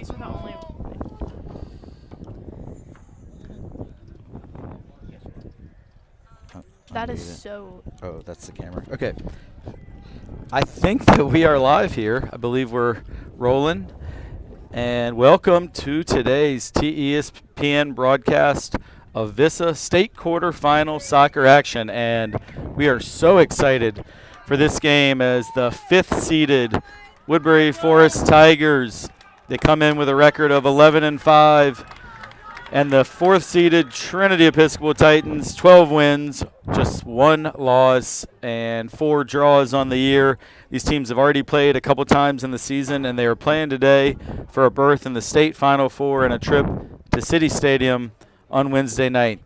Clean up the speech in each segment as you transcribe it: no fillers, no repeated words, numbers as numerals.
These are the only. That is so. Oh, that's the camera. Okay. I think that we are live here. I believe we're rolling. And welcome to today's TESPN broadcast of VISAA State Quarterfinal Soccer Action. And we are so excited for this game as the fifth-seeded Woodberry Forest Tigers, they come in with a record of 11-5. And the fourth-seeded Trinity Episcopal Titans, 12 wins, just one loss, and 4 draws on the year. These teams have already played a couple times in the season, and they are playing today for a berth in the state Final Four and a trip to City Stadium on Wednesday night.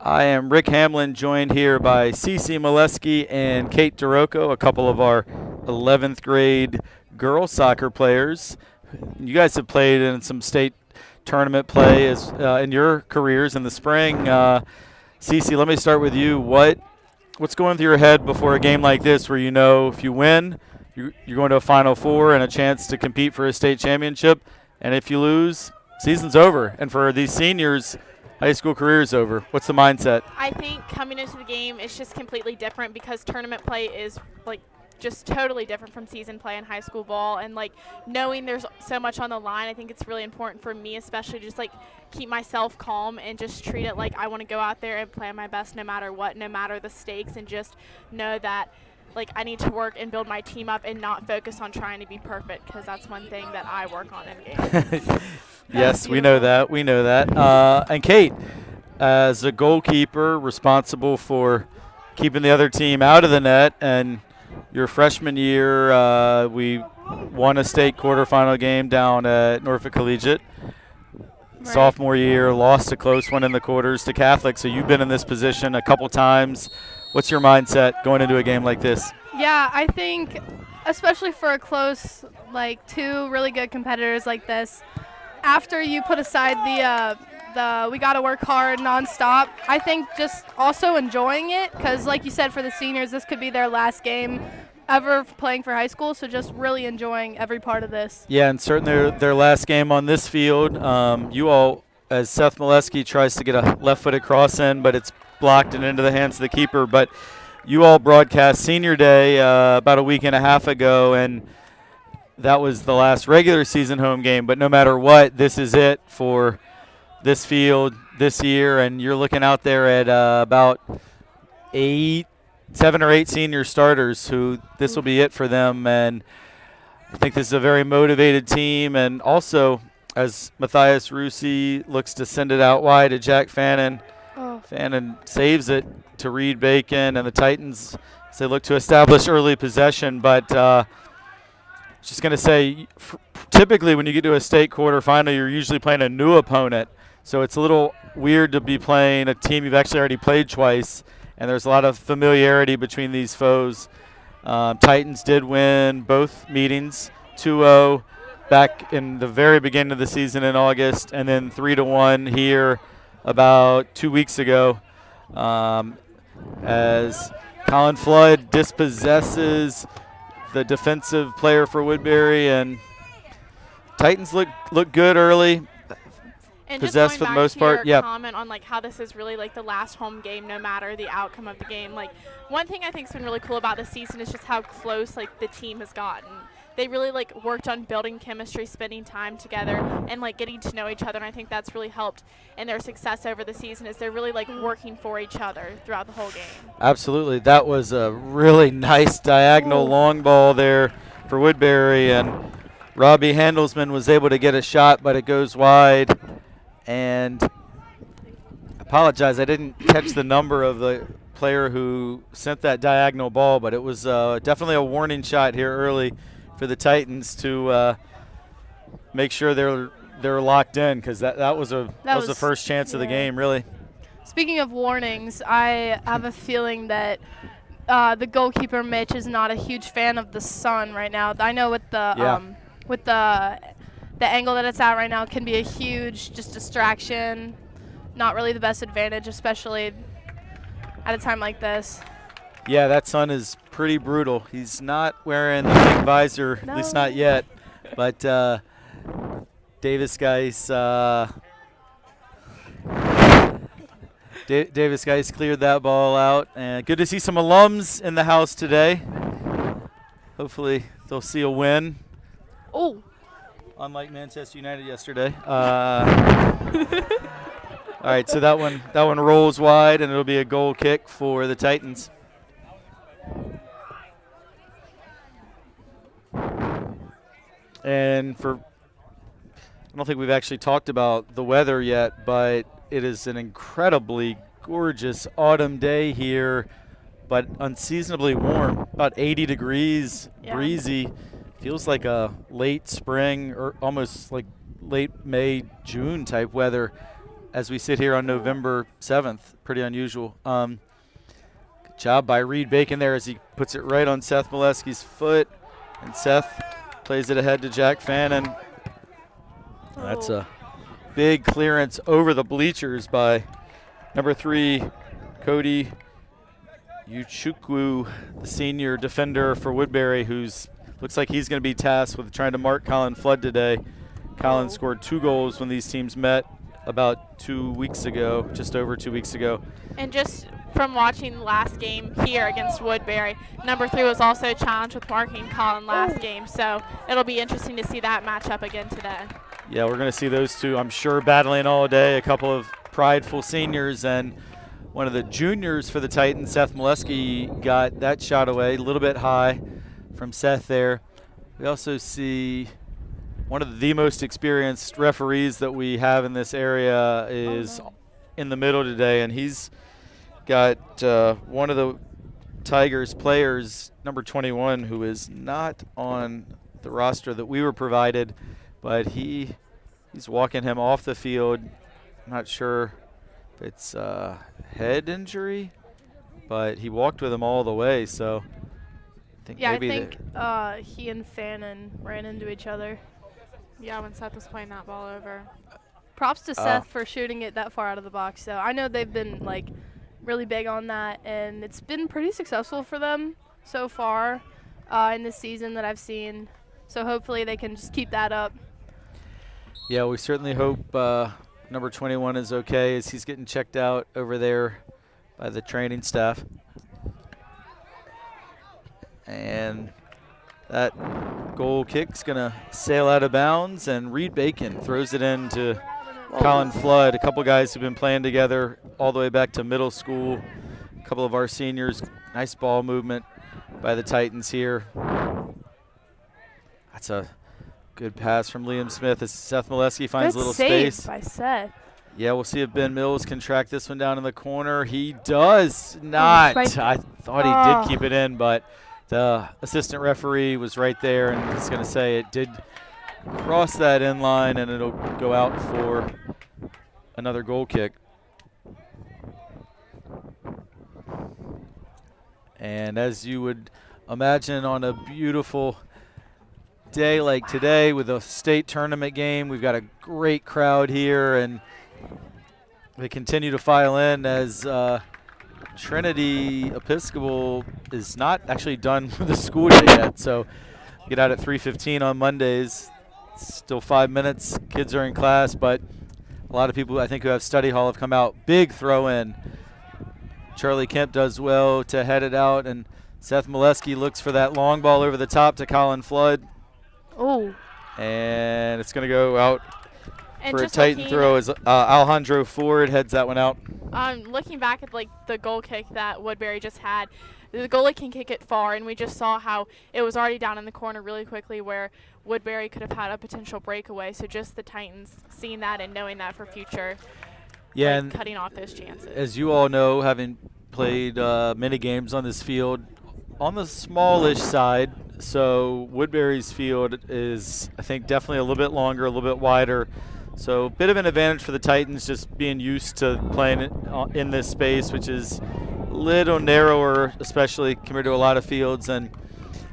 I am Rick Hamlin, joined here by Cece Molesky and Kate DeRocco, a couple of our 11th grade girls soccer players. You guys have played in some state tournament play as in your careers in the spring. Cece, let me start with you. What's going through your head before a game like this, where you know if you win, you're going to a Final Four and a chance to compete for a state championship, and if you lose, season's over. And for these seniors, high school career's over. What's the mindset? I think coming into the game, it's just completely different because tournament play is just totally different from season play in high school ball, and knowing there's so much on the line, I think it's really important for me especially to just keep myself calm and just treat it like I want to go out there and play my best no matter what, no matter the stakes, and just know that I need to work and build my team up and not focus on trying to be perfect, because that's one thing that I work on in games. Yes, we know that. And Kate, as a goalkeeper responsible for keeping the other team out of the net, and your freshman year, we won a state quarterfinal game down at Norfolk Collegiate. Right. Sophomore year, lost a close one in the quarters to Catholic. So you've been in this position a couple times. What's your mindset going into a game like this? Yeah, I think especially for a close, two really good competitors like this, after you put aside the we got to work hard nonstop, I think just also enjoying it, because like you said, for the seniors, this could be their last game ever playing for high school, so just really enjoying every part of this. Yeah, and certainly their last game on this field. You all, as Seth Molesky tries to get a left-footed cross in, but it's blocked and into the hands of the keeper. But you all broadcast senior day about a week and a half ago, and that was the last regular season home game. But no matter what, this is it for this field this year, and you're looking out there at about 7 or 8 senior starters who this will be it for them. And I think this is a very motivated team. And also, as Matthias Rusi looks to send it out wide to Jack Fannin, Fannin saves it to Reed Bacon, and the Titans, as they look to establish early possession. But just going to say, typically when you get to a state quarterfinal, you're usually playing a new opponent. So it's a little weird to be playing a team you've actually already played twice, and there's a lot of familiarity between these foes. Titans did win both meetings 2-0 back in the very beginning of the season in August, and then 3-1 here about 2 weeks ago, as Colin Flood dispossesses the defensive player for Woodberry, and Titans look good early. And possessed just for the going back most to part. Your comment on how this is really the last home game, no matter the outcome of the game. One thing I think's been really cool about this season is just how close the team has gotten. They really worked on building chemistry, spending time together, and getting to know each other. And I think that's really helped in their success over the season. Is they're really working for each other throughout the whole game. Absolutely, that was a really nice diagonal long ball there for Woodberry, and Robbie Handelsman was able to get a shot, but it goes wide. And I apologize, I didn't catch the number of the player who sent that diagonal ball, but it was definitely a warning shot here early for the Titans to make sure they're locked in, because that was the first chance of the game, really. Speaking of warnings, I have a feeling that the goalkeeper Mitch is not a huge fan of the sun right now. I know with the angle that it's at right now can be a huge just distraction. Not really the best advantage, especially at a time like this. Yeah, that sun is pretty brutal. He's not wearing the big visor, at least not yet. But Davis Geis. Davis Geis cleared that ball out, and good to see some alums in the house today. Hopefully they'll see a win. Oh. Unlike Manchester United yesterday. All right, so that one rolls wide, and it'll be a goal kick for the Titans. And I don't think we've actually talked about the weather yet, but it is an incredibly gorgeous autumn day here, but unseasonably warm, about 80 degrees, breezy. Feels like a late spring or almost like late May, June type weather as we sit here on November 7th. Pretty unusual. Good job by Reed Bacon there as he puts it right on Seth Molesky's foot, and Seth plays it ahead to Jack Fannin. That's a big clearance over the bleachers by number 3, Cody Uchukwu, the senior defender for Woodberry, who's looks like he's going to be tasked with trying to mark Colin Flood today. Colin scored 2 goals when these teams met about 2 weeks ago, just over 2 weeks ago. And just from watching the last game here against Woodberry, number 3 was also challenged with marking Colin last game, so it'll be interesting to see that match up again today. Yeah, we're going to see those two, I'm sure, battling all day. A couple of prideful seniors, and one of the juniors for the Titans, Seth Molesky, got that shot away, a little bit high from Seth there. We also see one of the most experienced referees that we have in this area is in the middle today, and he's got one of the Tigers players, number 21, who is not on the roster that we were provided, but he's walking him off the field. I'm not sure if it's a head injury, but he walked with him all the way, so I think he and Fannin ran into each other. Yeah, when Seth was playing that ball over. Props to Seth for shooting it that far out of the box, though. I know they've been really big on that, and it's been pretty successful for them so far in this season that I've seen. So hopefully they can just keep that up. Yeah, we certainly hope number 21 is okay as he's getting checked out over there by the training staff. And that goal kick's going to sail out of bounds, and Reed Bacon throws it in to Colin Flood. A couple guys who've been playing together all the way back to middle school. A couple of our seniors. Nice ball movement by the Titans here. That's a good pass from Liam Smith as Seth Molesky finds a little space. Good save by Seth. Yeah, we'll see if Ben Mills can track this one down in the corner. He does not. I thought he did keep it in, but the assistant referee was right there, and he's going to say it did cross that in line, and it'll go out for another goal kick. And as you would imagine on a beautiful day like today with a state tournament game, we've got a great crowd here, and they continue to file in as Trinity Episcopal is not actually done with the school day yet, so get out at 3:15 on Mondays. Still 5 minutes. Kids are in class, but a lot of people I think who have study hall have come out. Big throw in. Charlie Kemp does well to head it out, and Seth Molesky looks for that long ball over the top to Colin Flood. Oh. And it's going to go out And for a Titan throw as Alejandro Ford heads that one out. Looking back at the goal kick that Woodberry just had, the goalie can kick it far, and we just saw how it was already down in the corner really quickly where Woodberry could have had a potential breakaway. So just the Titans seeing that and knowing that for future, and cutting off those chances. As you all know, having played many games on this field, on the smallish side, so Woodberry's field is, I think, definitely a little bit longer, a little bit wider. So a bit of an advantage for the Titans just being used to playing in this space, which is a little narrower, especially compared to a lot of fields. And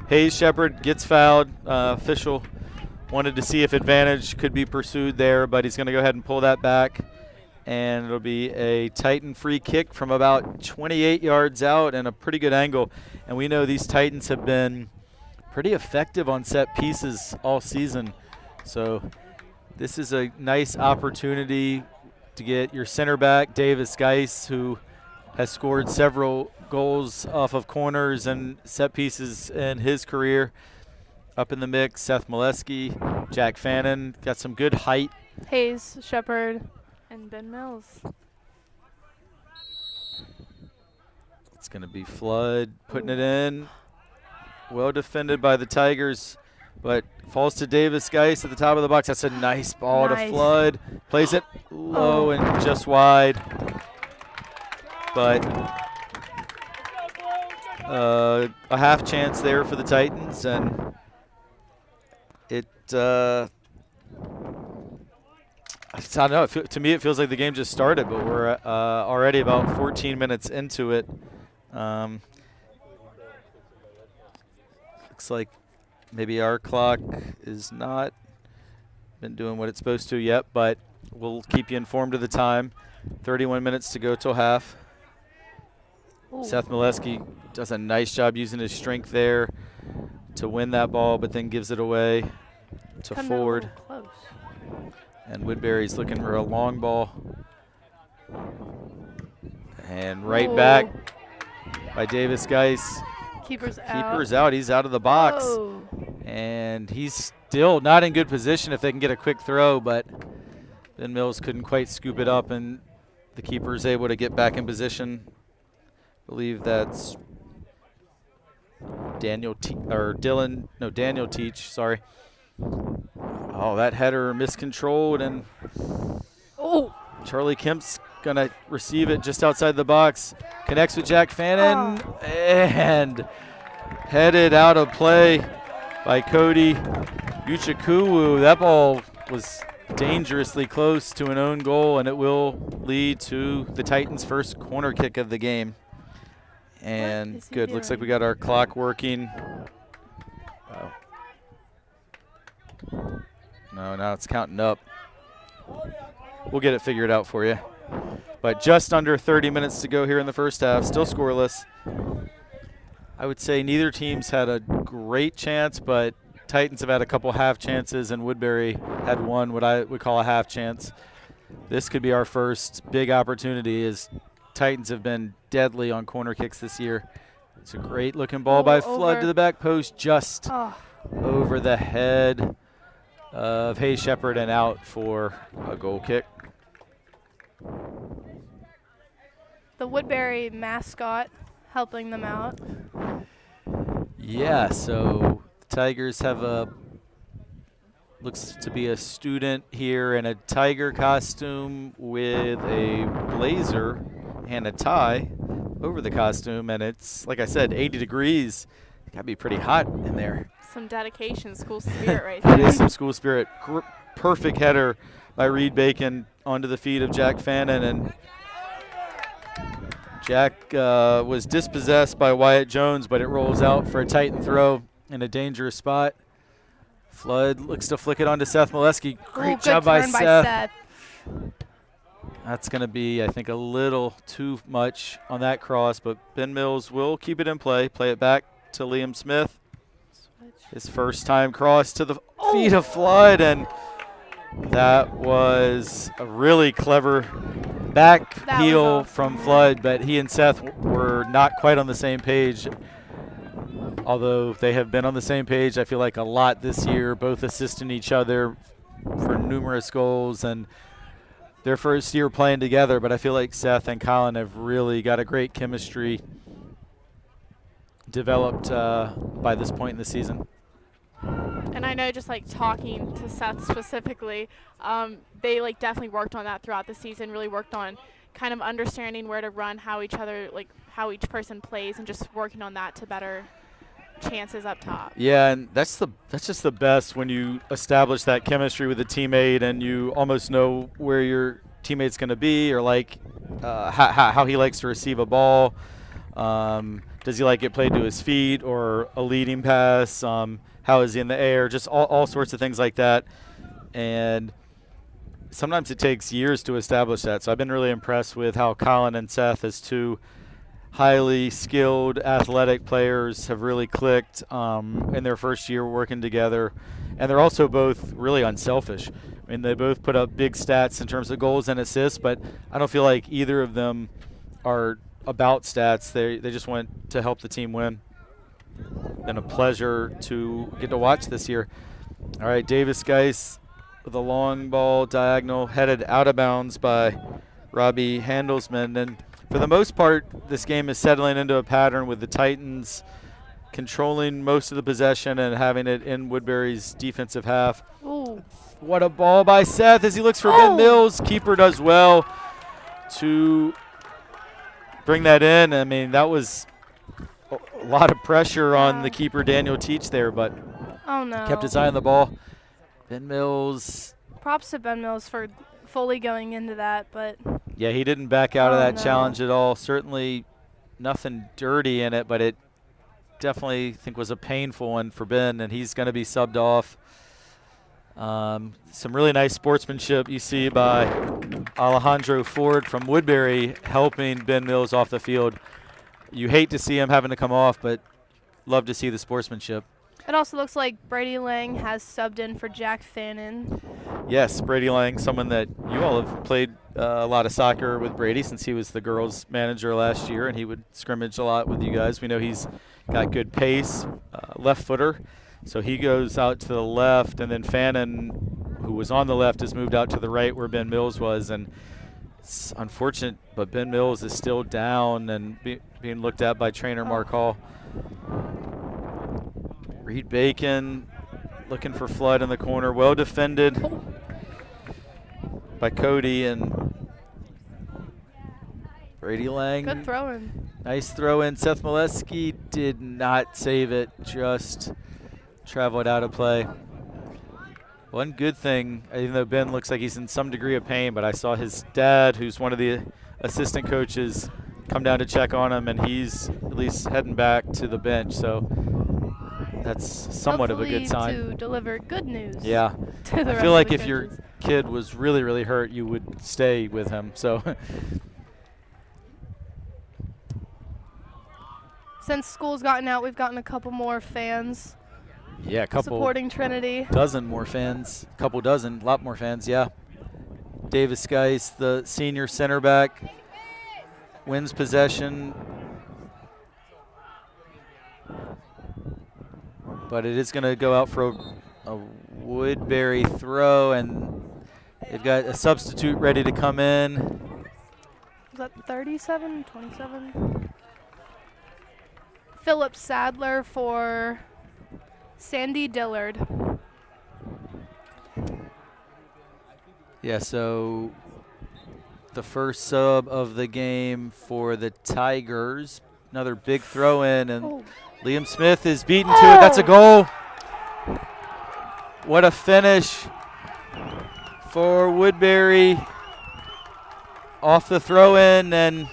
Hayes Shepard gets fouled. Official wanted to see if advantage could be pursued there, but he's going to go ahead and pull that back. And it'll be a Titan free kick from about 28 yards out and a pretty good angle. And we know these Titans have been pretty effective on set pieces all season. So This is a nice opportunity to get your center back, Davis Geis, who has scored several goals off of corners and set pieces in his career, up in the mix. Seth Molesky, Jack Fannin, got some good height. Hayes, Shepard. And Ben Mills. It's going to be Flood putting it in. Well defended by the Tigers, but falls to Davis Geis at the top of the box. That's a nice ball to Flood. Plays it low and just wide. But a half chance there for the Titans, and it I don't know. To me, it feels like the game just started, but we're already about 14 minutes into it. Looks like maybe our clock is not been doing what it's supposed to yet, but we'll keep you informed of the time. 31 minutes to go till half. Ooh. Seth Molesky does a nice job using his strength there to win that ball, but then gives it away to Ford. And Woodberry's looking for a long ball. And right back by Davis Geis. Keeper's out. He's out of the box. Whoa. And he's still not in good position if they can get a quick throw, but Ben Mills couldn't quite scoop it up, and the keeper's able to get back in position. I believe that's Daniel Teach, sorry. Oh, that header miscontrolled, and Charlie Kemp's going to receive it just outside the box. Connects with Jack Fannin, and headed out of play by Cody Uchakuwu. That ball was dangerously close to an own goal, and it will lead to the Titans' first corner kick of the game. And good, looks like we got our clock working. No, now it's counting up. We'll get it figured out for you. But just under 30 minutes to go here in the first half, still scoreless. I would say neither team's had a great chance, but Titans have had a couple half chances, and Woodberry had one, what I would call a half chance. This could be our first big opportunity, as Titans have been deadly on corner kicks this year. It's a great looking ball by Flood to the back post, just over the head of Hayes Shepard and out for a goal kick. The Woodberry mascot helping them out. Yeah, so the Tigers have looks to be a student here in a tiger costume with a blazer and a tie over the costume, and it's, like I said, 80 degrees. Gotta be pretty hot in there. Some dedication, school spirit right there. It is some school spirit. Perfect header by Reed Bacon onto the feet of Jack Fannin, and Jack was dispossessed by Wyatt Jones, but it rolls out for a Titan throw in a dangerous spot. Flood looks to flick it onto Seth Molesky. Great job by Seth. That's going to be, I think, a little too much on that cross, but Ben Mills will keep it in play. Play it back to Liam Smith. His first time cross to the feet of Flood, and that was a really clever back heel from Flood, but he and Seth were not quite on the same page. Although they have been on the same page, I feel like a lot this year, both assisting each other for numerous goals, and their first year playing together. But I feel like Seth and Colin have really got a great chemistry developed by this point in the season. And I know, just like talking to Seth specifically, they like definitely worked on that throughout the season, really worked on kind of understanding where to run, how each how each person plays, and just working on that to better chances up top. Yeah, and that's just the best, when you establish that chemistry with a teammate and you almost know where your teammate's going to be, or like how he likes to receive a ball. Does he like it played to his feet or a leading pass? How is he in the air? Just all sorts of things like that. And sometimes it takes years to establish that. So I've been really impressed with how Colin and Seth, as two highly skilled athletic players, have really clicked in their first year working together. And they're also both really unselfish. I mean, they both put up big stats in terms of goals and assists, but I don't feel like either of them are about stats. They just went to help the team win. Been a pleasure to get to watch this year. All right, Davis Geis with a long ball diagonal headed out of bounds by Robbie Handelsman. And for the most part, this game is settling into a pattern with the Titans controlling most of the possession and having it in Woodberry's defensive half. Ooh. What a ball by Seth as he looks for Ben Mills. Keeper does well to bring that in. I mean, that was a lot of pressure on the keeper, Daniel Teach, there, but kept his eye on the ball. Ben Mills. Props to Ben Mills for fully going into that, but yeah, he didn't back out of that challenge at all. Certainly nothing dirty in it, but it definitely think was a painful one for Ben, and he's going to be subbed off. Some really nice sportsmanship you see by Alejandro Ford from Woodberry helping Ben Mills off the field. You hate to see him having to come off, but love to see the sportsmanship. It also looks like Brady Lang has subbed in for Jack Fannin. Yes, Brady Lang, someone that you all have played a lot of soccer with Brady since he was the girls' manager last year, and he would scrimmage a lot with you guys. We know he's got good pace, left footer. So he goes out to the left, and then Fannin, who was on the left, has moved out to the right where Ben Mills was. And it's unfortunate, but Ben Mills is still down and being looked at by trainer Mark Hall. Reed Bacon looking for Flood in the corner. Well defended by Cody and Brady Lang. Good throw in. Nice throw in. Seth Molesky did not save it, just traveled out of play. One good thing, even though Ben looks like he's in some degree of pain, but I saw his dad, who's one of the assistant coaches, come down to check on him, and he's at least heading back to the bench. So that's somewhat of a good sign. To deliver good news. Yeah. To the I feel like if your kid was really, really hurt, you would stay with him. So since school's gotten out, we've gotten a couple more fans. Yeah, a couple. Supporting Trinity. Dozen more fans. A couple dozen. A lot more fans, yeah. Davis Geis, the senior center back, wins possession. But it is going to go out for a Woodberry throw, and they've got a substitute ready to come in. Is that 37, 27? Philip Sadler for Sandy Dillard. Yeah, so the first sub of the game for the Tigers. Another big throw in, and Liam Smith is beaten to it. That's a goal. What a finish for Woodberry off the throw in, and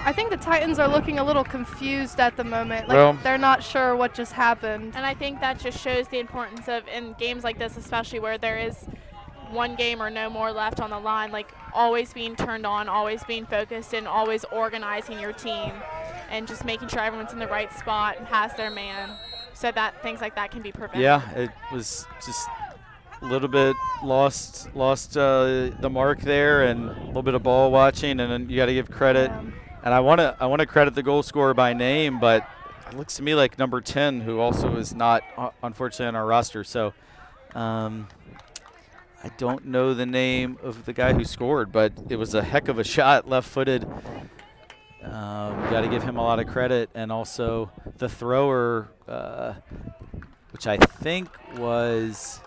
I think the Titans are looking a little confused at the moment. Like they're not sure what just happened. And I think that just shows the importance of, in games like this, especially where there is one game or no more left on the line, like always being turned on, always being focused, and always organizing your team and just making sure everyone's in the right spot and has their man, so that things like that can be prevented. Yeah, it was just a little bit lost the mark there, and a little bit of ball watching, and then you got to give credit. Yeah. And I want to credit the goal scorer by name, but it looks to me like number 10, who also is not unfortunately on our roster. So I don't know the name of the guy who scored, but it was a heck of a shot, left-footed. Got to give him a lot of credit, and also the thrower, which I think was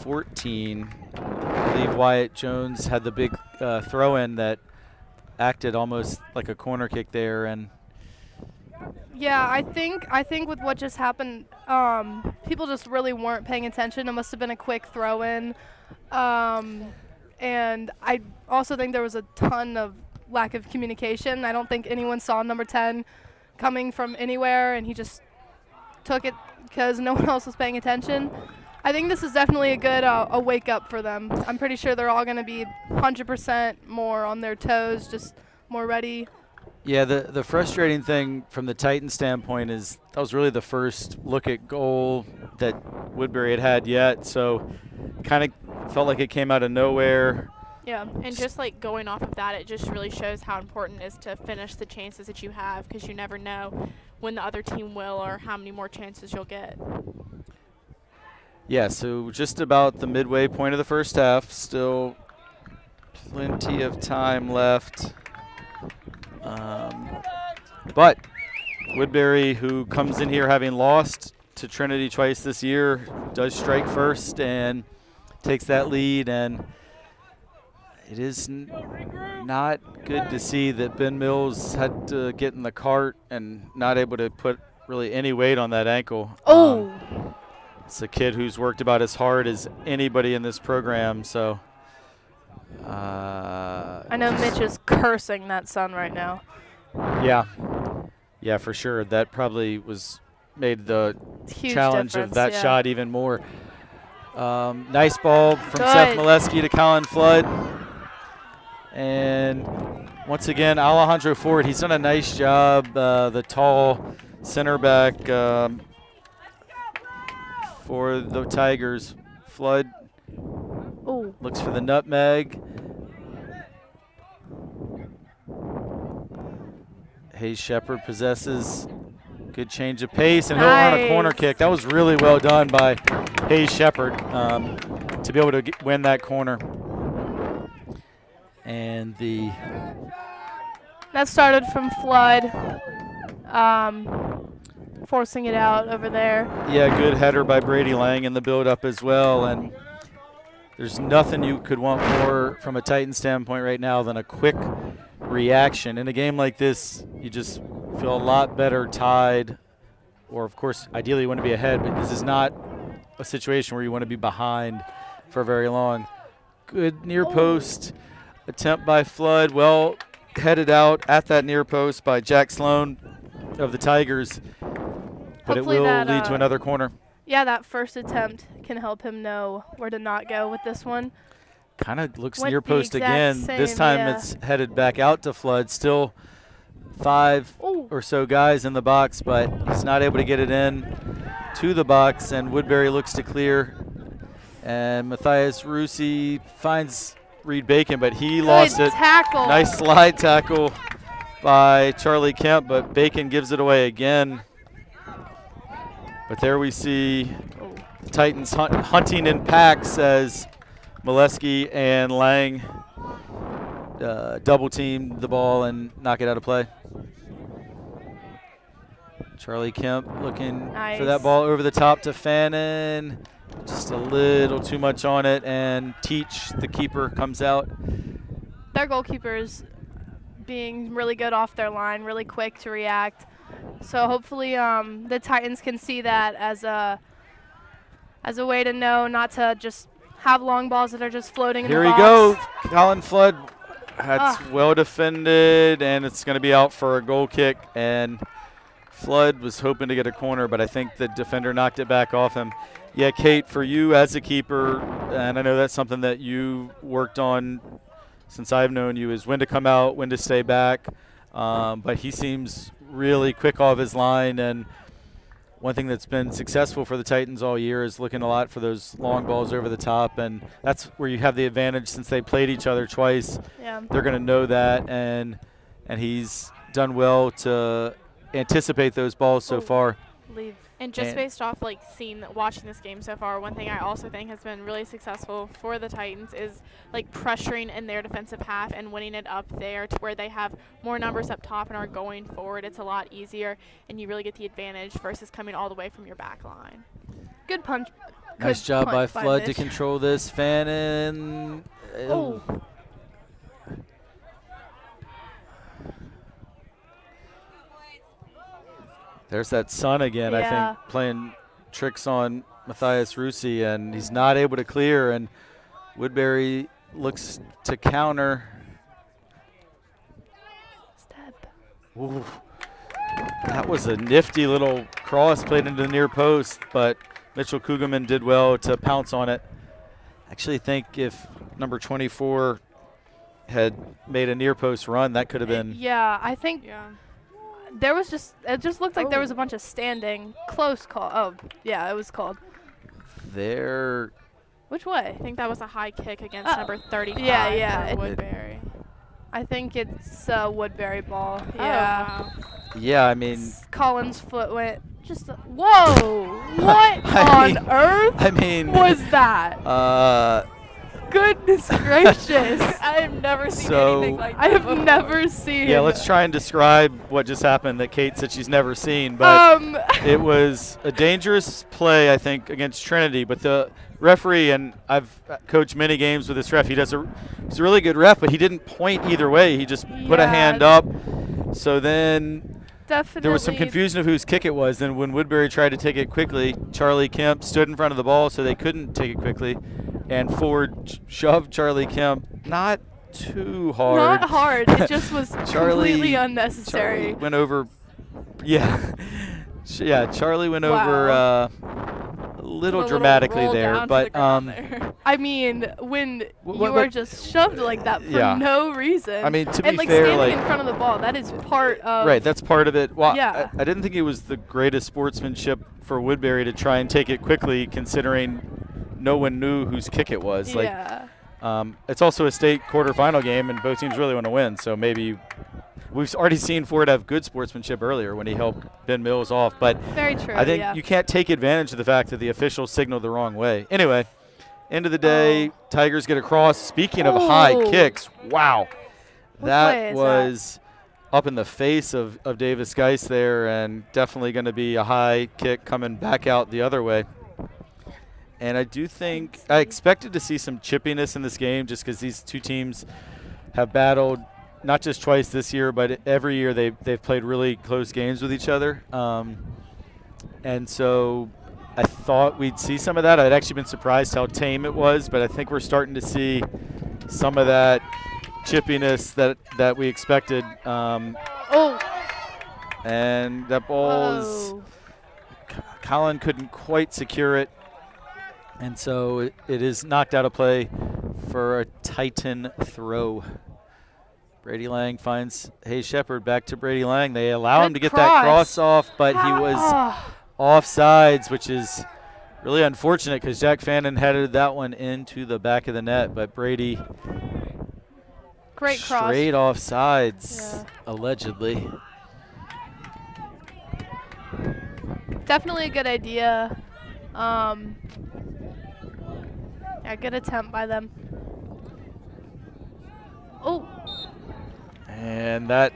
14. I believe Wyatt Jones had the big throw-in that acted almost like a corner kick there, and yeah, I think with what just happened, people just really weren't paying attention. It must have been a quick throw-in, and I also think there was a ton of lack of communication. I don't think anyone saw number 10 coming from anywhere, and he just took it because no one else was paying attention. I think this is definitely a good a wake-up for them. I'm pretty sure they're all going to be 100% more on their toes, just more ready Yeah, the frustrating thing from the Titans standpoint is that was really the first look at goal that Woodberry had yet. So kind of felt like it came out of nowhere. Yeah. And just like going off of that, it just really shows how important it is to finish the chances that you have, because you never know when the other team will or how many more chances you'll get. Yeah, so just about the midway point of the first half. Still plenty of time left. But Woodberry, who comes in here having lost to Trinity twice this year, does strike first and takes that lead. And it is not good to see that Ben Mills had to get in the cart and not able to put really any weight on that ankle. Oh. It's a kid who's worked about as hard as anybody in this program. So I know Mitch is cursing that son right now. Yeah, for sure. That probably made the Huge challenge of difference, that yeah. shot even more. Nice ball from Good. Seth Molesky to Colin Flood. And once again, Alejandro Ford, he's done a nice job, the tall center back for the Tigers. Flood Oh. looks for the nutmeg. Hayes Shepard possesses good change of pace, and he'll earn a corner Nice. kick. That was really well done by Hayes Shepard to be able to win that corner. And That started from Flood, forcing it out over there. good header by Brady Lang in the build-up as well. And there's nothing you could want more from a Titan standpoint right now than a quick reaction. In a game like this, you just feel a lot better tied, or of course, ideally you want to be ahead, but this is not a situation where you want to be behind for very long. Good near post attempt by Flood, well headed out at that near post by Jack Sloan of the Tigers, but Hopefully it will that, lead to another corner. Yeah, that first attempt can help him know where to not go with this one. Kind of looks Went near the post exact again. This same, time yeah. it's headed back out to Flood. Still 5 Ooh. or so guys in the box, but he's not able to get it in to the box, and Woodberry looks to clear. And Matthias Rusi finds Reed Bacon, but he lost it. Tackle. Nice slide tackle by Charlie Kemp, but Bacon gives it away again. But there we see the Titans hunting in packs as Molesky and Lang double team the ball and knock it out of play. Charlie Kemp looking for that Nice. ball over the top to Fannin. Just a little too much on it, and Teach, the keeper, comes out. Their goalkeepers being really good off their line, really quick to react. So hopefully the Titans can see that as a way to know not to just have long balls that are just floating in Here the we box. go. Colin Flood. That's well defended, and it's going to be out for a goal kick. And Flood was hoping to get a corner, but I think the defender knocked it back off him. Yeah, Kate, for you as a keeper, and I know that's something that you worked on since I've known you, is when to come out, when to stay back. But he seems really quick off his line, and one thing that's been successful for the Titans all year is looking a lot for those long balls over the top, and that's where you have the advantage since they played each other twice. Yeah. They're going to know that, and he's done well to anticipate those balls so far. Leave. And just based off watching this game so far, one thing I also think has been really successful for the Titans is like pressuring in their defensive half and winning it up there to where they have more numbers up top and are going forward. It's a lot easier, and you really get the advantage versus coming all the way from your back line. Good punch. Nice Good job by punch Flood to Mitch. control this. Fannin. Oh. There's that son again, I Yeah. think, playing tricks on Matthias Rusi, and he's not able to clear, and Woodberry looks to counter. Step. Ooh. That was a nifty little cross played into the near post, but Mitchell Kugelman did well to pounce on it. I actually think if number 24 had made a near post run, that could have been. Yeah, I think Yeah. there was it just looked like there was a bunch of standing. Close call. Oh, yeah, it was called. There. Which way? I think that was a high kick against number 35 yeah, for it- Woodberry. I think it's a Woodberry ball. Oh, Yeah. wow. Yeah, I mean. Collins' foot went just. Whoa! What I on mean- earth I mean. was that? Goodness gracious! I have never seen So- anything like that I have before. never seen. Yeah, let's try and describe what just happened that Kate said she's never seen. But it was a dangerous play, I think, against Trinity. But the referee, and I've coached many games with this ref, he's a really good ref, but he didn't point either way. He just put a Yeah. hand up. So then Definitely. there was some confusion of whose kick it was. Then when Woodberry tried to take it quickly, Charlie Kemp stood in front of the ball so they couldn't take it quickly. And forward shoved Charlie Kemp. Not too hard. Not hard. It just was Charlie- completely unnecessary. Charlie went over. Yeah. Yeah, Charlie went Wow. over a little dramatically roll there. down to But the ground there. I mean, when you what- are just shoved like that for Yeah. no reason. I mean, to and be like fair, standing like- in front of the ball, that is part of. right, that's part of it. Well, Yeah. I didn't think it was the greatest sportsmanship for Woodberry to try and take it quickly, considering no one knew whose kick it was. Like, Yeah. it's also a state quarterfinal game, and both teams really want to win. So maybe we've already seen Ford have good sportsmanship earlier when he helped Ben Mills off. But Very true. I think yeah. you can't take advantage of the fact that the official signaled the wrong way. Anyway, end of the day, Tigers get across. Speaking of high Oh. kicks, wow. Which way That is was up in the face of Davis Geis there, and definitely going to be a high kick coming back out the other way. And I do think I expected to see some chippiness in this game just because these two teams have battled not just twice this year, but every year they've played really close games with each other. And so I thought we'd see some of that. I'd actually been surprised how tame it was, but I think we're starting to see some of that chippiness that we expected. And that ball is Oh. Colin couldn't quite secure it. And so it is knocked out of play for a Titan throw. Brady Lang finds Hayes Shepard back to Brady Lang. They allow him Good to get that cross. cross off, but he was offsides, which is really unfortunate because Jack Fannin headed that one into the back of the net. But Brady Great cross. straight offsides, Yeah. allegedly. Definitely a good idea. Yeah, good attempt by them. Oh, And that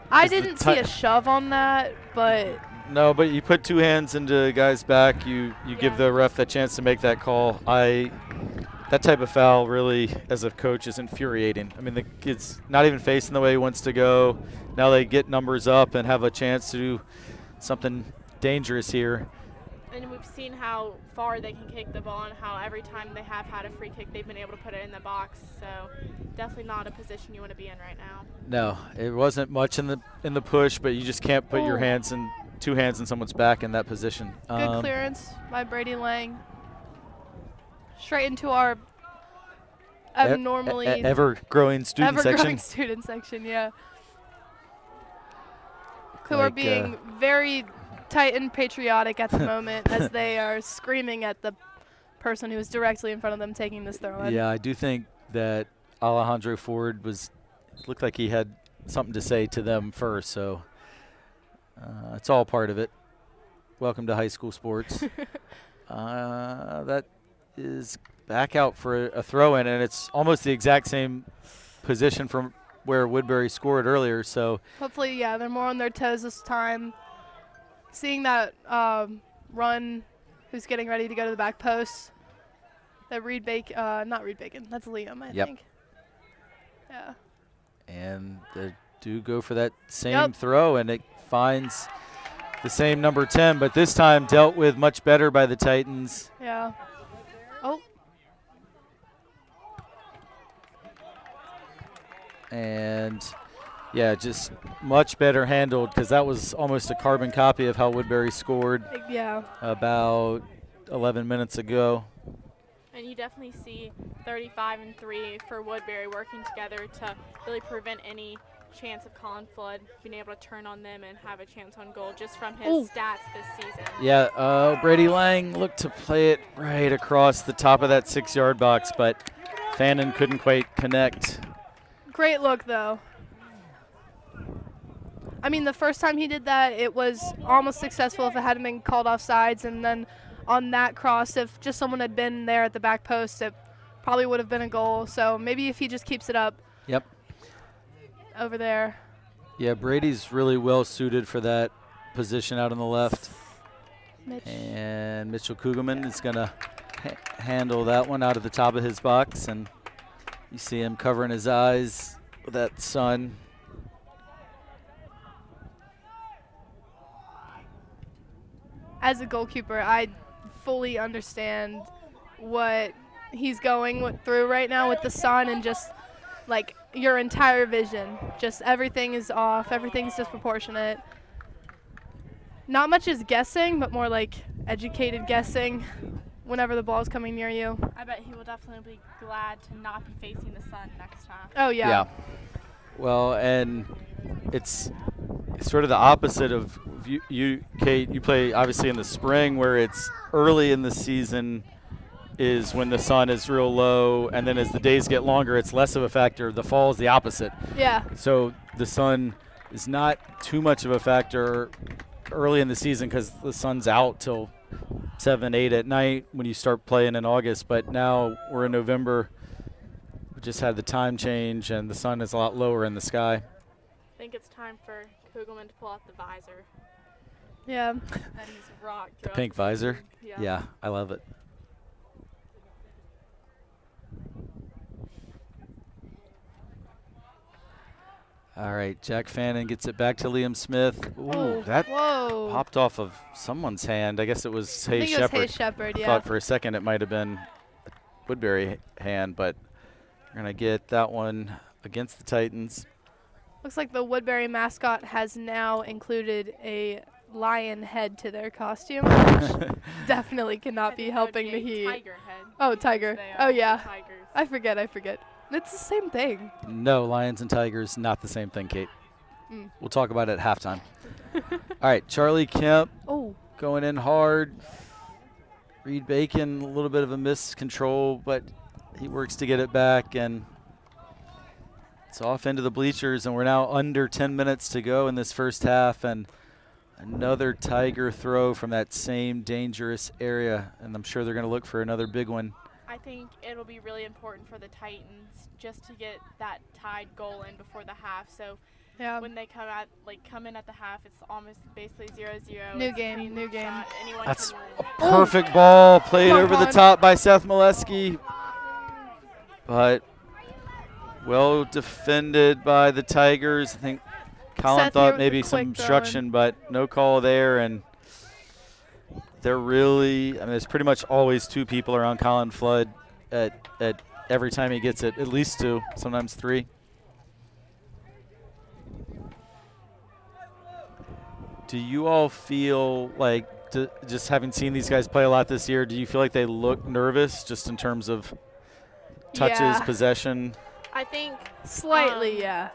I Is the didn't see a shove on that, but no, but you put two hands into a guy's back, you give Yeah. the ref the chance to make that call. That type of foul really, as a coach, is infuriating. I mean, the kid's not even facing the way he wants to go. Now they get numbers up and have a chance to do something dangerous here. And we've seen how far they can kick the ball and how every time they have had a free kick, they've been able to put it in the box. So definitely not a position you want to be in right now. No, it wasn't much in the push, but you just can't put your two hands in someone's back in that position. good clearance by Brady Lang. Straight into our abnormally ever-growing student ever-growing section. student section, yeah. Who are Like, being very tight and patriotic at the moment as they are screaming at the person who is directly in front of them taking this throw in. Yeah, I do think that Alejandro Ford looked like he had something to say to them first, so it's all part of it. Welcome to high school sports. That is back out for a throw-in, and it's almost the exact same position from where Woodberry scored earlier. So Hopefully, yeah, they're more on their toes this time. Seeing that run, who's getting ready to go to the back post. That not Reed Bacon, that's Liam, I Yep. think. Yeah. and they do go for that same Yep. throw, and it finds the same number 10, but this time dealt with much better by the Titans. Yeah. Oh, And yeah, just much better handled because that was almost a carbon copy of how Woodberry scored yeah. about 11 minutes ago. And you definitely see 35 and 3 for Woodberry working together to really prevent any chance of Colin Flood being able to turn on them and have a chance on goal just from his stats this season. Yeah, Brady Lang looked to play it right across the top of that 6-yard box, but Fannin couldn't quite connect. Great look, though. I mean, the first time he did that, it was almost successful if it hadn't been called off sides. And then on that cross, if just someone had been there at the back post, it probably would have been a goal. So maybe if he just keeps it up. Yep. Over there. Yeah, Brady's really well suited for that position out on the left. And Mitchell Kugelman is going to handle that one out of the top of his box. And you see him covering his eyes with that sun. As a goalkeeper, I fully understand what he's going through right now with the sun and just like your entire vision. Just everything is off, everything's disproportionate. Not much is guessing, but more like educated guessing whenever the ball is coming near you. I bet he will definitely be glad to not be facing the sun next time. Oh, yeah. Yeah. Well, and it's sort of the opposite of you, Kate. You play obviously in the spring where it's early in the season is when the sun is real low, and then as the days get longer, it's less of a factor. The fall is the opposite. Yeah. So the sun is not too much of a factor early in the season because the sun's out till 7, 8 at night when you start playing in August. But now we're in November. We just had the time change, and the sun is a lot lower in the sky. I think it's time for Kugelman to pull out the visor. Yeah. That he's rocked. The pink visor? Yeah, I love it. All right, Jack Fannin gets it back to Liam Smith. Ooh, that popped off of someone's hand. I guess it was Hayes Shepard. I think it was Hayes Shepard, yeah. Thought for a second it might have been Woodberry hand, but we're going to get that one against the Titans. Looks like the Woodberry mascot has now included a lion head to their costume, which definitely cannot be helping the heat. Tiger head. Oh, tiger. Oh, yeah. Tigers. I forget. It's the same thing. No, lions and tigers, not the same thing, Kate. We'll talk about it at halftime. All right, Charlie Kemp going in hard. Reed Bacon, a little bit of a miscontrol, but he works to get it back, and it's off into the bleachers, and we're now under 10 minutes to go in this first half, and another Tiger throw from that same dangerous area, and I'm sure they're going to look for another big one. I think it'll be really important for the Titans just to get that tied goal in before the half. So when they come in at the half, it's almost basically 0-0. New game. That's a perfect ball played over the top by Seth Molesky, but well defended by the Tigers. I think Colin thought maybe some obstruction, but no call there, and they're really, there's pretty much always two people around Colin Flood at every time he gets it, at least two, sometimes three. Do you all feel like, just having seen these guys play a lot this year, do you feel like they look nervous just in terms of touches, possession? I think slightly, yeah.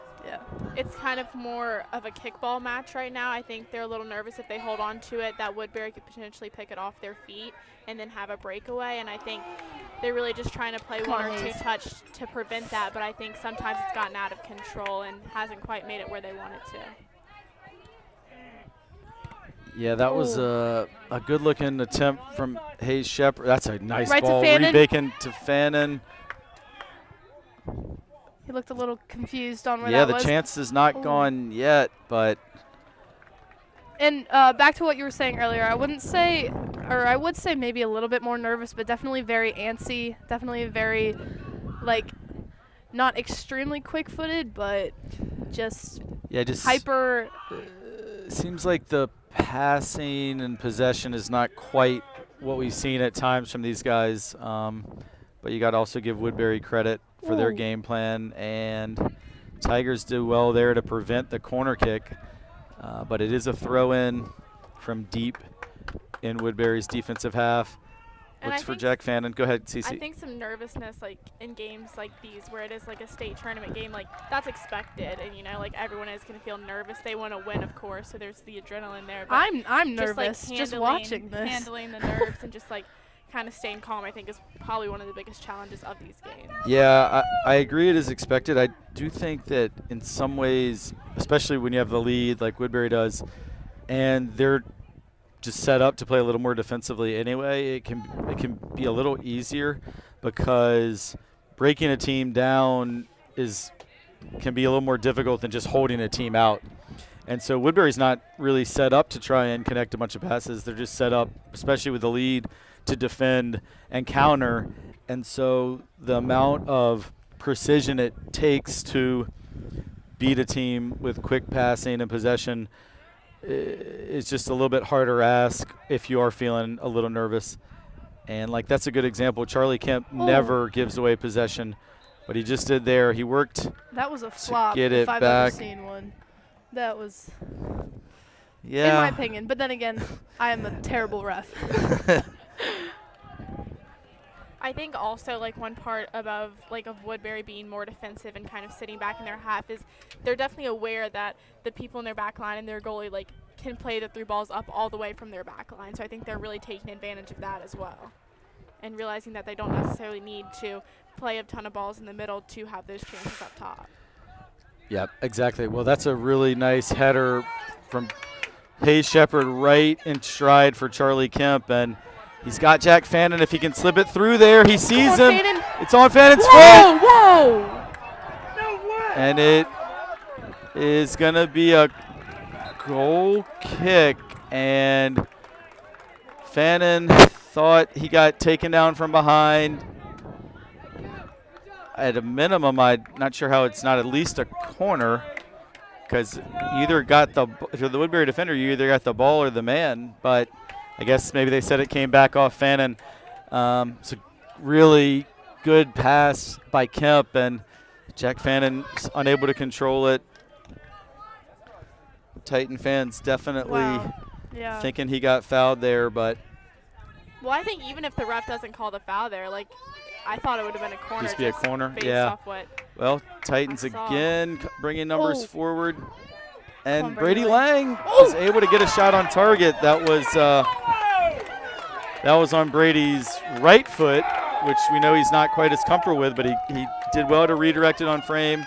It's kind of more of a kickball match right now. I think they're a little nervous if they hold on to it that Woodberry could potentially pick it off their feet and then have a breakaway. And I think they're really just trying to play one or two touch to prevent that. But I think sometimes it's gotten out of control and hasn't quite made it where they want it to. Yeah, that was a good-looking attempt from Hayes Shepard. That's a nice right ball. Reed Bacon to Fannin. He looked a little confused on where that was. Yeah, the chance is not gone yet, but. And back to what you were saying earlier, I would say maybe a little bit more nervous, but definitely very antsy. Definitely very, not extremely quick-footed, but just hyper. Seems like the passing and possession is not quite what we've seen at times from these guys, but you got to also give Woodberry credit for their game plan, and Tigers do well there to prevent the corner kick, but it is a throw-in from deep in Woodberry's defensive half. And looks I for think Jack Fannin. Go ahead, I Cece. think some nervousness, like in games like these, where it is like a state tournament game, like that's expected, and like everyone is going to feel nervous. They want to win, of course, so there's the adrenaline there. But I'm just, like, nervous just watching this. handling the nerves and just like kind of staying calm, I think is probably one of the biggest challenges of these games. Yeah, I agree it is expected. I do think that in some ways, especially when you have the lead like Woodberry does, and they're just set up to play a little more defensively anyway, it can be a little easier because breaking a team down can be a little more difficult than just holding a team out. And so Woodbury's not really set up to try and connect a bunch of passes. They're just set up, especially with the lead, to defend and counter. And so the amount of precision it takes to beat a team with quick passing and possession is just a little bit harder ask if you are feeling a little nervous. And like that's a good example. Charlie Kemp never gives away possession, but he just did there. He worked. That was a flop get if it I've back. ever seen one. That was, Yeah. in my opinion. But then again, I am a terrible ref. I think also like one part of Woodbury being more defensive and kind of sitting back in their half is they're definitely aware that the people in their back line and their goalie like can play the through balls up all the way from their back line. So I think they're really taking advantage of that as well, and realizing that they don't necessarily need to play a ton of balls in the middle to have those chances up top. Yep, exactly. Well, that's a really nice header from Hayes Shepard right in stride for Charlie Kemp, and he's got Jack Fannin. If he can slip it through there, he sees him. Fannin. It's on Fannin's foot. Whoa! And it is going to be a goal kick. And Fannin thought he got taken down from behind. At a minimum, I'm not sure how it's not at least a corner, because you either got if you're the Woodbury defender, you either got the ball or the man. But I guess maybe they said it came back off Fannin. It's a really good pass by Kemp, and Jack Fannon's unable to control it. Titan fans definitely thinking he got fouled there, but. Well, I think even if the ref doesn't call the foul there, like I thought it would have been a corner. Just be a corner, based yeah. Off what Well, Titans again bringing numbers forward. And Brady Brady Lang is able to get a shot on target. That was on Brady's right foot, which we know he's not quite as comfortable with, but he did well to redirect it on frame.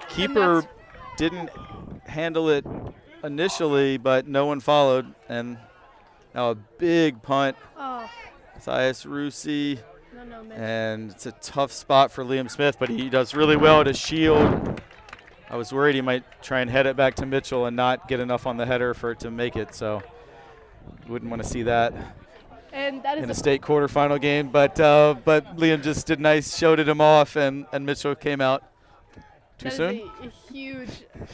Keeper didn't handle it initially, but no one followed. And now a big punt. Thias Rusi. And it's a tough spot for Liam Smith, but he does really well to shield. I was worried he might try and head it back to Mitchell and not get enough on the header for it to make it, so wouldn't want to see that, and that is in a state quarterfinal game. But Liam just did nice, showed him off, and Mitchell came out too soon. Is a huge.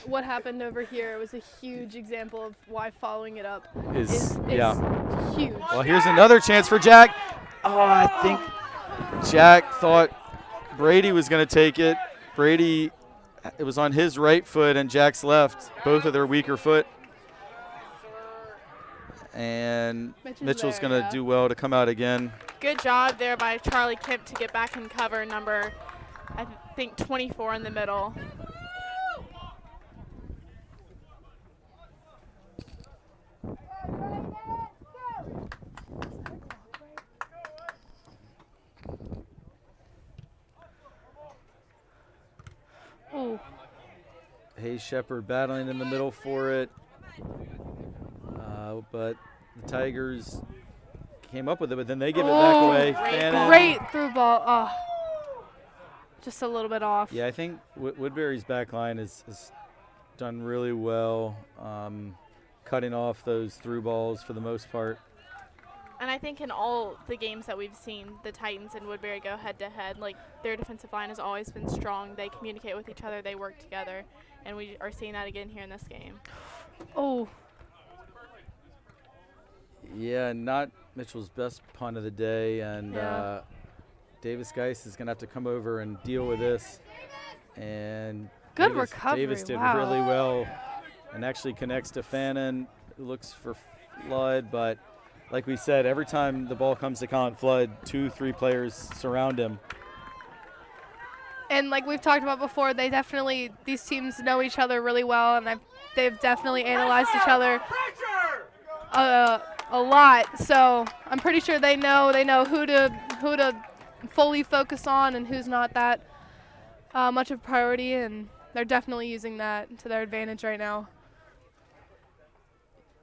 What happened over here was a huge example of why following it up is huge. Well, here's another chance for Jack. Oh, I think Jack thought Brady was going to take it. Brady, it was on his right foot and Jack's left, both of their weaker foot. And Mitchell's going to do well to come out again. Good job there by Charlie Kemp to get back in cover, number, I think, 24 in the middle. Ooh. Hayes Shepard battling in the middle for it. But the Tigers came up with it, but then they give it back away. Great through ball. Oh, just a little bit off. Yeah, I think Woodbury's back line has done really well, cutting off those through balls for the most part. And I think in all the games that we've seen, the Titans and Woodbury go head-to-head. Like, their defensive line has always been strong. They communicate with each other. They work together. And we are seeing that again here in this game. Oh. Yeah, not Mitchell's best punt of the day. And Davis Geis is going to have to come over and deal with this. And good recovery. Davis did really well and actually connects to Fannin, who looks for Flood, but like we said, every time the ball comes to Colin Flood, 2-3 players surround him. And like we've talked about before, these teams know each other really well, and they've definitely analyzed each other a lot. So I'm pretty sure they know who to fully focus on and who's not that much of a priority, and they're definitely using that to their advantage right now.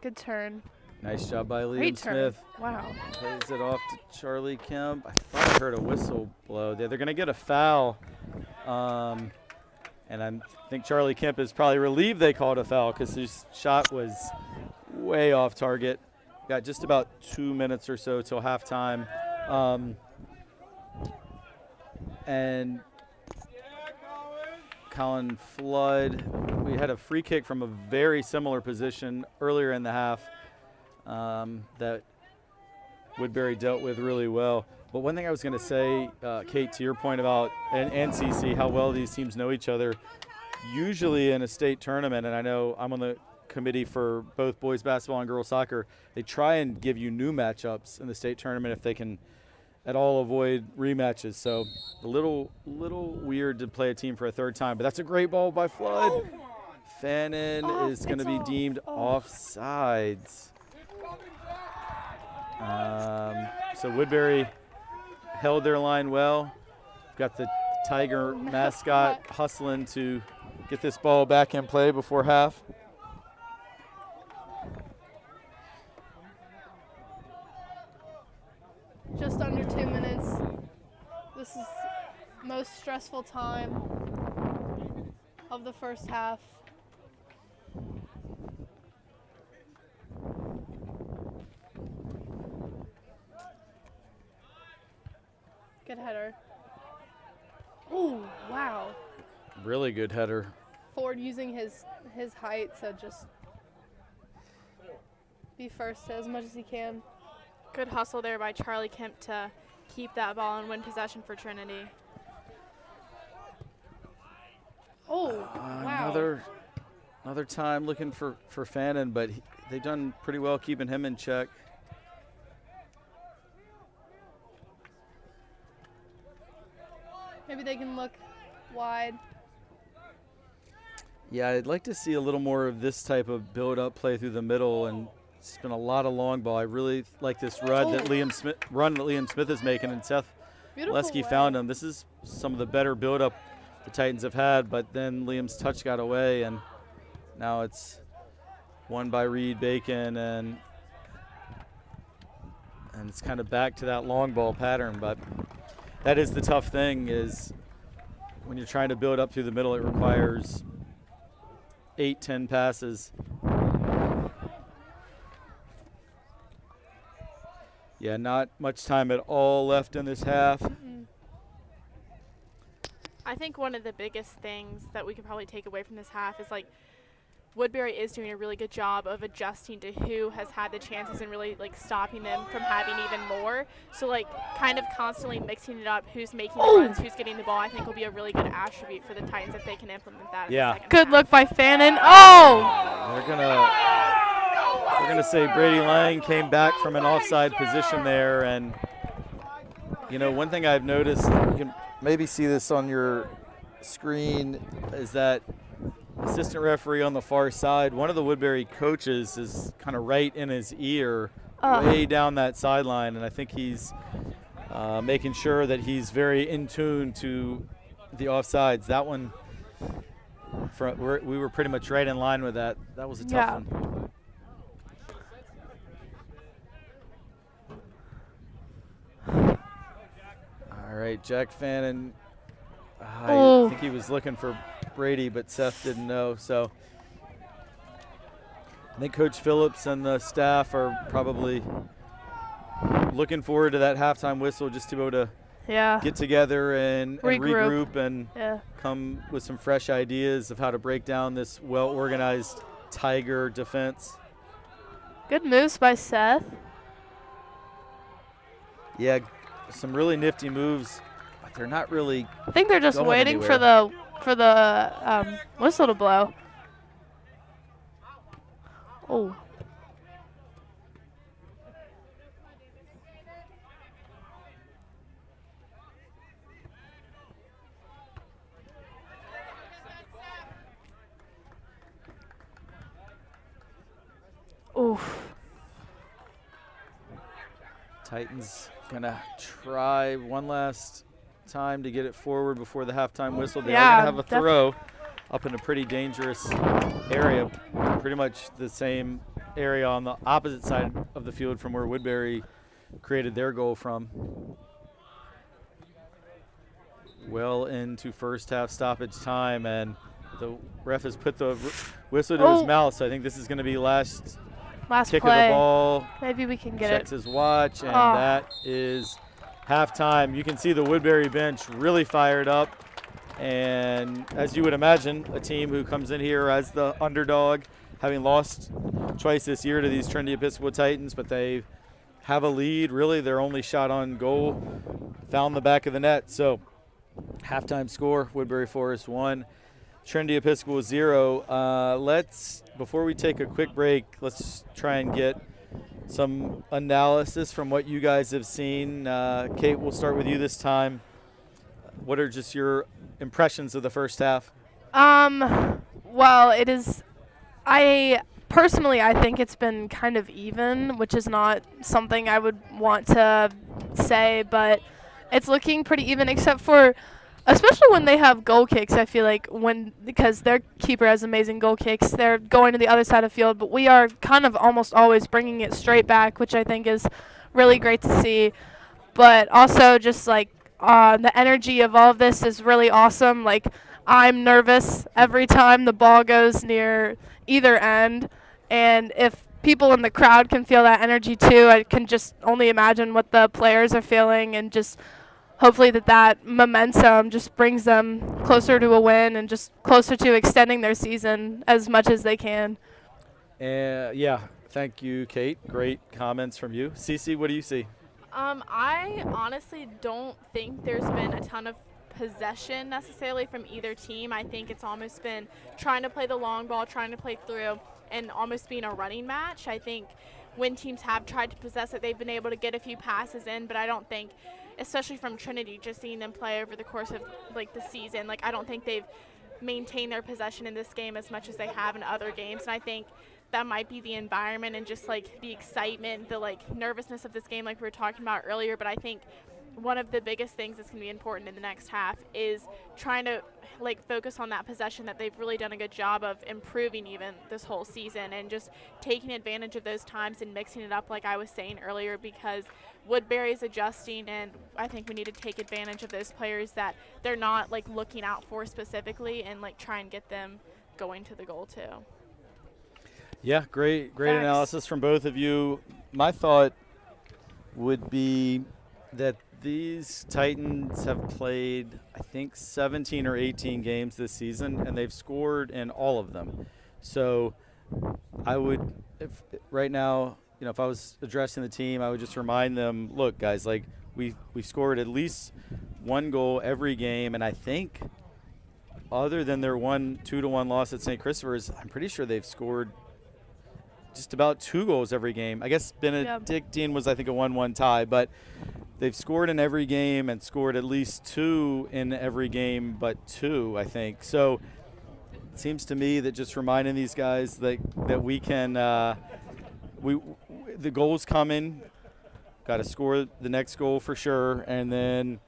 Good turn. Nice job by Liam Great turn. Smith. Wow. Plays it off to Charlie Kemp. I thought I heard a whistle blow there. They're going to get a foul. And I think Charlie Kemp is probably relieved they called a foul because his shot was way off target. Got just about 2 minutes or so till halftime. And Colin Flood, we had a free kick from a very similar position earlier in the half that Woodberry dealt with really well. But one thing I was going to say, Kate, to your point about, and CC, how well these teams know each other, usually in a state tournament, and I know I'm on the committee for both boys basketball and girls soccer, they try and give you new matchups in the state tournament if they can at all avoid rematches. So a little weird to play a team for a third time, but that's a great ball by Flood. Fannin is going to be deemed offsides. So Woodberry held their line well. Got the Tiger mascot hustling to get this ball back in play before half. Just under 2 minutes. This is most stressful time of the first half. Good header. Oh, wow. Really good header. Ford using his height to just be first as much as he can. Good hustle there by Charlie Kemp to keep that ball and win possession for Trinity. Oh, wow. Another time looking for Fannin, but they've done pretty well keeping him in check. Maybe they can look wide. Yeah, I'd like to see a little more of this type of build-up play through the middle, and it's been a lot of long ball. I really like this run that Liam Smith is making, and Seth Lesky found him. This is some of the better build-up the Titans have had, but then Liam's touch got away, and now it's won by Reed Bacon, and it's kind of back to that long ball pattern. But that is the tough thing, is when you're trying to build up through the middle, it requires 8-10 passes. Yeah, not much time at all left in this half. I think one of the biggest things that we could probably take away from this half is like Woodberry is doing a really good job of adjusting to who has had the chances and really like stopping them from having even more. So like kind of constantly mixing it up, who's making the runs, who's getting the ball, I think will be a really good attribute for the Titans if they can implement that. Yeah. In the second Good half. look by Fannin. Oh! We're gonna say Brady Lang came back from an offside position there, and you know, one thing I've noticed, you can maybe see this on your screen, is that assistant referee on the far side, one of the Woodberry coaches is kind of right in his ear, way down that sideline, and I think he's making sure that he's very in tune to the offsides. That one, we were pretty much right in line with that. That was a tough one. All right, Jack Fannin, I think he was looking for Brady, but Seth didn't know. So I think Coach Phillips and the staff are probably looking forward to that halftime whistle, just to be able to get together and regroup and come with some fresh ideas of how to break down this well-organized Tiger defense. Good moves by Seth. Yeah, some really nifty moves, but they're not really. I think they're just waiting for the whistle to blow. Oh. Oof. Titans gonna try one last time to get it forward before the halftime whistle. They are Yeah, gonna have a throw up in a pretty dangerous area, pretty much the same area on the opposite side of the field from where Woodberry created their goal from. Well into first half stoppage time, and the ref has put the whistle to his mouth, so I think this is going to be last kick play. of the ball. Maybe we can get Checks it. his watch, and that is halftime. You can see the Woodberry bench really fired up, and as you would imagine, a team who comes in here as the underdog, having lost twice this year to these trendy Episcopal Titans, but they have a lead. Really, their only shot on goal found the back of the net. So halftime score, Woodberry Forest 1, Trinity Episcopal 0. Before we take a quick break, let's try and get some analysis from what you guys have seen. Kate, we'll start with you this time. What are just your impressions of the first half? Well, I think it's been kind of even, which is not something I would want to say, but it's looking pretty even, except for, especially when they have goal kicks. I feel like because their keeper has amazing goal kicks, they're going to the other side of the field, but we are kind of almost always bringing it straight back, which I think is really great to see. But also just like the energy of all of this is really awesome. Like, I'm nervous every time the ball goes near either end, and if people in the crowd can feel that energy too, I can just only imagine what the players are feeling, and just hopefully that momentum just brings them closer to a win and just closer to extending their season as much as they can. Yeah, thank you, Kate. Great comments from you. Cece, what do you see? I honestly don't think there's been a ton of possession necessarily from either team. I think it's almost been trying to play the long ball, trying to play through, and almost being a running match. I think when teams have tried to possess it, they've been able to get a few passes in, but I don't think, especially from Trinity, just seeing them play over the course of like the season, like I don't think they've maintained their possession in this game as much as they have in other games. And I think that might be the environment and just like the excitement, the like nervousness of this game like we were talking about earlier. But I think one of the biggest things that's going to be important in the next half is trying to like focus on that possession that they've really done a good job of improving even this whole season, and just taking advantage of those times and mixing it up like I was saying earlier, because Woodberry is adjusting, and I think we need to take advantage of those players that they're not like looking out for specifically, and like try and get them going to the goal too. Yeah, great Facts. Analysis from both of you. My thought would be that these Titans have played, I think, 17 or 18 games this season, and they've scored in all of them. So I would, right now, if I was addressing the team, I would just remind them, look, guys, like we scored at least one goal every game, and I think other than their 2-1 loss at St. Christopher's, I'm pretty sure they've scored just about 2 goals every game. I guess Benedictine was, I think, a 1-1 tie, but they've scored in every game and scored at least 2 in every game but 2, I think. So it seems to me that just reminding these guys that we can the goals coming, got to score the next goal for sure, and then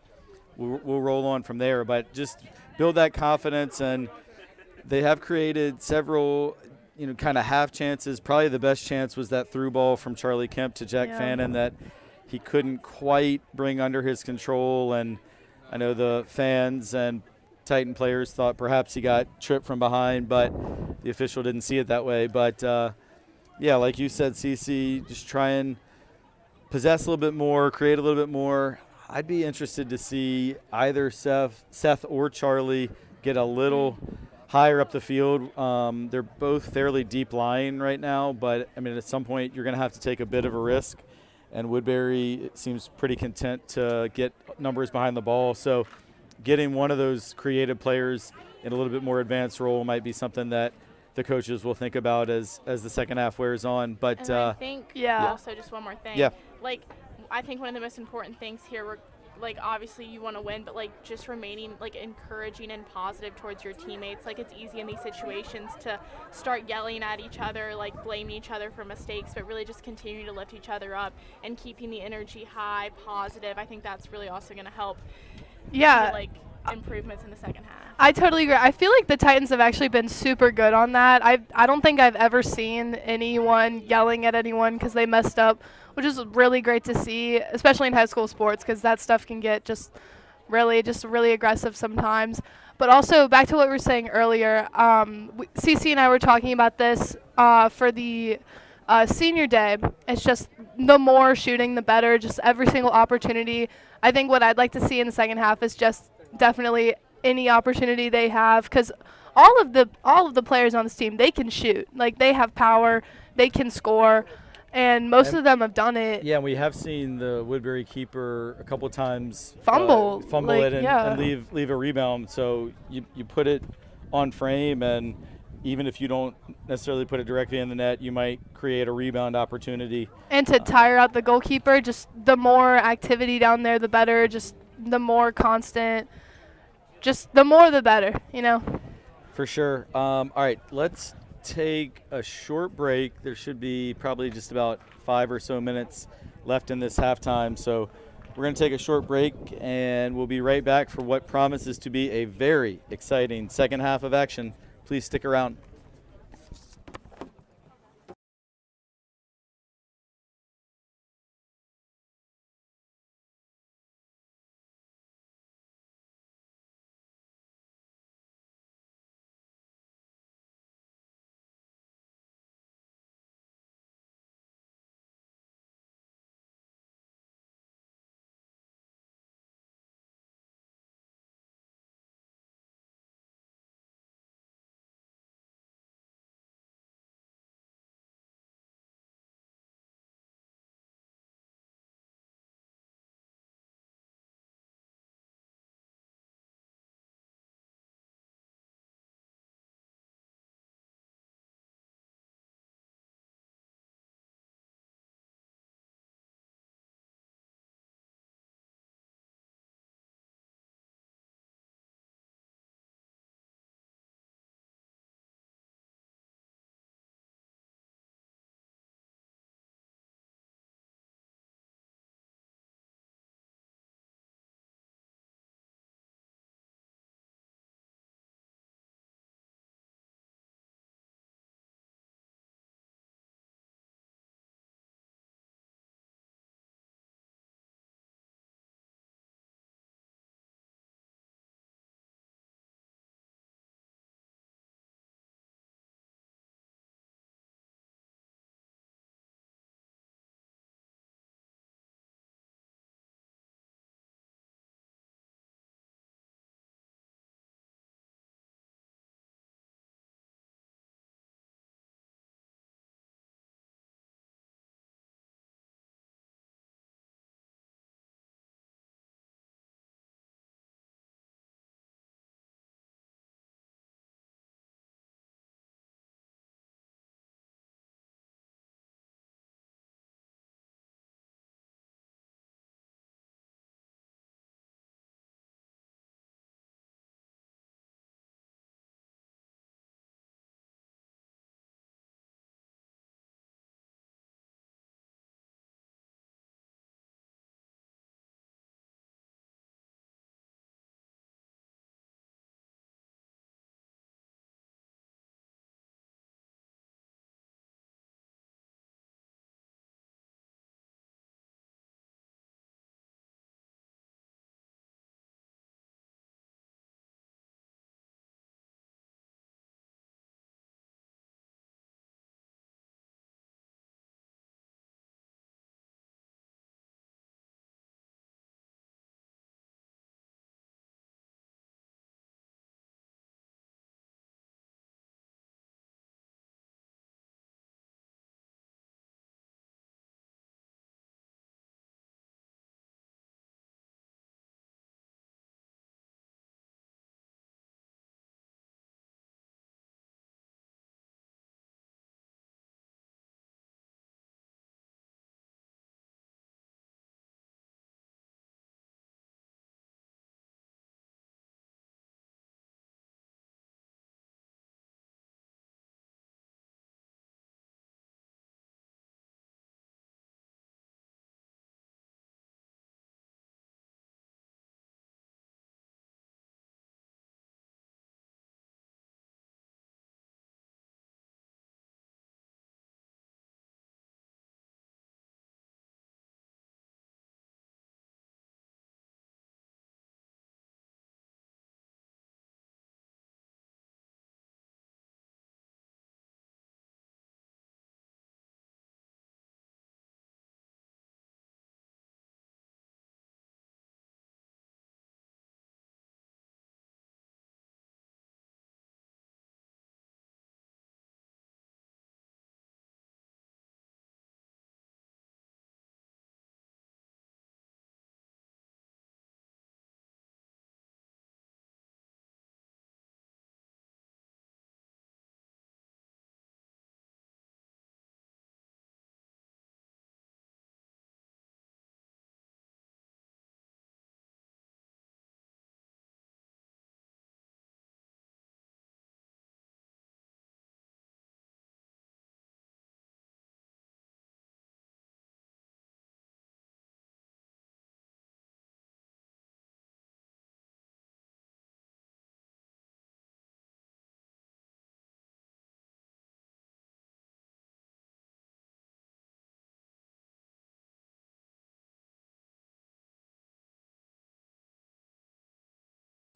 we'll roll on from there. But just build that confidence, and they have created several kind of half chances. Probably the best chance was that through ball from Charlie Kemp to Jack Fannin that he couldn't quite bring under his control, and I know the fans and Titan players thought perhaps he got tripped from behind, but the official didn't see it that way. But like you said, Cece, just try and possess a little bit more, create a little bit more. I'd be interested to see either Seth or Charlie get a little higher up the field. They're both fairly deep lying right now, but I mean, at some point you're going to have to take a bit of a risk. And Woodberry seems pretty content to get numbers behind the ball. So getting one of those creative players in a little bit more advanced role might be something that the coaches will think about as the second half wears on. But and I think also just one more thing. Yeah. Like, I think one of the most important things here like obviously you want to win, but like just remaining like encouraging and positive towards your teammates. Like it's easy in these situations to start yelling at each other, like blaming each other for mistakes, but really just continuing to lift each other up and keeping the energy high, positive. I think that's really also going to help Yeah. see, like improvements in the second half. I totally agree. I feel like the Titans have actually been super good on that. I don't think I've ever seen anyone yelling at anyone because they messed up, which is really great to see, especially in high school sports, because that stuff can get just really aggressive sometimes. But also back to what we were saying earlier, Cece and I were talking about this for the senior day. It's just the more shooting, the better. Just every single opportunity. I think what I'd like to see in the second half is just definitely any opportunity they have, because all of the players on this team, they can shoot. Like they have power, they can score, and most of them have done it. Yeah, and we have seen the Woodberry keeper a couple times Fumble like, it and, yeah. and leave a rebound. So you put it on frame, and even if you don't necessarily put it directly in the net, you might create a rebound opportunity. And to tire out the goalkeeper, just the more activity down there, the better. Just the more constant, just the more the better, you know? For sure. All right, let's take a short break. There should be probably just about 5 or so minutes left in this halftime. So we're going to take a short break, and we'll be right back for what promises to be a very exciting second half of action. Please stick around.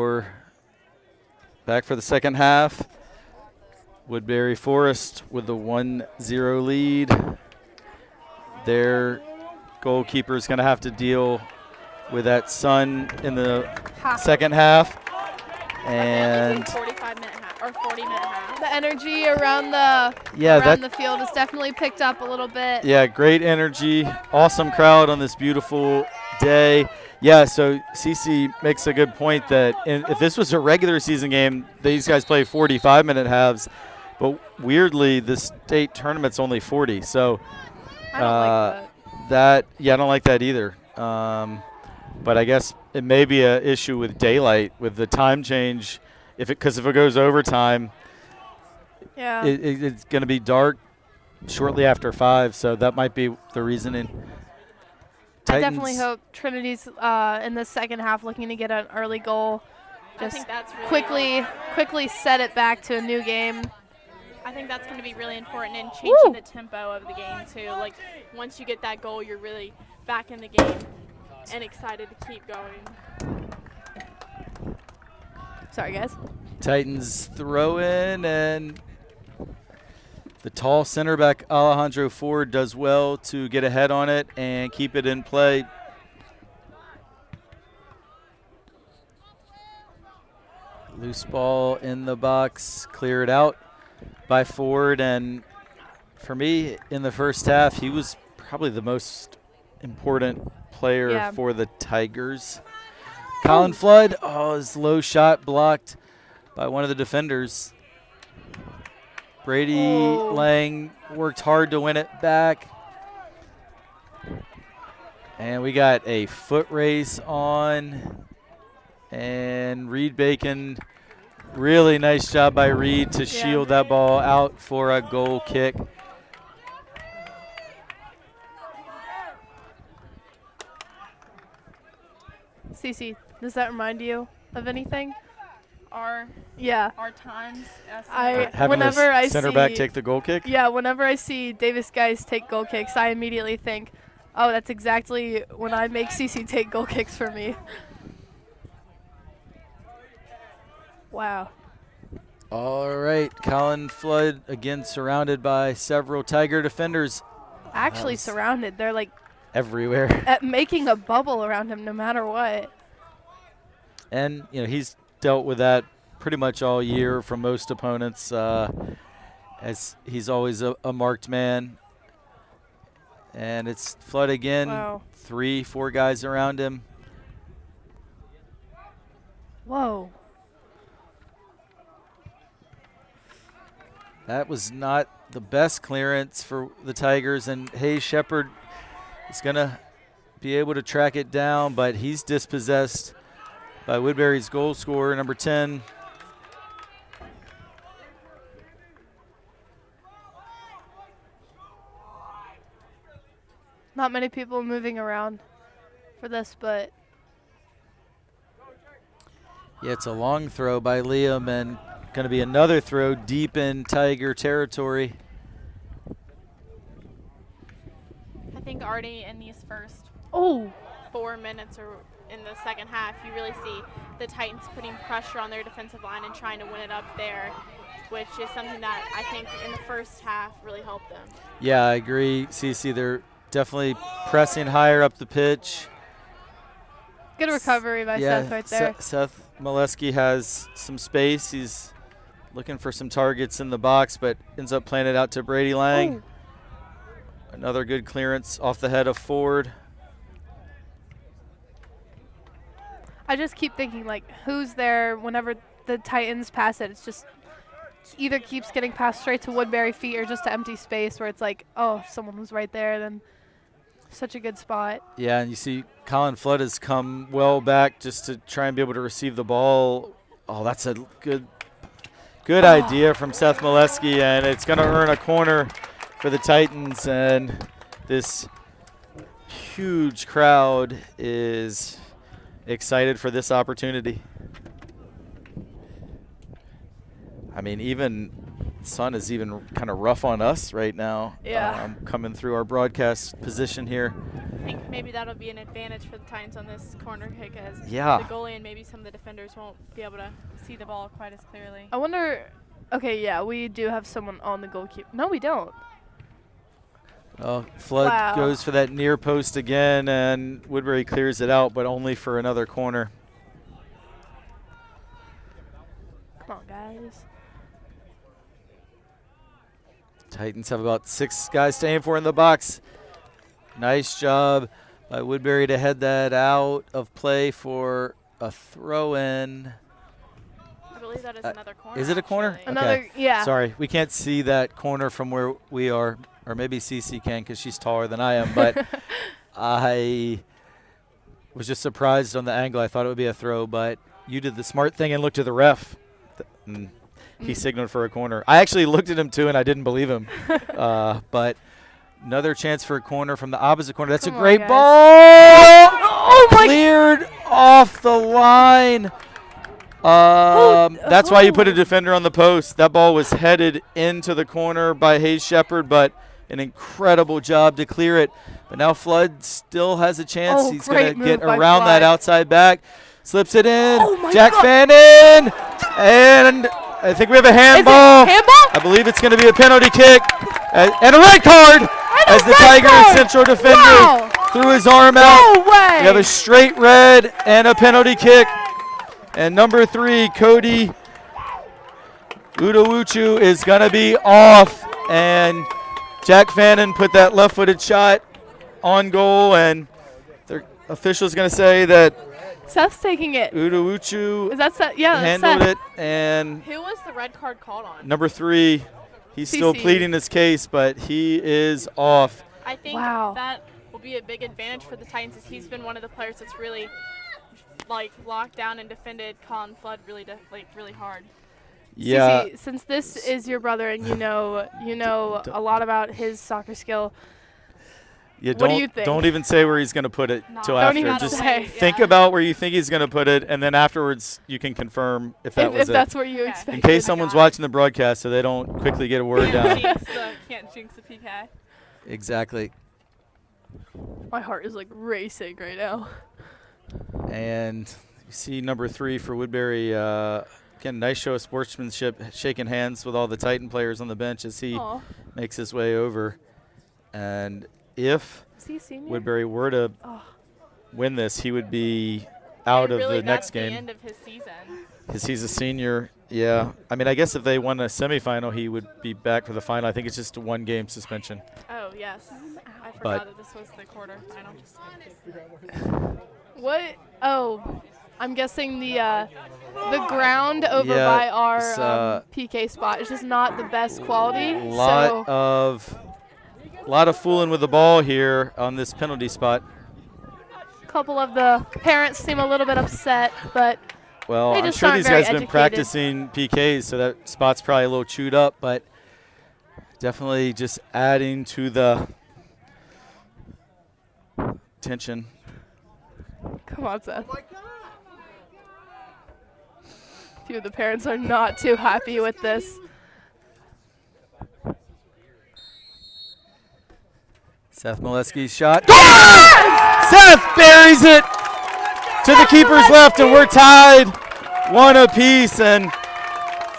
We're back for the second half. Woodberry Forest with the 1-0 lead. Their goalkeeper is going to have to deal with that sun in the second half. And 45-minute half or 40-minute half. The energy around the the field has definitely picked up a little bit. Yeah, great energy. Awesome crowd on this beautiful day. Yeah, so Cece makes a good point that if this was a regular season game, these guys play 45-minute halves. But weirdly, the state tournament's only 40. So I don't like that. I don't like that either. But I guess it may be an issue with daylight, with the time change. Because if it goes overtime, it's going to be dark shortly after 5. So that might be the reasoning. I definitely hope Trinity's in the second half looking to get an early goal. Just I think that's really quickly set it back to a new game. I think that's going to be really important in changing the tempo of the game too. Like once you get that goal, you're really back in the game and excited to keep going. Sorry, guys. Titans throw in, and the tall center back Alejandro Ford does well to get ahead on it and keep it in play. Loose ball in the box, cleared out by Ford. And for me, in the first half, he was probably the most important player for the Tigers. Colin Flood, his low shot blocked by one of the defenders. Brady Lang worked hard to win it back. And we got a foot race on. And Reed Bacon, really nice job by Reed to shield that ball out for a goal kick. Cece, does that remind you of anything? Our times. Whenever I center back take the goal kick? Yeah, whenever I see Davis guys take goal kicks, I immediately think, oh, that's exactly when I make Cece take goal kicks for me. Wow. All right, Colin Flood again surrounded by several Tiger defenders. Actually surrounded. They're like everywhere. At making a bubble around him no matter what. And, he's dealt with that pretty much all year from most opponents, as he's always a marked man. And it's Flood again. Wow. 3-4 guys around him. Whoa. That was not the best clearance for the Tigers, and Hayes Shepard is going to be able to track it down, but he's dispossessed by Woodberry's goal scorer, number 10. Not many people moving around for this, but yeah, it's a long throw by Liam, and going to be another throw deep in Tiger territory. I think already in these first 4 minutes or in the second half, you really see the Titans putting pressure on their defensive line and trying to win it up there, which is something that I think in the first half really helped them. Yeah, I agree, Cece. They're definitely pressing higher up the pitch. Good recovery by Seth right there. Seth Molesky has some space. He's looking for some targets in the box, but ends up playing it out to Brady Lang. Ooh. Another good clearance off the head of Ford. I just keep thinking, like, who's there whenever the Titans pass it? It's just either keeps getting passed straight to Woodberry feet or just to empty space where it's like, oh, if someone was right there, then such a good spot. Yeah, and you see Colin Flood has come well back just to try and be able to receive the ball. Oh, that's a good idea from Seth Molesky, and it's going to earn a corner for the Titans, and this huge crowd is excited for this opportunity. I mean, even sun is even kind of rough on us right now. Yeah. Coming through our broadcast position here. think maybe that'll be an advantage for the Titans on this corner kick as Yeah. the goalie and maybe some of the defenders won't be able to see the ball quite as clearly. I wonder. Okay, yeah, we do have someone on the goalkeeper. No, we don't. Flood goes for that near post again, and Woodberry clears it out, but only for another corner. Come on, guys. Titans have about 6 guys to aim for in the box. Nice job by Woodberry to head that out of play for a throw-in. I believe that is another corner. Is it a corner? actually. Another, yeah. Sorry, we can't see that corner from where we are, or maybe Cece can because she's taller than I am, but I was just surprised on the angle. I thought it would be a throw, but you did the smart thing and looked at the ref. And he signaled for a corner. I actually looked at him too, and I didn't believe him. But another chance for a corner from the opposite corner. That's a great ball. Oh my! Cleared off the line. That's why you put a defender on the post. That ball was headed into the corner by Hayes Shepard, but an incredible job to clear it. But now Flood still has a chance. He's going to get around that outside back. Slips it in. Jack Fannin. And I think we have a handball. Handball? I believe it's going to be a penalty kick. And a red card as the Tiger Central defender threw his arm out. No way. We have a straight red and a penalty kick. And number 3, Cody Udawuchu is going to be off. And Jack Fannin put that left-footed shot on goal. And the official's going to say that Seth's taking it. Udawuchu Is that Seth? Yeah, that's handled Seth. it. And Who was the red card called on? number 3, he's still pleading his case, but he is off. I think that will be a big advantage for the Titans as he's been one of the players that's really locked down and defended Colin Flood really hard. Yeah. Cece, since this is your brother and you know a lot about his soccer skill, Yeah, what do you think? Don't even say where he's going to put it till after. Even Just say. think about where you think he's going to put it, and then afterwards you can confirm if that was if that's what you expect. In case someone's watching the broadcast, so they don't quickly get a word down. Can't jinx the PK. Exactly. My heart is racing right now. And you see number 3 for Woodberry. Again, nice show of sportsmanship, shaking hands with all the Titan players on the bench as he makes his way over. And if Woodberry were to win this, he would be out of the next game. The end of his season. Because he's a senior. Yeah. I mean, I guess if they won a semifinal, he would be back for the final. I think it's just a 1-game suspension. Oh, yes. I forgot that this was the quarterfinal. What? Oh, I'm guessing the ground over by our PK spot is just not the best quality. Lot of fooling with the ball here on this penalty spot. A couple of the parents seem a little bit upset, but well, they I'm just sure aren't these very guys have been practicing PKs, so that spot's probably a little chewed up, but definitely just adding to the tension. Come on, Seth. A few of the parents are not too happy with this. Seth Molesky's shot. Seth buries it to the keeper's left, and we're tied 1 apiece. And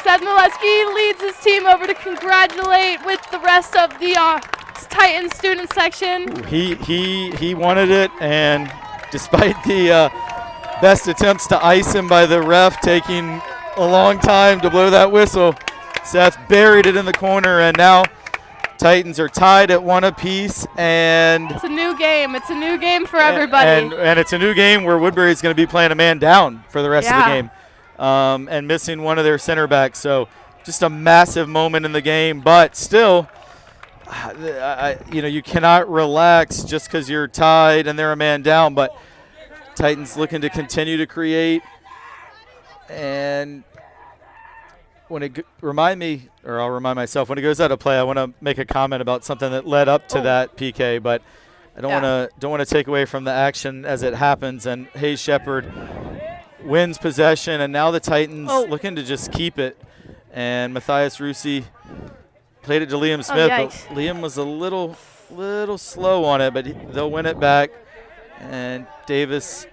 Seth Molesky leads his team over to congratulate with the rest of the Titan student section. He wanted it, and despite the best attempts to ice him by the ref taking a long time to blow that whistle, Seth buried it in the corner, and now Titans are tied at 1 apiece, and it's a new game. It's a new game for everybody. And it's a new game where Woodberry is going to be playing a man down for the rest of the game, and missing one of their center backs. So just a massive moment in the game, but still, you cannot relax just because you're tied and they're a man down. But Titans looking to continue to create, and when it I'll remind myself, when it goes out of play, I want to make a comment about something that led up to that PK, but I don't want to take away from the action as it happens. And Hayes Shepard wins possession, and now the Titans looking to just keep it. And Matthias Rusi played it to Liam Smith, but Liam was a little little slow on it, but they'll win it back. And Davis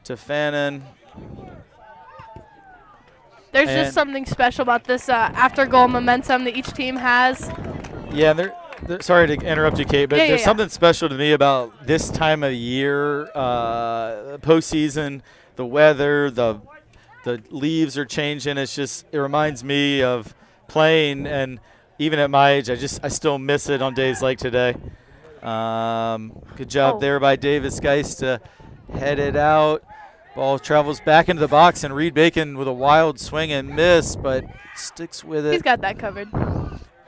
to Fannin. There's just something special about this after goal momentum that each team has. Yeah, sorry to interrupt you, Kate, but there's something special to me about this time of year, postseason, the weather, the leaves are changing. It reminds me of playing, and even at my age, I still miss it on days like today. Good job there by Davis Geist to head it out. Ball travels back into the box, and Reed Bacon with a wild swing and miss, but sticks with it. He's got that covered.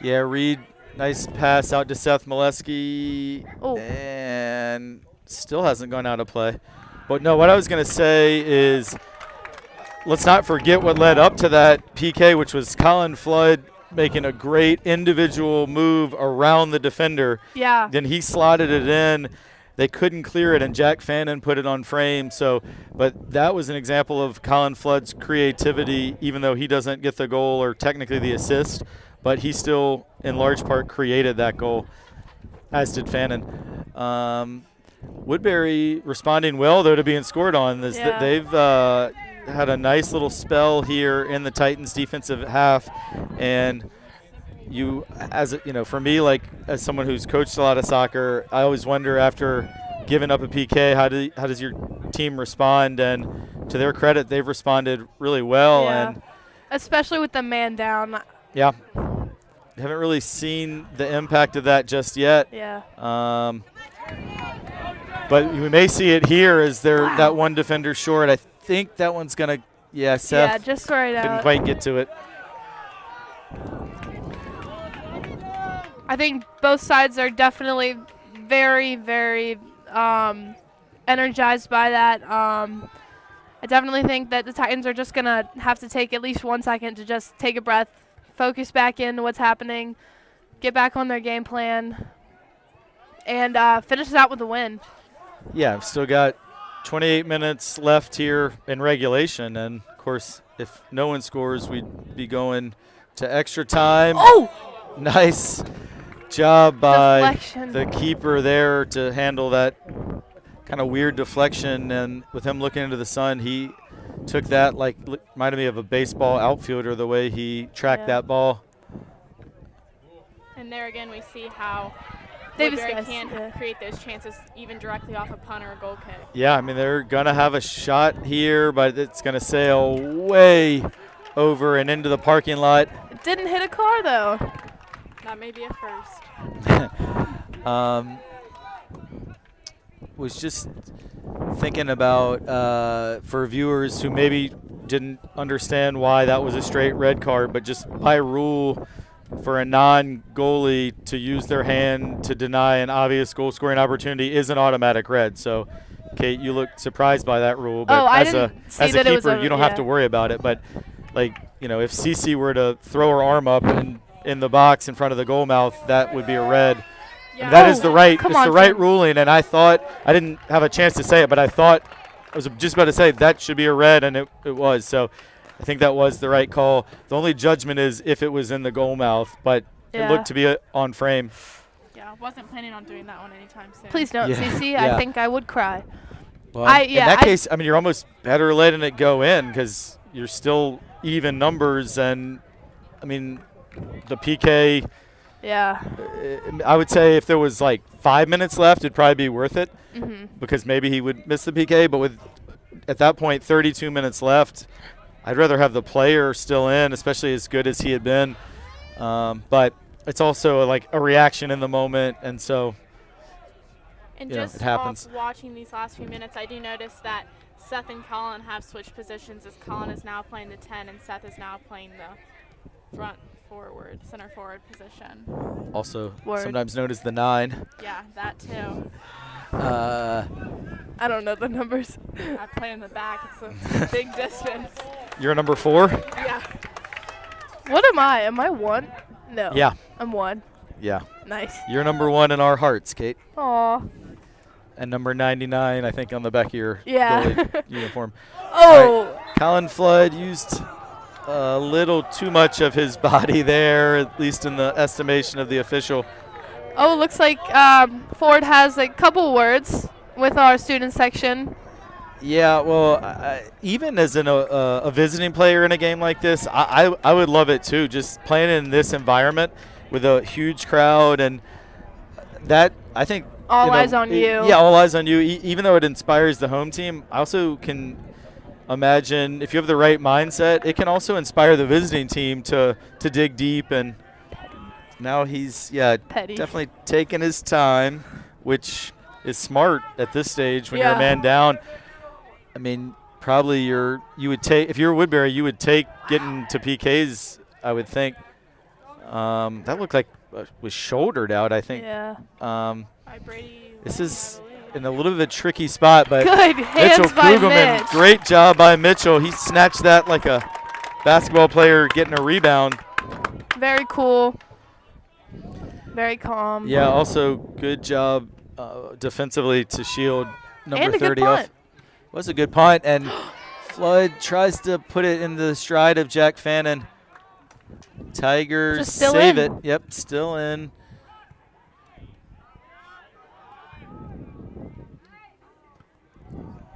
Yeah, Reed, nice pass out to Seth Molesky, and still hasn't gone out of play. But no, what I was going to say is let's not forget what led up to that PK, which was Colin Flood making a great individual move around the defender. Yeah. Then he slotted it in. They couldn't clear it, and Jack Fannin put it on frame. But that was an example of Colin Flood's creativity, even though he doesn't get the goal or technically the assist. But he still, in large part, created that goal, as did Fannin. Woodberry responding well, though, to being scored on. They've had a nice little spell here in the Titans' defensive half, and for me, like as someone who's coached a lot of soccer, I always wonder after giving up a PK, how does your team respond? And to their credit, they've responded really well. Yeah. And especially with the man down. Yeah. Haven't really seen the impact of that just yet. Yeah. But we may see it here as that one defender short. I think that one's going to, Seth. Yeah, just right out. Couldn't quite get to it. I think both sides are definitely very, very energized by that. I definitely think that the Titans are just going to have to take at least 1 second to just take a breath, focus back into what's happening, get back on their game plan, and finish it out with a win. Yeah, I've still got 28 minutes left here in regulation. And, of course, if no one scores, we'd be going to extra time. Oh! Nice job by deflection. The keeper there to handle that kind of weird deflection. And with him looking into the sun, he took that reminded me of a baseball outfielder, the way he tracked that ball. And there again we see how Davis Woodberry can create those chances even directly off a punt or a goal kick. Yeah, I mean, they're going to have a shot here, but it's going to sail way over and into the parking lot. It didn't hit a car, though. That may be a first. Was just thinking about, for viewers who maybe didn't understand why that was a straight red card, but just by rule for a non-goalie to use their hand to deny an obvious goal-scoring opportunity is an automatic red. So, Kate, you look surprised by that rule, but as a keeper, you don't have to worry about it. But, if Cece were to throw her arm up in the box in front of the goal mouth, that would be a red. Yeah. That is the right ruling, and I thought I didn't have a chance to say it, but I was just about to say that should be a red, and it was. So I think that was the right call. The only judgment is if it was in the goal mouth, but it looked to be on frame. Yeah, I wasn't planning on doing that one anytime soon. Please don't, Cece. Yeah. I think I would cry. Well, in that case, I mean, you're almost better letting it go in because you're still even numbers, and I mean, the PK. Yeah. I would say if there was 5 minutes left, it'd probably be worth it because maybe he would miss the PK. But at that point, 32 minutes left, I'd rather have the player still in, especially as good as he had been. But it's also a reaction in the moment, and so and it happens. Watching these last few minutes, I do notice that Seth and Colin have switched positions as Colin is now playing the 10 and Seth is now playing the center forward position. Also sometimes known as the 9. Yeah, that too. I don't know the numbers. I play in the back. It's a big distance. You're number 4? Yeah. What am I? Am I 1? No. Yeah. I'm 1. Yeah. Nice. You're number 1 in our hearts, Kate. Aw. And number 99, I think, on the back of your goalie uniform. Oh. Right. Colin Flood used a little too much of his body there, at least in the estimation of the official. Oh, it looks like Ford has a couple words with our student section. Yeah, well, even as a visiting player in a game like this, I would love it too. Just playing in this environment with a huge crowd, and that I think All eyes on you. Yeah, all eyes on you. Even though it inspires the home team, I also can imagine if you have the right mindset, it can also inspire the visiting team to dig deep. And now he's definitely taking his time, which is smart at this stage when you're a man down. I mean, probably you would take, if you're Woodberry, you would take getting to PKs, I would think. That looked like was shouldered out, I think. Yeah. This is in a little bit of a tricky spot, but good hands Mitchell by Kugelman, Mitch. great job by Mitchell. He snatched that like a basketball player getting a rebound. Very cool. Very calm. Yeah, also good job defensively to shield number And a 30 good off. punt. Was a good punt, and Flood tries to put it in the stride of Jack Fannin. Tigers Just still save in. it. Yep, still in.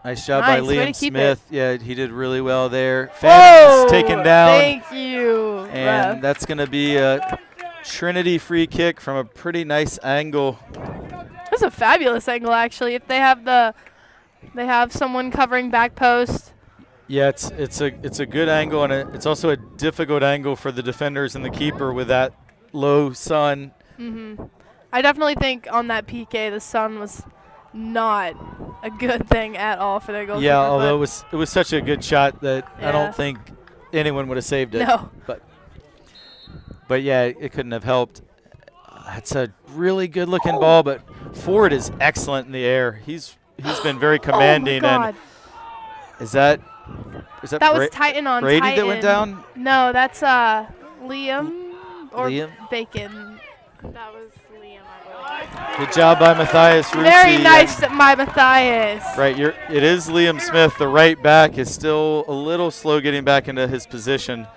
Nice job by Nice, way to Liam keep Smith. it. Yeah, he did really well there. Fannin is taken down. Thank you. And ref. that's going to be a Trinity free kick from a pretty nice angle. That's a fabulous angle, actually. If they have someone covering back post. Yeah, it's a good angle, and it's also a difficult angle for the defenders and the keeper with that low sun. I definitely think on that PK, the sun was not a good thing at all for their goalkeeper. Yeah, although it was such a good shot that I Yeah. don't think anyone would have saved it. No. But yeah, it couldn't have helped. That's a really good looking ball, but Ford is excellent in the air. He's been very commanding. Oh my God. And is that That was Titan on Brady Titan. that went down? No, that's Liam or Liam? Bacon. That was Liam, I believe. Good job by Matthias Rusi. Very nice by Matthias. Right, it is Liam Smith. The right back is still a little slow getting back into his position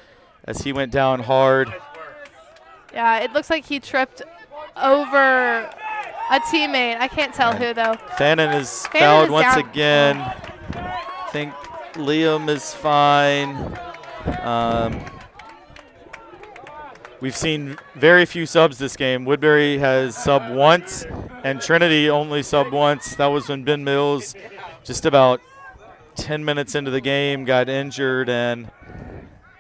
as he went down hard. Yeah, it looks like he tripped over a teammate. I can't tell who, though. Fannin is Fannin fouled is once down. again. I think Liam is fine. We've seen very few subs this game. Woodberry has subbed once, and Trinity only subbed once. That was when Ben Mills, just about 10 minutes into the game, got injured, and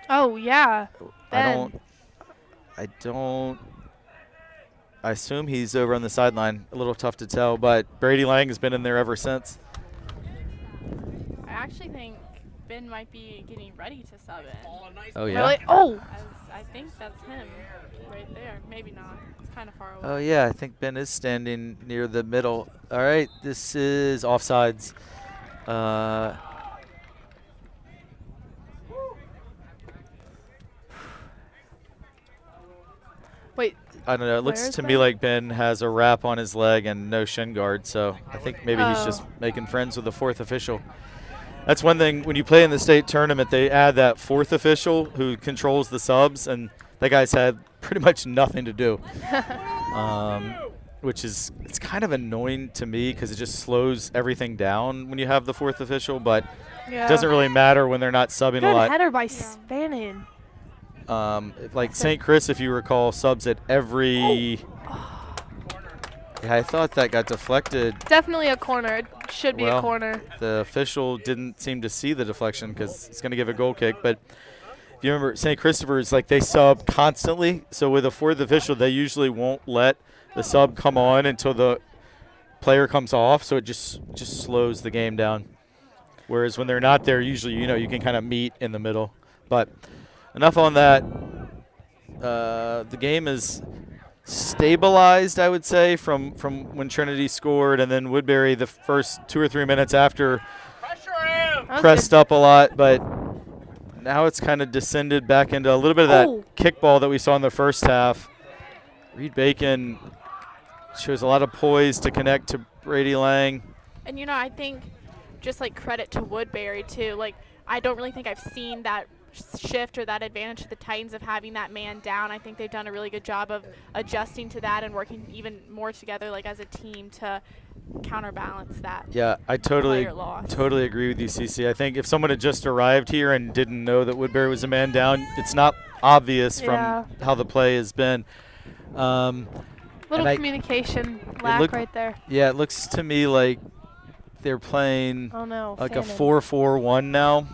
Oh, yeah. Ben. I assume he's over on the sideline. A little tough to tell, but Brady Lang has been in there ever since. I actually think Ben might be getting ready to sub in. Oh, yeah? Really? Oh. I think that's him right there. Maybe not. It's kind of far away. Oh, yeah, I think Ben is standing near the middle. All right, this is offsides. Wait. I don't know. It looks Where is to me Ben? like Ben has a wrap on his leg and no shin guard, so I think maybe he's just making friends with the fourth official. That's one thing. When you play in the state tournament, they add that fourth official who controls the subs, and that guy's had pretty much nothing to do, which is it's kind of annoying to me because it just slows everything down when you have the fourth official, but Yeah. it doesn't really matter when they're not subbing Good a lot. header by Fannin. Like St. Chris, if you recall, subs at every. Yeah, I thought that got deflected. Definitely a corner. It should be a corner. The official didn't seem to see the deflection because it's going to give a goal kick. But if you remember, St. Christopher's, like they sub constantly. So with a fourth official, they usually won't let the sub come on until the player comes off. So it just slows the game down. Whereas when they're not there, usually, you can kind of meet in the middle. But enough on that. The game is stabilized, I would say, from when Trinity scored, and then Woodberry the first 2 or 3 minutes after pressed up a lot, but now it's kind of descended back into a little bit of that kickball that we saw in the first half. Reed Bacon shows a lot of poise to connect to Brady Lang. And I think just like credit to Woodberry too. Like I don't really think I've seen that shift or that advantage to the Titans of having that man down. I think they've done a really good job of adjusting to that and working even more together, like as a team, to counterbalance that. Yeah, I totally player loss. totally agree with you, Cece. I think if someone had just arrived here and didn't know that Woodberry was a man down, it's not obvious from how the play has been. Little communication lack right there. Yeah, it looks to me like they're playing like a 4-4-1 now.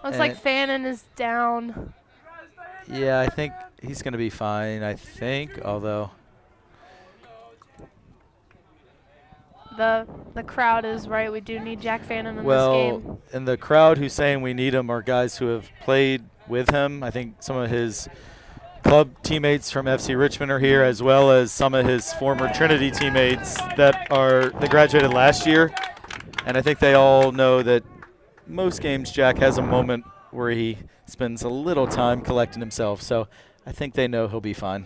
Looks like Fannin is down. Yeah, I think he's going to be fine, I think, although. The crowd is right. We do need Jack Fannin in this game. Well, and the crowd who's saying we need him are guys who have played with him. I think some of his club teammates from FC Richmond are here, as well as some of his former Trinity teammates that graduated last year. And I think they all know that most games Jack has a moment where he spends a little time collecting himself. So I think they know he'll be fine.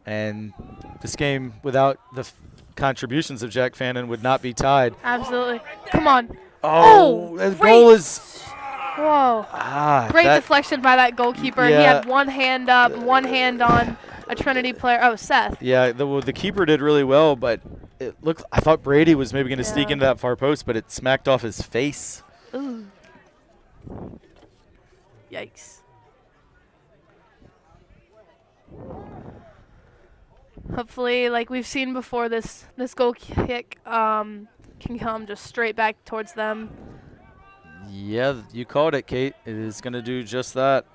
And this game, without the contributions of Jack Fannin, would not be tied. Absolutely. Come on. Oh, that goal is. Whoa. Great deflection by that goalkeeper. Yeah. He had one hand up, one hand on a Trinity player. Oh, Seth. Yeah, the keeper did really well, but I thought Brady was maybe going to sneak into that far post, but it smacked off his face. Ooh. Yikes. Hopefully, like we've seen before, this goal kick can come just straight back towards them. Yeah, you called it, Kate. It is going to do just that.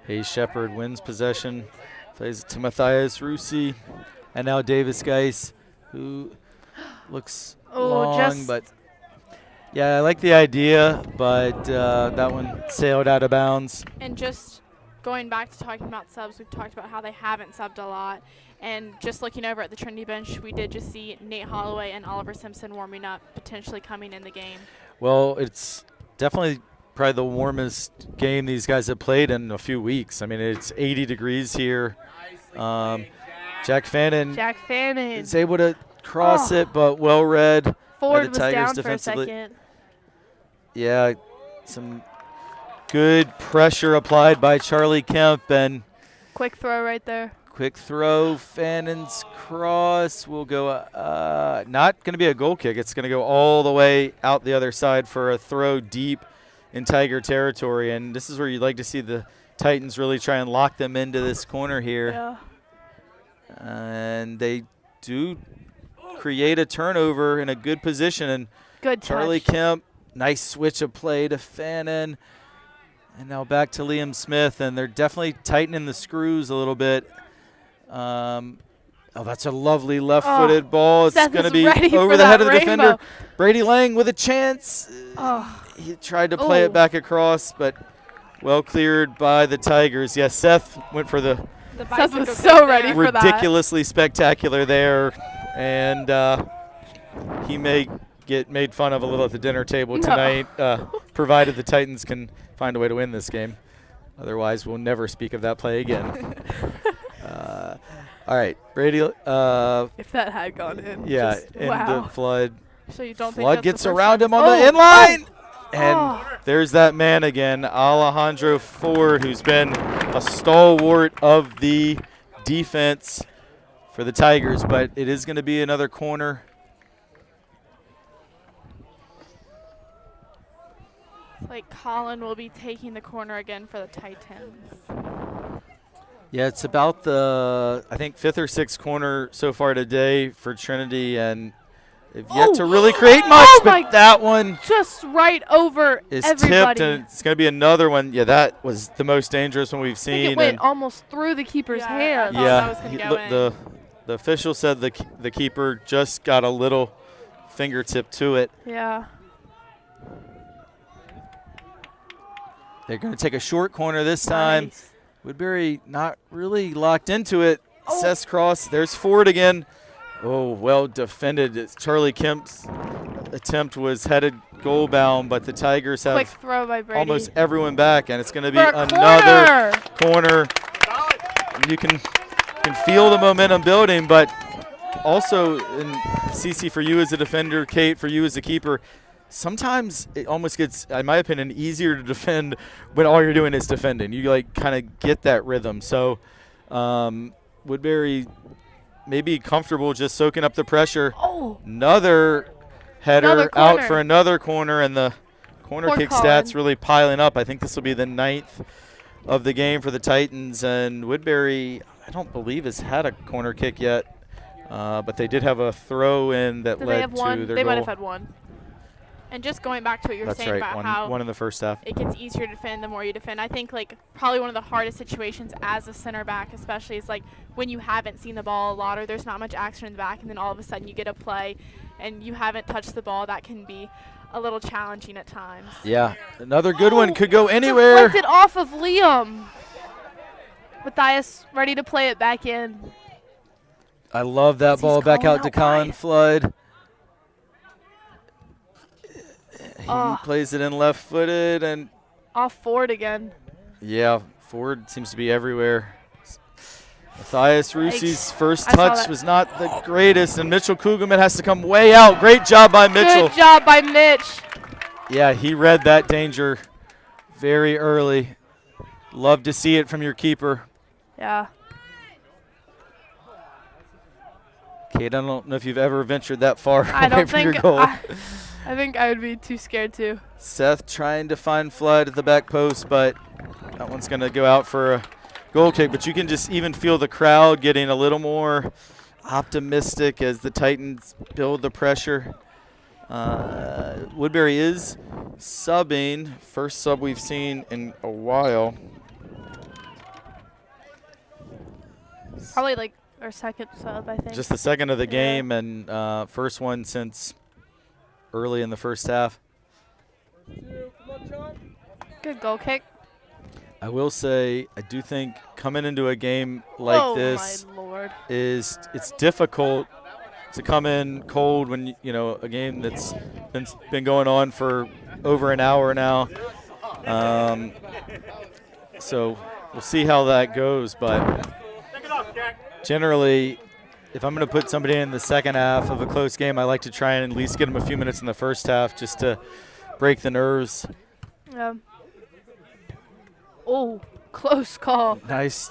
Hayes Shepard wins possession, plays it to Matthias Rusi, and now Davis Geis, who looks long, but yeah, I like the idea, but that one sailed out of bounds. And just going back to talking about subs, we've talked about how they haven't subbed a lot. And just looking over at the Trinity bench, we did just see Nate Holloway and Oliver Simpson warming up, potentially coming in the game. Well, it's definitely probably the warmest game these guys have played in a few weeks. I mean, it's 80 degrees here. Jack Fannin is able to cross it, but well read by the Tigers defensively. For a second. Yeah, some good pressure applied by Charlie Kemp, and quick throw right there. Quick throw, Fannin's cross will go, not going to be a goal kick. It's going to go all the way out the other side for a throw deep in Tiger territory. And this is where you'd like to see the Titans really try and lock them into this corner here. Yeah. And they do create a turnover in a good position. And good Charlie Kemp, nice switch of play to Fannin. And now back to Liam Smith. And they're definitely tightening the screws a little bit. That's a lovely left-footed ball. It's going to be over the head of the defender. Brady Lang with a chance. He tried to play it back across, but well cleared by the Tigers. Yes, Seth went for the Seth was so ready for that. Ridiculously spectacular there, and he may get made fun of a little at the dinner table tonight, provided the Titans can find a way to win this game. Otherwise, we'll never speak of that play again. All right, Brady. If that had gone in. Yeah, into Flood. So you don't Flood think gets around him on the in line. And there's that man again, Alejandro Ford, who's been a stalwart of the defense for the Tigers. But it is going to be another corner. Like Colin will be taking the corner again for the Titans. Yeah, it's about the, I think, 5th or 6th corner so far today for Trinity, and they've yet to really create much, but that one just right over is everybody. Tipped, and it's going to be another one. Yeah, that was the most dangerous one we've seen. I think it went almost through the keeper's hand. The official said the keeper just got a little fingertip to it. Yeah. They're going to take a short corner this time. Nice. Woodberry not really locked into it. Seth's cross. There's Ford again. Oh, well defended. It's Charlie Kemp's attempt was headed goal bound, but the Tigers Quick have throw by Brady. almost everyone back, and it's going to be For a another corner. You can feel the momentum building, but also, in CC, for you as a defender, Kate, for you as a keeper, sometimes it almost gets, in my opinion, easier to defend when all you're doing is defending. You like kind of get that rhythm. So Woodberry may be comfortable just soaking up the pressure. Oh. Another header Another out corner. for another corner, and the corner Poor kick Colin. stats really piling up. I think this will be the 9th of the game for the Titans, and Woodberry, I don't believe, has had a corner kick yet. But they did have a throw in that Did they led have to one? their They goal. might have had one. And just going back to what you were That's saying right, about how one in the first half. it gets easier to defend the more you defend. I think like probably one of the hardest situations as a center back, especially, is like when you haven't seen the ball a lot or there's not much action in the back, and then all of a sudden you get a play and you haven't touched the ball. That can be a little challenging at times. Yeah, another good one. Could go anywhere. Deflected off of Liam. Matthias ready to play it back in. I love that He's ball back calling out to out Colin wide. Flood. He Oh. plays it in left-footed, and Off forward again. yeah, Ford seems to be everywhere. Matthias Rusi's first I saw touch that. was not the greatest, and Mitchell Kugelman has to come way out. Great job by Mitchell. Good job by Mitch. Yeah, he read that danger very early. Love to see it from your keeper. Yeah. Kate, I don't know if you've ever ventured that far I away don't from your think goal. I think I would be too scared to. Seth trying to find Flood at the back post, but that one's going to go out for a goal kick. But you can just even feel the crowd getting a little more optimistic as the Titans build the pressure. Woodberry is subbing. First sub we've seen in a while. Probably like our second sub, I think. Just the second of the Yeah. game, and first one since early in the first half. Good goal kick. I will say, I do think coming into a game like oh this my lord. it's difficult to come in cold when you know a game that's been going on for over an hour now. So we'll see how that goes, but generally, if I'm going to put somebody in the second half of a close game, I like to try and at least get them a few minutes in the first half just to break the nerves. Yeah. Oh, close call. Nice.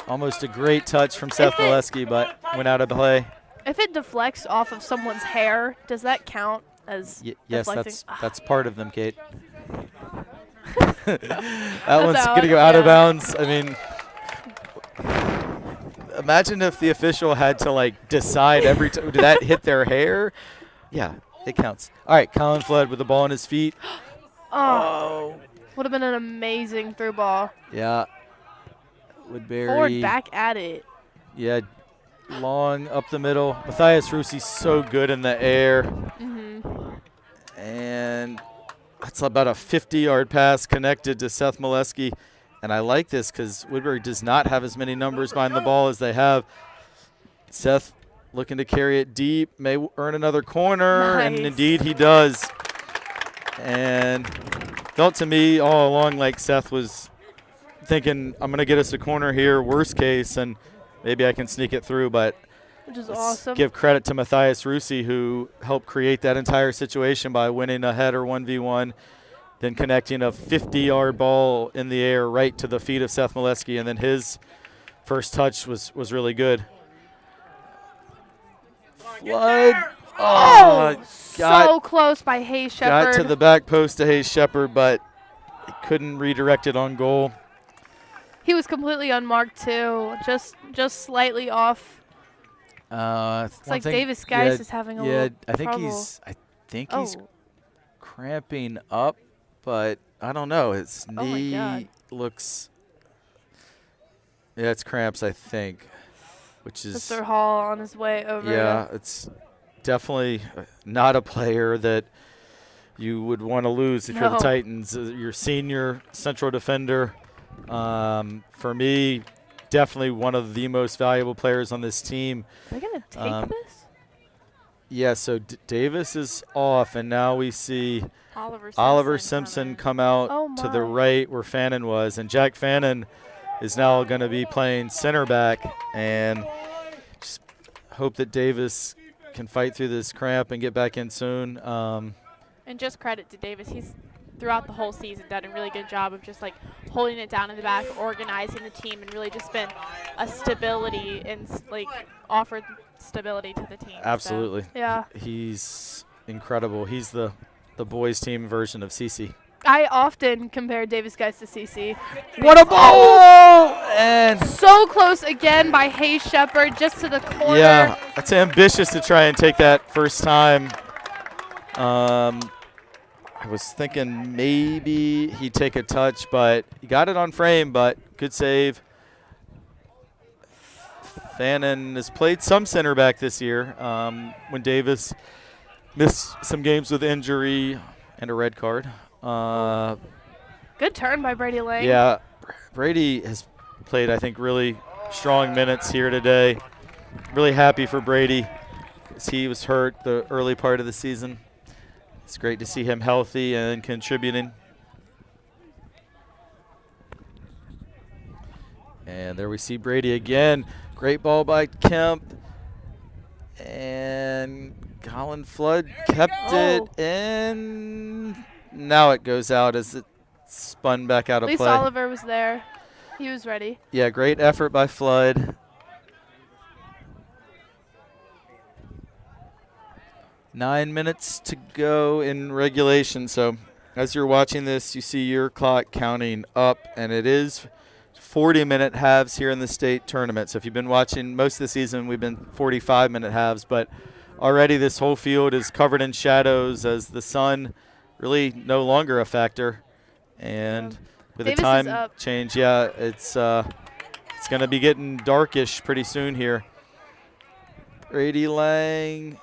Almost a great touch from Seth If it- Molesky, but went out of play. If it deflects off of someone's hair, does that count as Yes, deflecting? that's part of them, Kate. That one's out, going to go out of yeah. bounds. I mean, imagine if the official had to, like, decide every time. Did that hit their hair? Yeah, it counts. All right, Colin Flood with the ball on his feet. Oh. Would have been an amazing through ball. Yeah. Woodberry. Forward back at it. Yeah, long up the middle. Matthias Rusi's so good in the air. And that's about a 50-yard pass connected to Seth Molesky. And I like this because Woodberry does not have as many numbers behind the ball as they have. Seth looking to carry it deep, may earn another corner, and Nice. indeed he does. And felt to me all along like Seth was thinking, I'm going to get us a corner here, worst case, and maybe I can sneak it through. But Which is let's awesome. give credit to Matthias Rusi, who helped create that entire situation by winning a header 1v1, then connecting a 50-yard ball in the air right to the feet of Seth Molesky, and then his first touch was really good. Flood. Oh, got- so close by Hayes Shepherd. Got to the back post to Hayes Shepherd, but he couldn't redirect it on goal. He was completely unmarked too, just slightly off. It's like Davis Geis is having a little I think trouble. he's cramping up, but I don't know. His Oh my God. knee looks. Yeah, it's cramps, I think, which is Mr. Hall on his way over. yeah, it's definitely not a player that you would want to lose if you're the No. Titans. Your senior central defender, for me, definitely one of the most valuable players on this team. They're gonna take this? Yeah, so Davis is off, and now we see Oliver Simpson come out to the right where Fannin was, and Jack Fannin is now going to be playing center back, and just hope that Davis can fight through this cramp and get back in soon. And just credit to Davis. He's throughout the whole season done a really good job of just like holding it down in the back, organizing the team, and really just been a stability and like offered stability to the team. Absolutely. So. Yeah. He's incredible. He's the boys team version of CC. I often compare Davis guys to CC. What a ball! And so close again by Hayes Shepard, just to the corner. Yeah, it's ambitious to try and take that first time. I was thinking maybe he'd take a touch, but he got it on frame, but good save. Fannin has played some center back this year when Davis missed some games with injury and a red card. Good turn by Brady Lang. Yeah, Brady has played, I think, really strong minutes here today. Really happy for Brady because he was hurt the early part of the season. It's great to see him healthy and contributing. And there we see Brady again. Great ball by Kemp. And Colin Flood kept it in. Now it goes out as it spun back out of play. At least Oliver was there. He was ready. Yeah, great effort by Flood. 9 minutes to go in regulation. So as you're watching this, you see your clock counting up, and it is 40-minute halves here in the state tournament. So if you've been watching most of the season, we've been 45-minute halves, but already this whole field is covered in shadows as the sun really no longer a factor. And with Davis the time change, yeah, it's going to be getting darkish pretty soon here. Brady Lang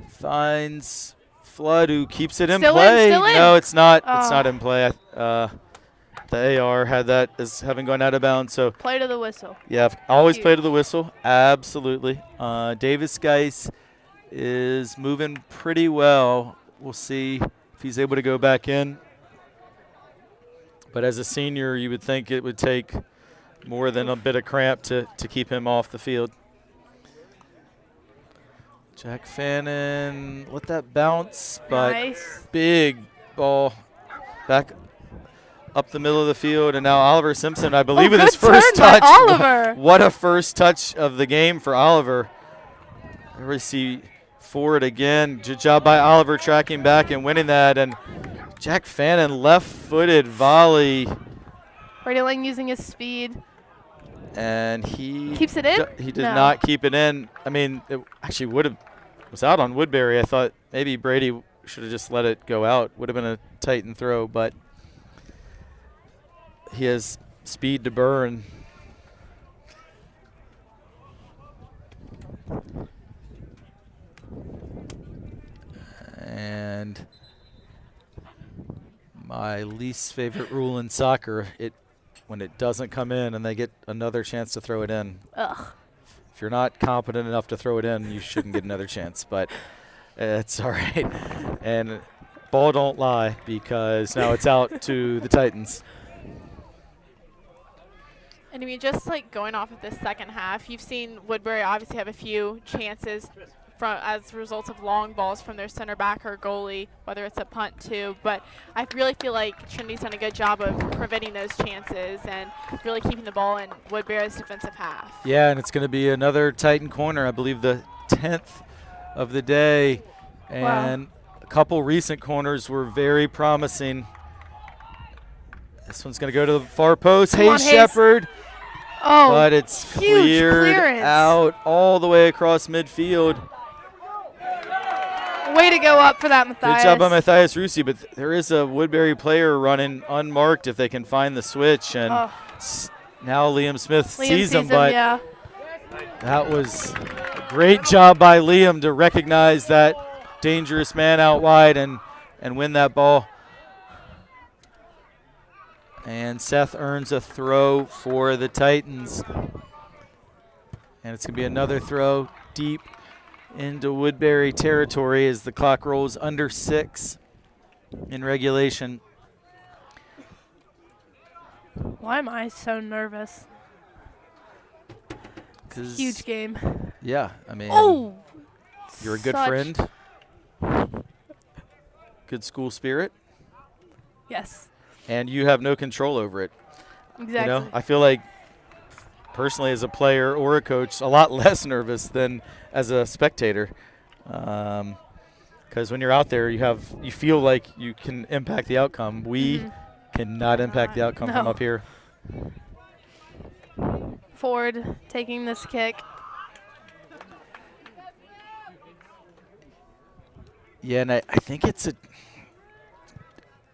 finds Flood, who keeps it in play. No, it's not. It's not in play. The AR had that as having gone out of bounds. So play to the whistle. Yeah, always play to the whistle. Absolutely. Davis Geis is moving pretty well. We'll see if he's able to go back in. But as a senior, you would think it would take more than a bit of cramp to keep him off the field. Jack Fannin let that bounce, but big ball back up the middle of the field. And now Oliver Simpson, I believe, with his first touch. Oliver. What a first touch of the game for Oliver. There we see forward again. Good job by Oliver tracking back and winning that. And Jack Fannin left-footed volley. Brady Lang using his speed. And he keeps it in? He did not keep it in. I mean, it actually was out on Woodberry. I thought maybe Brady should have just let it go out. Would have been a Titan throw, but he has speed to burn. And my least favorite rule in soccer, when it doesn't come in and they get another chance to throw it in. Ugh. If you're not competent enough to throw it in, you shouldn't get another chance. But it's all right. And ball don't lie, because now it's out to the Titans. And I mean, just like going off of this second half, you've seen Woodberry obviously have a few chances as results of long balls from their center back or goalie, whether it's a punt too. But I really feel like Trinity's done a good job of preventing those chances and really keeping the ball in Woodbury's defensive half. Yeah, and it's going to be another Titan corner, I believe the 10th of the day. And a couple recent corners were very promising. This one's going to go to the far post. Hayes Shepard. Oh, but it's cleared out all the way across midfield. Way to go up for that, Matthias. Good job by Matthias Rusi, but there is a Woodberry player running unmarked if they can find the switch. And now Liam Smith sees him, but that was a great job by Liam to recognize that dangerous man out wide and win that ball. And Seth earns a throw for the Titans. And it's going to be another throw deep into Woodberry territory as the clock rolls under 6 in regulation. Why am I so nervous? Huge game. Yeah, I mean, you're a good friend. Good school spirit. Yes. And you have no control over it. Exactly. You know, I feel like personally as a player or a coach, a lot less nervous than as a spectator. Because when you're out there, you feel like you can impact the outcome. We cannot impact the outcome from up here. Ford taking this kick. Yeah, and I think it's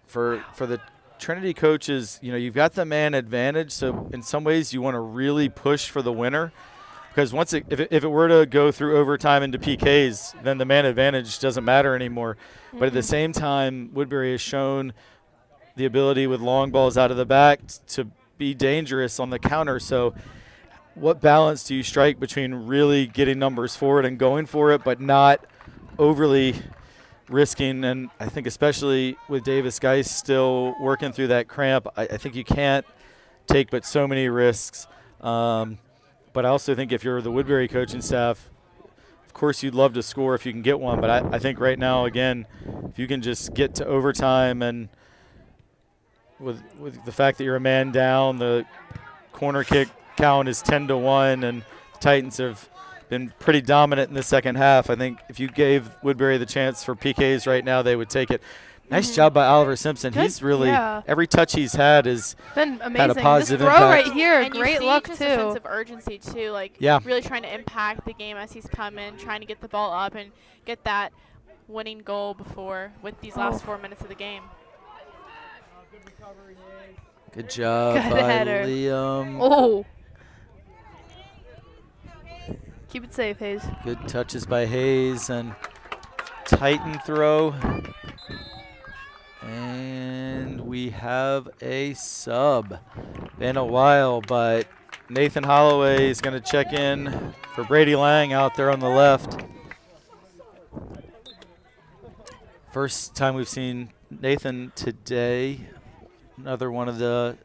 for the Trinity coaches, you know, you've got the man advantage, so in some ways you want to really push for the winner, because if it were to go through overtime into PKs, then the man advantage doesn't matter anymore. But at the same time, Woodberry has shown the ability with long balls out of the back to be dangerous on the counter. So what balance do you strike between really getting numbers forward and going for it, but not overly risking? And I think especially with Davis Geist still working through that cramp, I think you can't take but so many risks. But I also think if you're the Woodberry coaching staff, of course you'd love to score if you can get one. But I think right now, again, if you can just get to overtime, and with the fact that you're a man down, the corner kick count is 10-1, and the Titans have been pretty dominant in the second half. I think if you gave Woodberry the chance for PKs right now, they would take it. Nice job by Oliver Simpson. Good. He's really every touch he's had has been amazing. had a positive this throw impact. right here, And great you see look just too. a sense of urgency too, like really trying to impact the game as he's coming, trying to get the ball up and get that winning goal with these last 4 minutes of the game. Good job Good by header. Liam. Oh. Keep it safe, Hayes. Good touches by Hayes, and Titan throw. And we have a sub. Been a while, but Nathan Holloway is going to check in for Brady Lang out there on the left. First time we've seen Nathan today. Another one of the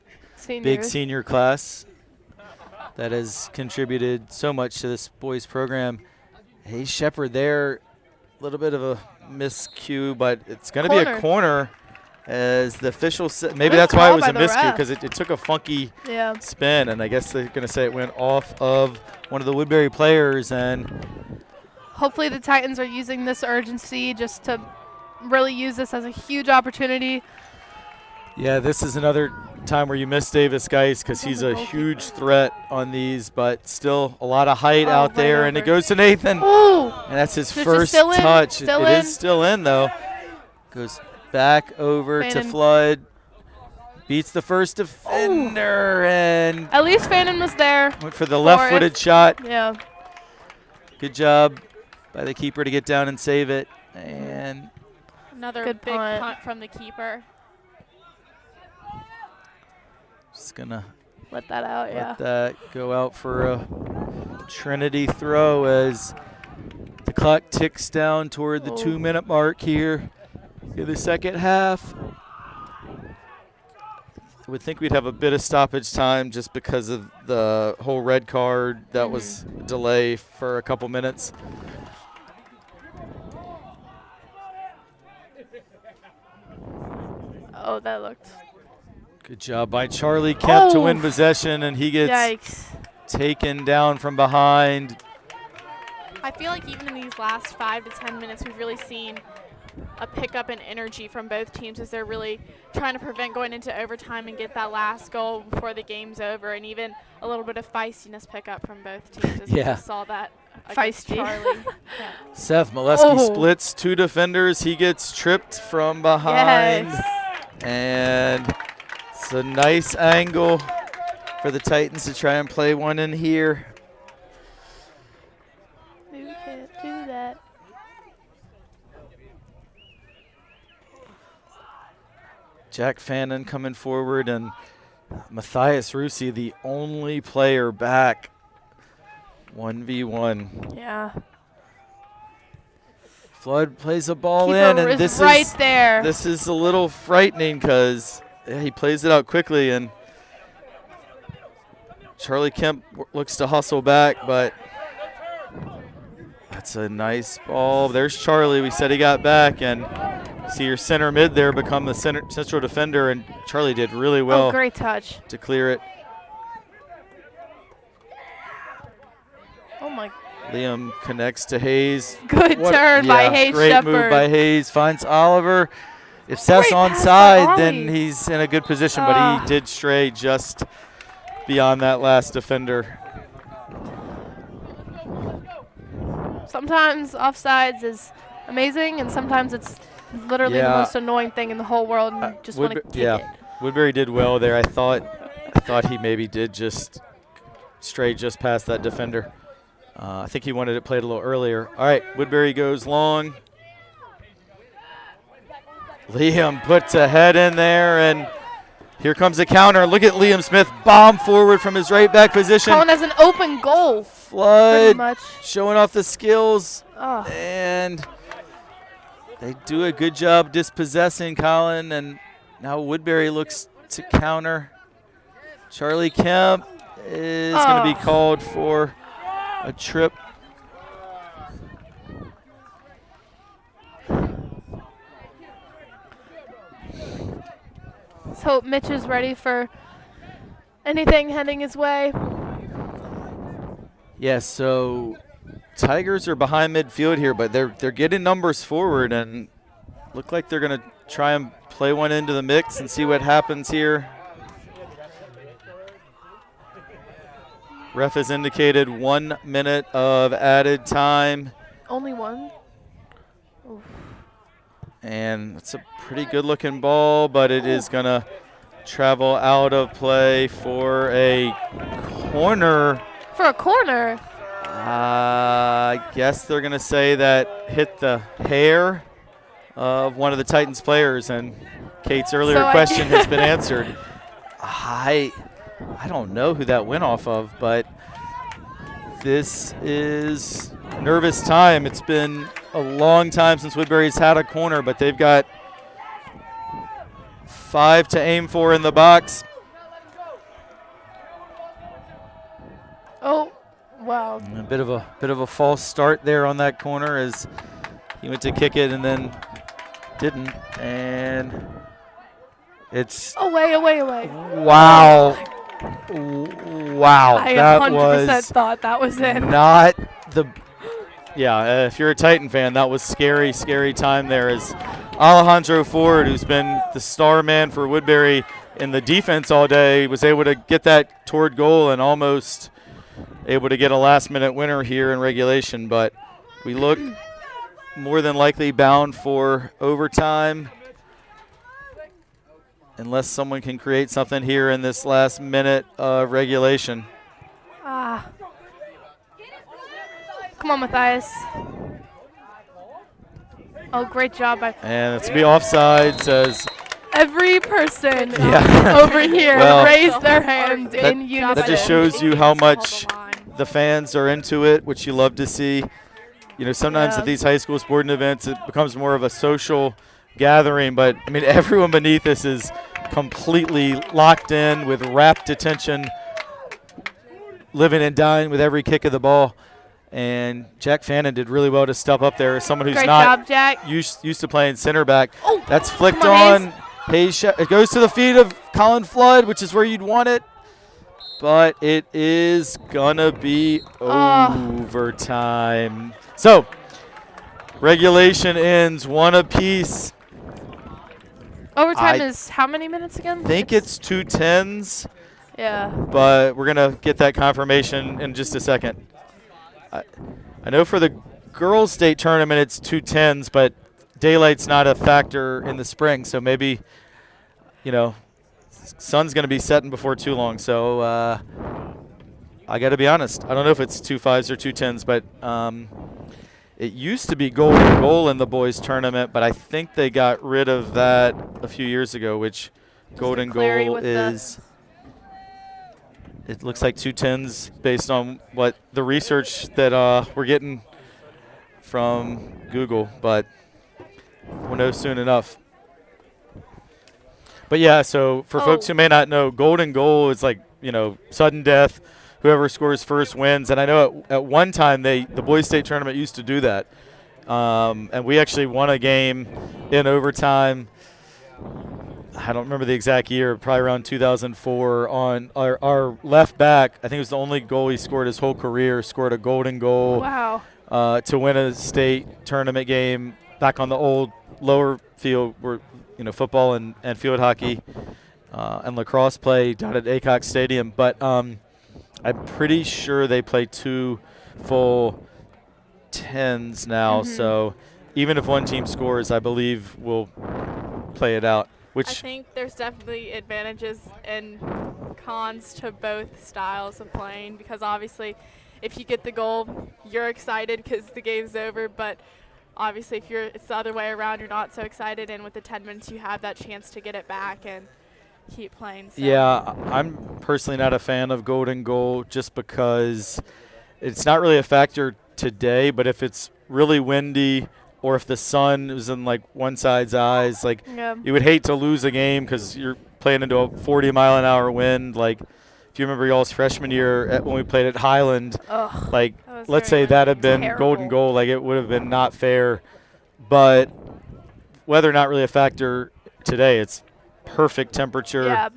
big senior class that has contributed so much to this boys program. Hayes Shepard there, a little bit of a miscue, but it's going to be a corner as the official said. Maybe that's why it was a miscue, because it took a funky spin, and I guess they're going to say it went off of one of the Woodberry players. And hopefully the Titans are using this urgency just to really use this as a huge opportunity. Yeah, this is another time where you miss Davis Geist, because he's a huge threat on these, but still a lot of height out there, and it goes to Nathan. Ooh. And that's his first touch. It is still in, though. Goes back over to Flood. Beats the first defender, and at least Fannin was there. Went for the left-footed shot. Yeah. Good job by the keeper to get down and save it. And another big punt from the keeper. Just gonna let that out, let that go out for a Trinity throw as the clock ticks down toward the 2-minute mark here in the second half. I would think we'd have a bit of stoppage time just because of the whole red card that was a delay for a couple minutes. Oh, that looked. Good job by Charlie Kemp to win possession, and he gets taken down from behind. I feel like even in these last 5 to 10 minutes, we've really seen a pickup in energy from both teams as they're really trying to prevent going into overtime and get that last goal before the game's over, and even a little bit of feistiness pickup from both teams as we just saw that against Charlie. Seth Molesky splits 2 defenders. He gets tripped from behind. And it's a nice angle for the Titans to try and play one in here. We can't do that. Jack Fannin coming forward, and Matthias Rusi, the only player back. 1v1. Yeah. Flood plays the ball Keeper in, and is this right is there. this is a little frightening because he plays it out quickly, and Charlie Kemp looks to hustle back, but that's a nice ball. There's Charlie. We said he got back, and see your center mid there become the central defender, and Charlie did really well. Oh, great touch. To clear it. Oh, my. Liam connects to Hayes. Good turn by Hayes Great Shepherd. move by Hayes. Finds Oliver. If Seth's Great pass by onside, then Ollie. he's in a good position, but he did stray just beyond that last defender. Sometimes offsides is amazing, and sometimes it's literally the most annoying thing in the whole world, and you just want to kick it. Woodberry did well there. I thought he maybe did just stray just past that defender. I think he wanted it played a little earlier. All right, Woodberry goes long. Liam puts a head in there, and here comes a counter. Look at Liam Smith bomb forward from his right back position. Colin has an open goal. Flood much. showing off the skills, Oh. and they do a good job dispossessing Colin, and now Woodberry looks to counter. Charlie Kemp is going to be called for a trip. Let's hope Mitch is ready for anything heading his way. Yes, so Tigers are behind midfield here, but they're getting numbers forward and look like they're going to try and play one into the mix and see what happens here. Ref has indicated 1 minute of added time. Only one? Oof. And it's a pretty good looking ball, but it is going to travel out of play for a corner. For a corner? I guess they're going to say that hit the hair of one of the Titans players, and Kate's earlier question has been answered. I don't know who that went off of, but this is nervous time. It's been a long time since Woodberry's had a corner, but they've got 5 to aim for in the box. Oh, wow. A bit of a false start there on that corner as he went to kick it and then didn't, and it's away. Wow. Wow. I that 100% was thought that was in. Not the if you're a Titan fan, that was scary time there as Alejandro Ford, who's been the star man for Woodberry in the defense all day, was able to get that toward goal and almost able to get a last-minute winner here in regulation. But we look more than likely bound for overtime unless someone can create something here in this last minute of regulation. Come on, Matthias. Oh, great job. And it's to be offside, says every person over here raised their hand in unison. That just shows you how much the fans are into it, which you love to see. You know, sometimes at these high school sporting events, it becomes more of a social gathering, but I mean, everyone beneath this is completely locked in with rapt attention, living and dying with every kick of the ball. And Jack Fannin did really well to step up there as someone who's used to playing center back. Oh, that's flicked on. Hayes, it goes to the feet of Colin Flood, which is where you'd want it. But it is going to be overtime. So, regulation ends 1 apiece. Overtime is how many minutes again? I think it's 2:10s. Yeah. But we're going to get that confirmation in just a second. I know for the girls' state tournament it's 2:10s, but daylight's not a factor in the spring. So maybe, you know, sun's going to be setting before too long. So I got to be honest. I don't know if it's 2:05s or 2:10s, but it used to be golden goal in the boys' tournament, but I think they got rid of that a few years ago, which golden goal is. It looks like 2:10s based on what the research that we're getting from Google, but we'll know soon enough. But yeah, so for folks who may not know, golden goal is like, sudden death. Whoever scores first wins. And I know at one time the boys state tournament used to do that. And we actually won a game in overtime. I don't remember the exact year, probably around 2004, on our left back. I think it was the only goal he scored his whole career, scored a golden goal. Wow. To win a state tournament game back on the old lower field where, football and field hockey and lacrosse play down at Aycock Stadium. But I'm pretty sure they play 2 full 10s now. So even if one team scores, I believe we'll play it out. I think there's definitely advantages and cons to both styles of playing, because obviously if you get the goal, you're excited because the game's over, but obviously if it's the other way around, you're not so excited, and with the 10 minutes you have that chance to get it back and keep playing. So. Yeah, I'm personally not a fan of golden goal just because it's not really a factor today, but if it's really windy or if the sun is in like one side's eyes, like you would hate to lose a game because you're playing into a 40-mile-an-hour wind. Like if you remember y'all's freshman year when we played at Highland, like let's say that had been golden goal, like it would have been not fair. But weather not really a factor today. It's perfect temperature. Yeah.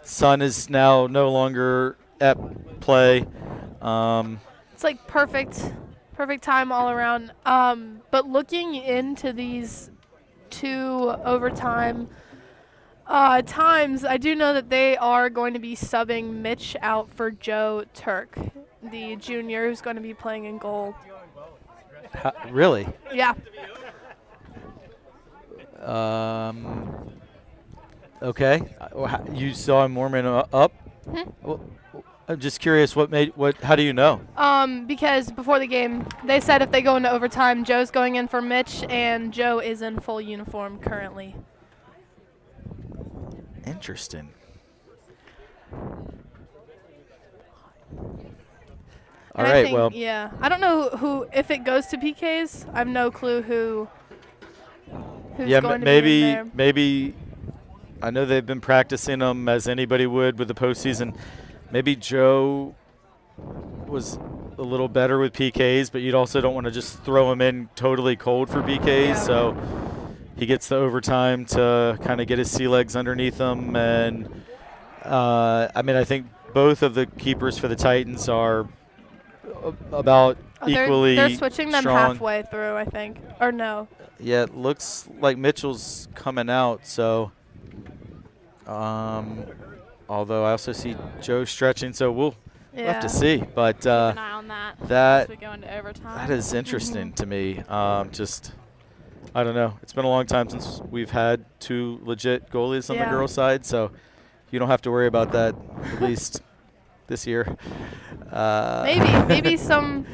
Sun is now no longer at play. It's like perfect time all around. But looking into these 2 overtime times, I do know that they are going to be subbing Mitch out for Joe Turk, the junior who's going to be playing in goal. Really? Yeah. Okay. You saw him warming up? Well, I'm just curious, how do you know? Because before the game, they said if they go into overtime, Joe's going in for Mitch, and Joe is in full uniform currently. Interesting. All right, well. Yeah. I don't know who, if it goes to PKs, I have no clue who's going to be in there. Maybe, I know they've been practicing them as anybody would with the postseason. Maybe Joe was a little better with PKs, but you also don't want to just throw him in totally cold for PKs. Yeah. So he gets the overtime to kind of get his sea legs underneath him. And, I think both of the keepers for the Titans are about equally They're switching them strong. halfway through, I think. Or no. Yeah, it looks like Mitchell's coming out. So, although I also see Joe stretching, so we'll have to see. But keep an eye on that as we go into overtime. That is interesting to me. I don't know. It's been a long time since we've had 2 legit goalies on the girls' side, so you don't have to worry about that at least this year. Maybe some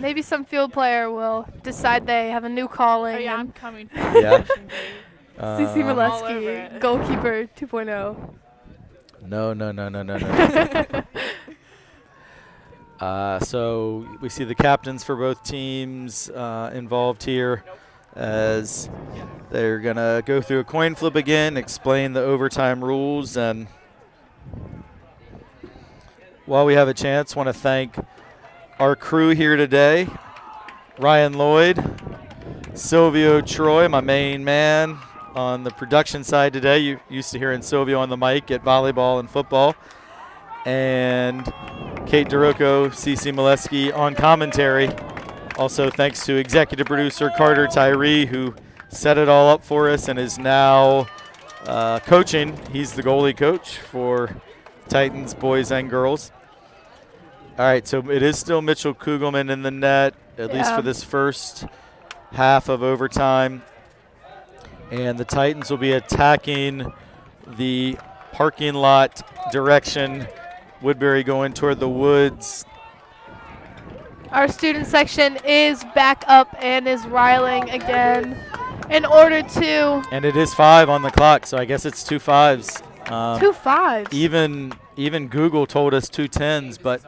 field player will decide they have a new calling. Oh yeah, I'm coming. Yeah. CC Molesky, goalkeeper 2.0. No. So we see the captains for both teams involved here as they're going to go through a coin flip again, explain the overtime rules. And while we have a chance, want to thank our crew here today, Ryan Lloyd, Silvio Troy, my main man on the production side today. You used to hearing Silvio on the mic at volleyball and football. And Kate DeRocco, CC Molesky on commentary. Also thanks to executive producer Carter Tyree, who set it all up for us and is now coaching. He's the goalie coach for Titans boys and girls. All right, so it is still Mitchell Kugelman in the net, at least for this first half of overtime. And the Titans will be attacking the parking lot direction. Woodberry going toward the woods. Our student section is back up and is riling again in order to. And it is 5 on the clock, so I guess it's 2 5s. 2 5s. Even Google told us 2 10s, but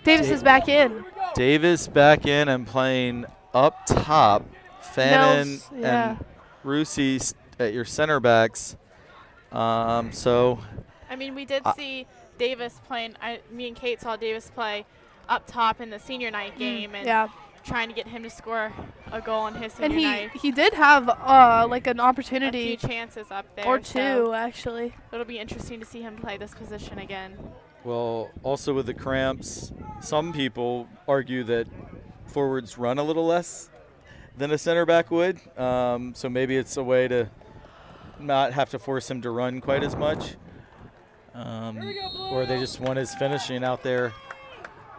Davis is back in. Davis back in and playing up top Fannin Nels, yeah. and Rusi at your center backs. So I mean, we did see Davis playing. Me and Kate saw Davis play up top in the senior night game, and Yeah. trying to get him to score a goal on his And senior night. he did have like an A opportunity few chances up there. or so two actually. it'll be interesting to see him play this position again. well, also with the cramps, some people argue that forwards run a little less than a center back would. So maybe it's a way to not have to force him to run quite as much. Or they just want his finishing out there.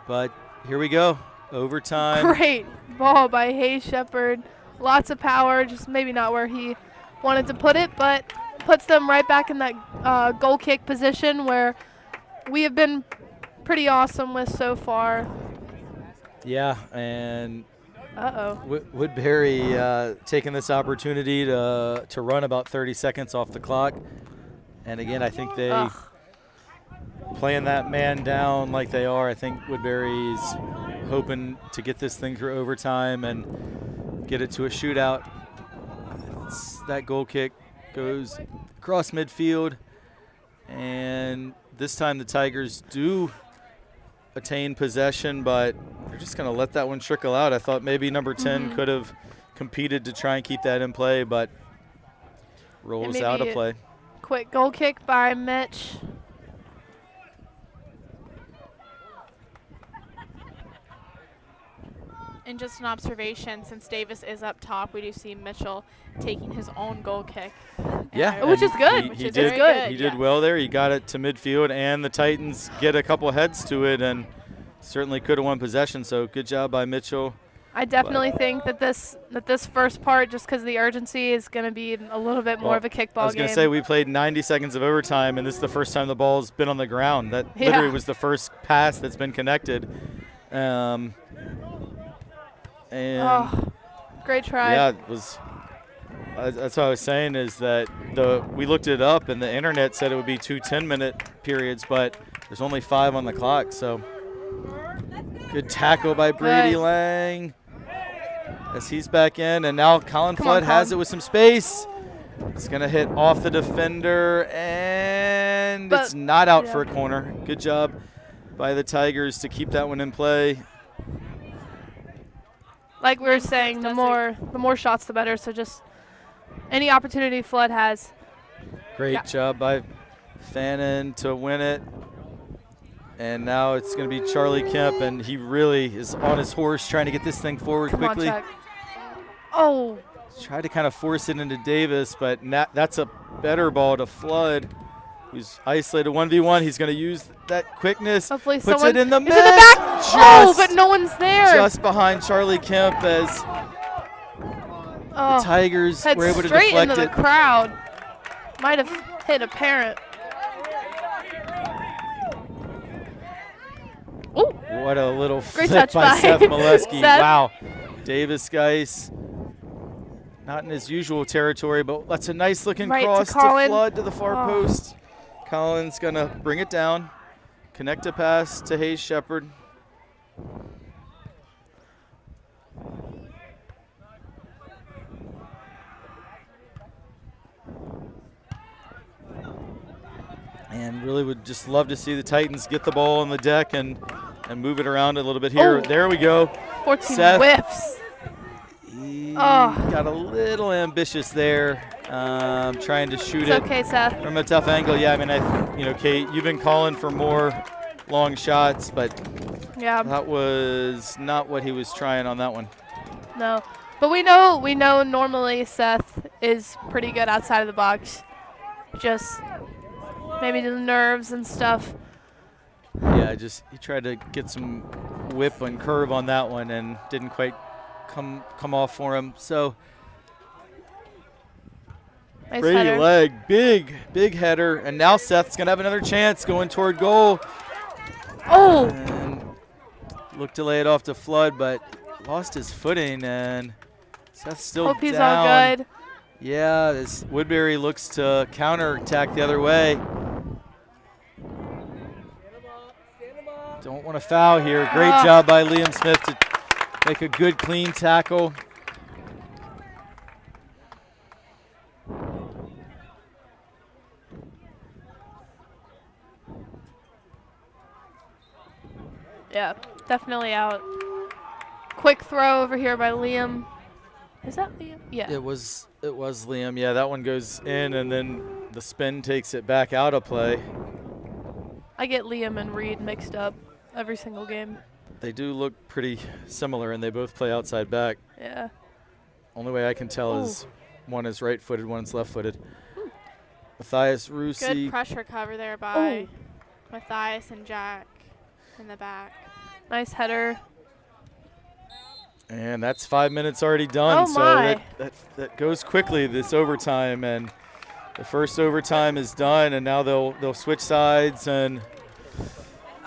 But here we go. Overtime. Great ball by Hayes Shepherd. Lots of power, just maybe not where he wanted to put it, but puts them right back in that goal kick position where we have been pretty awesome with so far. Yeah, and Uh-oh. Woodberry taking this opportunity to run about 30 seconds off the clock. And again, I think they Ugh. playing that man down like they are. I think Woodberry's hoping to get this thing through overtime and get it to a shootout. That goal kick goes across midfield, and this time the Tigers do attain possession, but they're just going to let that one trickle out. I thought maybe number 10 could have competed to try and keep that in play, but rolls out of play. Quick goal kick by Mitch. And just an observation, since Davis is up top, we do see Mitchell taking his own goal kick. Yeah, Which is good. He Which is did very good. He did well there. He got it to midfield, and the Titans get a couple heads to it, and certainly could have won possession. So good job by Mitchell. I definitely think that this first part, just because of the urgency, is going to be a little bit more of a kickball game. I was going to say we played 90 seconds of overtime, and this is the first time the ball's been on the ground. That Yeah. literally was the first pass that's been connected. And great try. yeah, it was. That's what I was saying is that we looked it up, and the internet said it would be 2 10-minute periods, but there's only 5 on the clock. So good tackle by Brady Good. Lang as he's back in, and now Colin Come Flood on, has Colin. it with some space. It's gonna hit off the defender, and But- it's not out yeah. for a corner. Good job by the Tigers to keep that one in play. Like we were saying, the more shots, the better. So just any opportunity Flood has. Great Yeah. job by Fannin to win it. And now it's going to be Charlie Kemp, and he really is on his horse trying to get this thing forward Come quickly. on, Chuck. Oh, Tried to kind of force it into Davis, but that's a better ball to Flood, who's isolated 1v1. He's going to use that quickness. hopefully Puts someone it in the is net. in the back. Oh, but no one's there. Just behind Charlie Kemp as Oh, the Tigers head were able to straight deflect into it. the crowd. Might have hit a parent. Ooh, What a little Great flip touch by by Seth Molesky. Seth. Wow. Davis Geis, not in his usual territory, but that's a nice looking Right to cross to Colin. Flood to the far Oh. post. Colin's going to bring it down, connect a pass to Hayes Shepherd. And really would just love to see the Titans get the ball on the deck and move it around a little bit here. Oh. There we go. 14 Seth. whiffs. He Oh. got a little ambitious there, trying to shoot It's it okay, Seth. from a tough angle. Yeah, I mean, Kate, you've been calling for more long shots, but Yeah, that was not what he was trying on that one. no. But we know normally Seth is pretty good outside of the box. Just maybe the nerves and stuff. Yeah, he tried to get some whip and curve on that one and didn't quite come off for him. So Nice Brady header. leg, big header, and now Seth's gonna have another chance going toward goal. Oh, And looked to lay it off to Flood, but lost his footing, and Seth's still hope he's down. all good. Yeah, this Woodberry looks to counterattack the other way. Don't want to foul here. Great job by Liam Smith to make a good, clean tackle. Yeah, definitely out. Quick throw over here by Liam. Is that Liam? Yeah. It was Liam. Yeah, that one goes in, and then the spin takes it back out of play. I get Liam and Reed mixed up every single game. They do look pretty similar, and they both play outside back. Yeah. Only way I can tell is one is right-footed, one is left-footed. Matthias Rusi. Good pressure cover there by Matthias and Jack in the back. Nice header. And that's 5 minutes already done. Oh, my. So that goes quickly, this overtime. And the first overtime is done, and now they'll switch sides and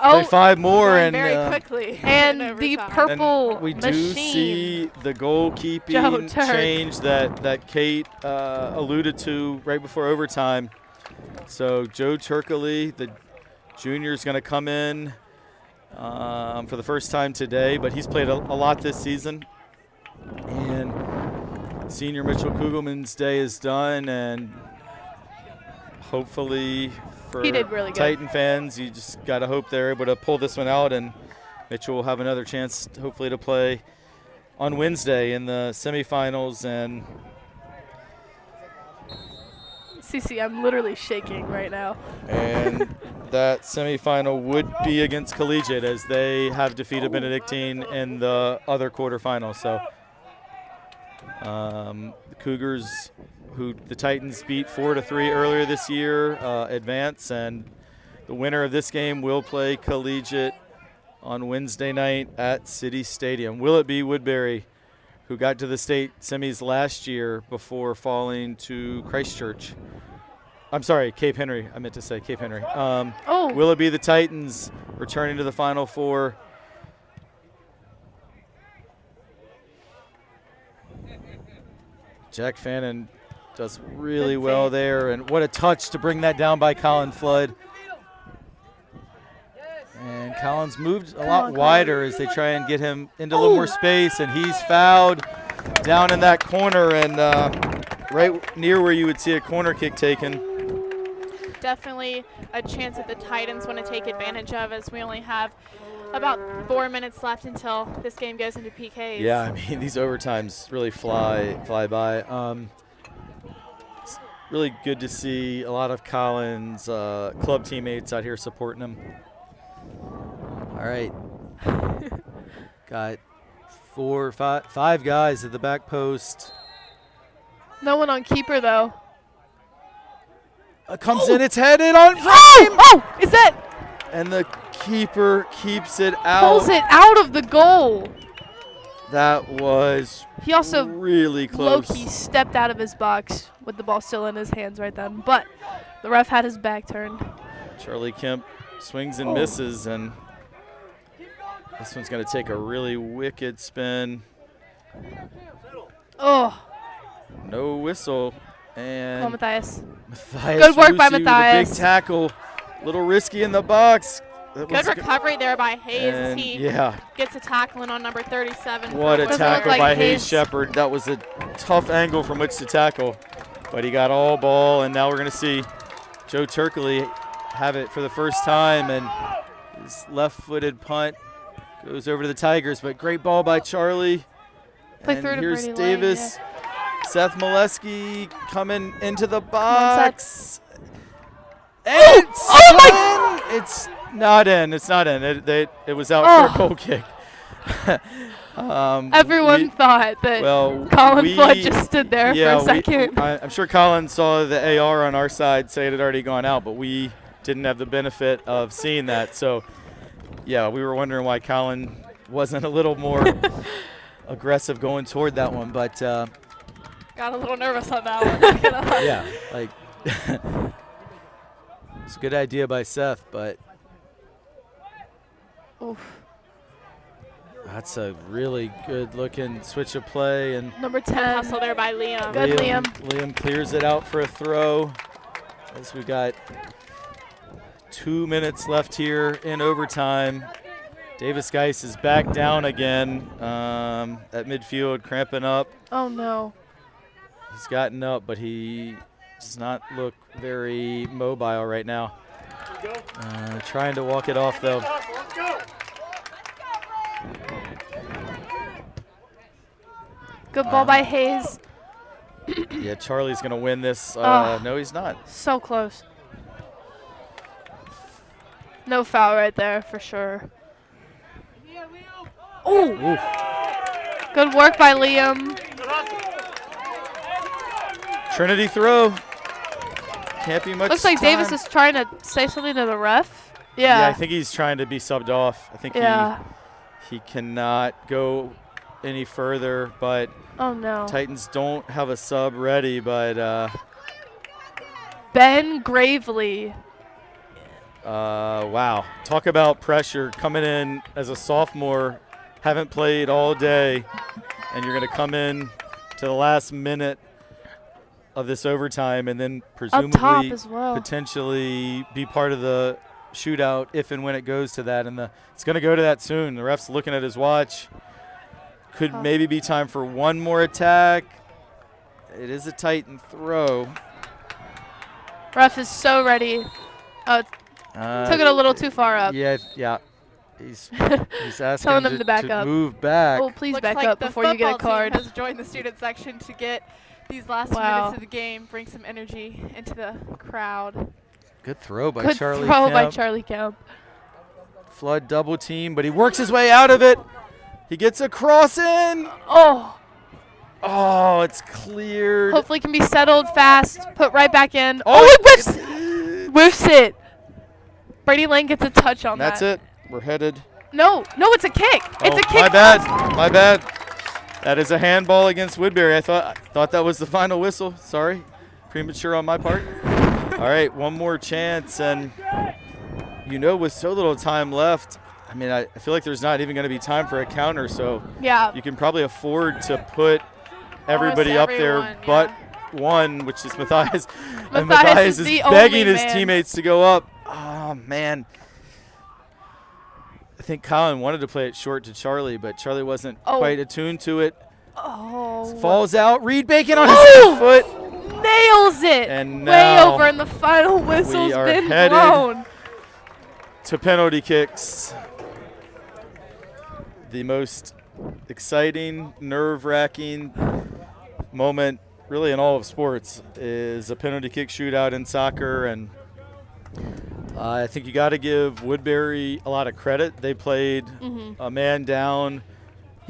play 5 more. Going and very quickly. And in the overtime. purple and we do machine. see the goalkeeping change that Kate alluded to right before overtime. So Joe Turkley, the junior, is going to come in for the first time today, but he's played a lot this season. And senior Mitchell Kugelman's day is done, and hopefully for He did really good. Titan fans, you just got to hope they're able to pull this one out, and Mitchell will have another chance hopefully to play on Wednesday in the semifinals. And CC, I'm literally shaking right now. And that semifinal would be against Collegiate, as they have defeated Benedictine in the other quarterfinal. So the Cougars, who the Titans beat 4-3 earlier this year, advance, and the winner of this game will play Collegiate on Wednesday night at City Stadium. Will it be Woodberry, who got to the state semis last year before falling to Christchurch? I'm sorry, Cape Henry. I meant to say Cape Henry. Will it be the Titans returning to the Final Four? Jack Fannin does really well there, and what a touch to bring that down by Colin Flood. And Collins moved a lot wider as they try and get him into a little more space, and he's fouled down in that corner, and right near where you would see a corner kick taken. Definitely a chance that the Titans want to take advantage of, as we only have about 4 minutes left until this game goes into PKs. Yeah, I mean, these overtimes really fly by. It's really good to see a lot of Collins' club teammates out here supporting him. All right. Got 5 guys at the back post. No one on keeper, though. Comes in, it's headed on frame. Oh, is that? And the keeper keeps it out. Pulls it out of the goal. That was He also really close. low-key stepped out of his box with the ball still in his hands right then. But the ref had his back turned. Charlie Kemp swings and misses, and this one's going to take a really wicked spin. Oh. No whistle. And Come on, Matthias. Matthias Good work by Rusi with a Matthias. big tackle. A little risky in the box. Good recovery there by Hayes as And he yeah, gets a tackling on number 37. what a Doesn't tackle look like by Hayes Hayes. Shepard. That was a tough angle from which to tackle, but he got all ball, and now we're going to see Joe Turkley have it for the first time, and his left-footed punt goes over to the Tigers, but great ball by Charlie. Play And through to here's Brady Lane, Davis. Seth Molesky coming into the box. And it's not in. It's not in. It was out for a goal kick. Everyone thought that Colin Flood just stood there for a second. I'm sure Colin saw the AR on our side say it had already gone out, but we didn't have the benefit of seeing that. So, yeah, we were wondering why Colin wasn't a little more aggressive going toward that one. But got a little nervous on that one. yeah, like it's a good idea by Seth, but that's a really good looking switch of play, and Number Good 10. hustle there by Liam. Good. Liam. Liam clears it out for a throw. As we got 2 minutes left here in overtime. Davis Geis is back down again at midfield, cramping up. Oh, no. He's gotten up, but he does not look very mobile right now. Trying to walk it off, though. Good ball by Hayes. Yeah, Charlie's going to win this. No, he's not. So close. No foul right there for sure. Oh! Good work by Liam. Trinity throw. Can't be much Looks like time. Davis is trying to say something to the ref. Yeah, I Yeah. think he's trying to be subbed off. I think Yeah. he cannot go any further, but Oh no. Titans don't have a sub ready, but Ben Gravely. wow. Talk about pressure coming in as a sophomore, haven't played all day, and you're going to come in to the last minute of this overtime and then Up top presumably as well. potentially be part of the shootout if and when it goes to that. And it's going to go to that soon. The ref's looking at his watch. Could maybe be time for one more attack. It is a Titan throw. Ref is so ready. Took it a little too far up. Yeah. He's asking Telling him them to back to up. move back. Oh, please Looks back like up the before you get a football team card. has joined the student section to get these last Wow. minutes of the game, bring some energy into the crowd. Good throw by Good Charlie throw by Kemp. Charlie Kemp. Flood double team, but he works his way out of it. He gets a cross in. Oh, Oh, it's cleared. hopefully can be settled fast. Put right back in. Oh, Oh, it whiffs it. Brady Lane gets a touch on That's that. it. We're headed. No, it's a kick. It's a kick. My bad. That is a handball against Woodberry. I thought that was the final whistle. Sorry, premature on my part. All right, one more chance, and with so little time left, I mean, I feel like there's not even going to be time for a counter, so Yeah. you can probably afford to put everybody up there everyone, but one, which is Matthias. And Matthias Matthias is is the begging only his man. teammates to go up. Oh, man. I think Colin wanted to play it short to Charlie, but Charlie wasn't quite attuned to it. Oh. Falls out. Reed Bacon on Oh! his foot. Nails it. And Way now over, and the final whistle's are been headed blown. to penalty kicks. The most exciting, nerve-wracking moment really in all of sports is a penalty kick shootout in soccer, and I think you got to give Woodberry a lot of credit. They played a man down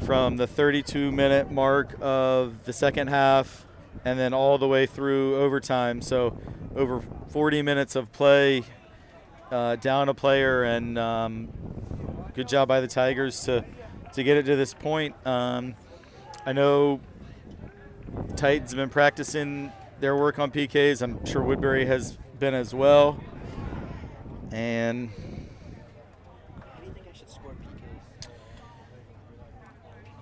from the 32-minute mark of the second half and then all the way through overtime. So over 40 minutes of play, down a player, and good job by the Tigers to get it to this point. I know Titans have been practicing their work on PKs. I'm sure Woodberry has been as well. And How do you think I should score PKs?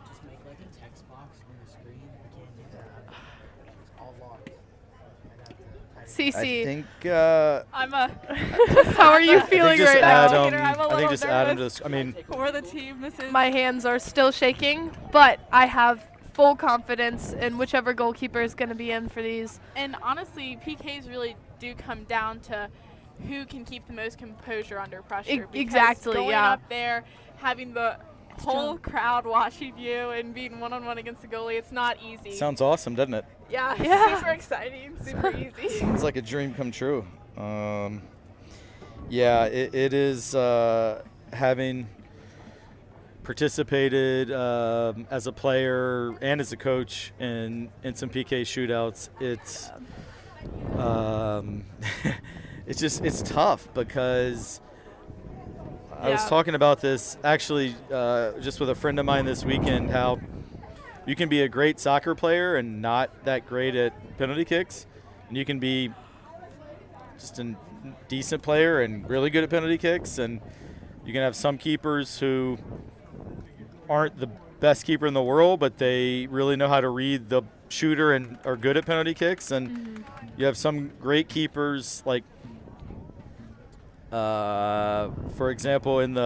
Just make like a text box on the screen. I can't do that. It's all locked. CC. I think I'm a How are you feeling just right add now? I'm a I think little just add him to nervous. this. I mean, for the team. This is My hands are still shaking, but I have full confidence in whichever goalkeeper is going to be in for these. and honestly, PKs really do come down to who can keep the most composure under pressure. because Exactly, going yeah. up there, having the whole crowd watching you and being one-on-one against the goalie, it's not easy. sounds awesome, doesn't it? Yeah, Yeah. super exciting, super easy. Sounds like a dream come true. Yeah, it is having participated as a player and as a coach in some PK shootouts. It's it's tough because I was Yeah. talking about this actually just with a friend of mine this weekend, how you can be a great soccer player and not that great at penalty kicks, and you can be just a decent player and really good at penalty kicks, and you can have some keepers who aren't the best keeper in the world, but they really know how to read the shooter and are good at penalty kicks, and you have some great keepers like for example in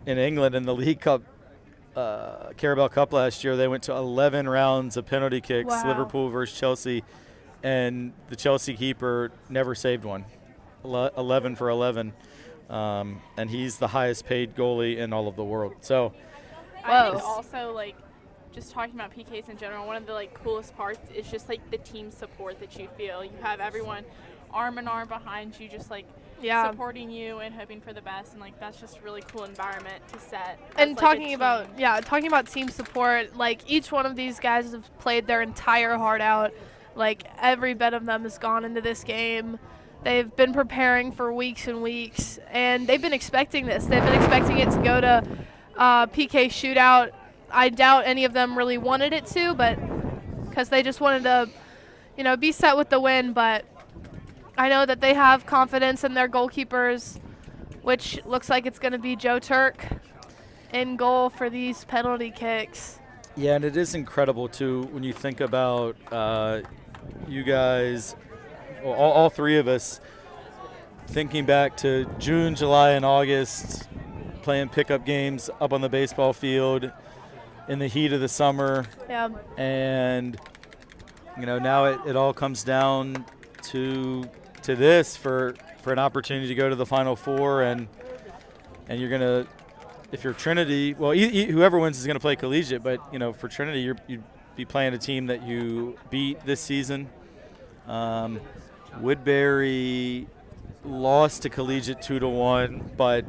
England in the League Cup Carabao Cup last year, they went to 11 rounds of penalty kicks. Wow. Liverpool versus Chelsea, and the Chelsea keeper never saved one. 11 for 11, and he's the highest paid goalie in all of the world. So I Whoa. think also just talking about PKs in general, one of the like coolest parts is just like the team support that you feel. You have everyone arm in arm behind you, just like Yeah. supporting you and hoping for the best, and like that's just a really cool environment to set. And as, like, a talking about team support, like each one of these guys have played their entire heart out. Like every bit of them has gone into this game. They've been preparing for weeks and weeks, and they've been expecting this. They've been expecting it to go to PK shootout. I doubt any of them really wanted it to, but because they just wanted to, be set with the win. But I know that they have confidence in their goalkeepers, which looks like it's going to be Joe Turk in goal for these penalty kicks. Yeah, and it is incredible, too, when you think about you guys, well, all three of us, thinking back to June, July, and August, playing pickup games up on the baseball field in the heat of the summer. Yeah. And, now it all comes down to this for an opportunity to go to the Final Four, and you're going to, if you're Trinity, well, whoever wins is going to play collegiate, but, for Trinity, you'd be playing a team that you beat this season. Woodberry lost to collegiate 2-1, but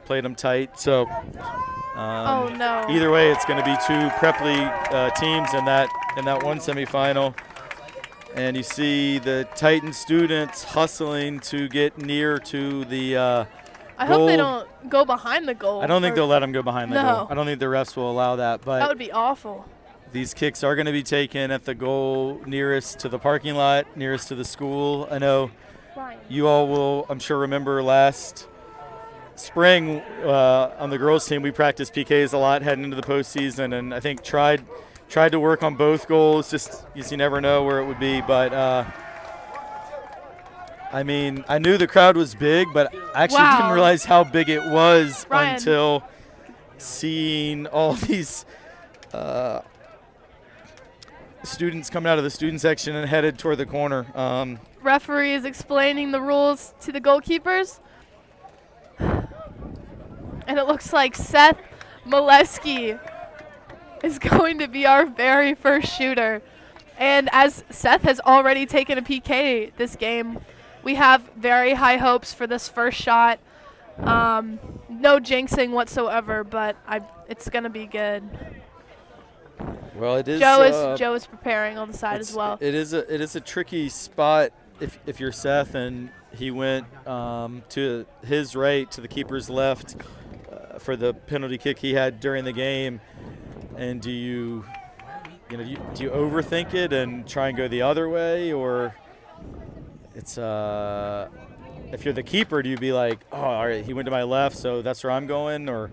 played them tight. So Oh, no. either way, it's going to be two prep league teams in that one semifinal. And you see the Titan students hustling to get near to the I goal. hope they don't go behind the goal. I don't think they'll let them go behind the No. goal. I don't think the refs will allow that. But That would be awful. these kicks are going to be taken at the goal nearest to the parking lot, nearest to the school. I know you all will, I'm sure, remember last spring on the girls' team, we practiced PKs a lot heading into the postseason, and I think tried to work on both goals, just because you never know where it would be. But, I knew the crowd was big, but I actually Wow. didn't realize how big it was Ryan. until seeing all these students coming out of the student section and headed toward the corner. Referee is explaining the rules to the goalkeepers. And it looks like Seth Molesky is going to be our very first shooter. And as Seth has already taken a PK this game, we have very high hopes for this first shot. No jinxing whatsoever, but it's going to be good. Well, it is. Joe is preparing on the side as well. It is a tricky spot if you're Seth, and he went to his right, to the keeper's left for the penalty kick he had during the game. And do you overthink it and try and go the other way, or it's if you're the keeper, do you be like, oh, all right, he went to my left, so that's where I'm going, or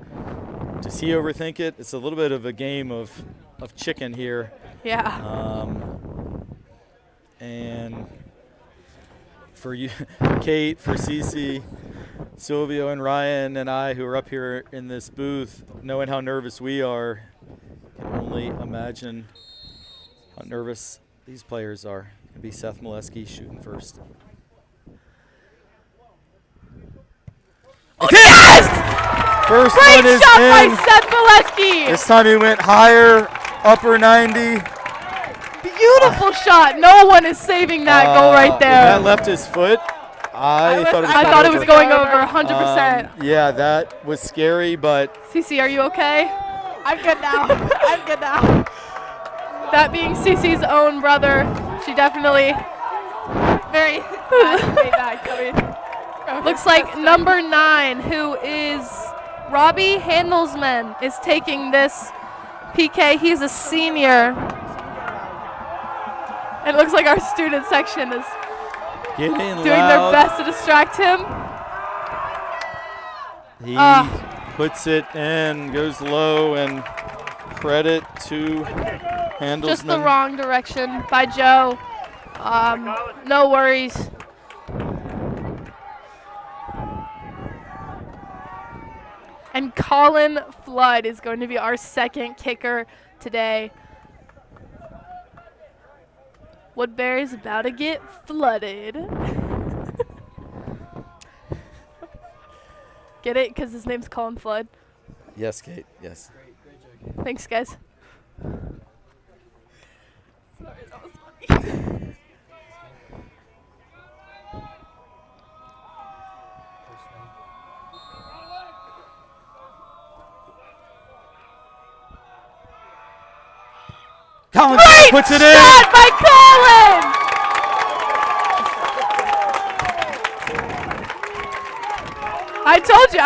does he overthink it? It's a little bit of a game of chicken here. Yeah. And for you, Kate, for Cece, Silvio, and Ryan, and I, who are up here in this booth, knowing how nervous we are, can only imagine how nervous these players are. It's going to be Seth Molesky shooting first. Oh, yes! First Great one is shot by in. Seth Molesky. This time he went higher, upper 90. Beautiful shot. No one is saving that goal right When there. that left his foot, I thought it was going over 100%. Yeah, that was scary, but Cece, are you okay? I'm good now. I'm good now. That being Cece's own brother, she definitely Very bad. looks like number 9, who is Robbie Handelsman, is taking this PK. He's a senior. And it looks like our student section is getting doing their best to distract him. He puts it in, goes low, and credit to Handelsman. Just the wrong direction by Joe. No worries. And Colin Flood is going to be our second kicker today. Woodberry's about to get flooded. Get it? Because his name's Colin Flood. Yes, Kate, yes. Thanks, guys. Collins puts it in. Shot by Colin! I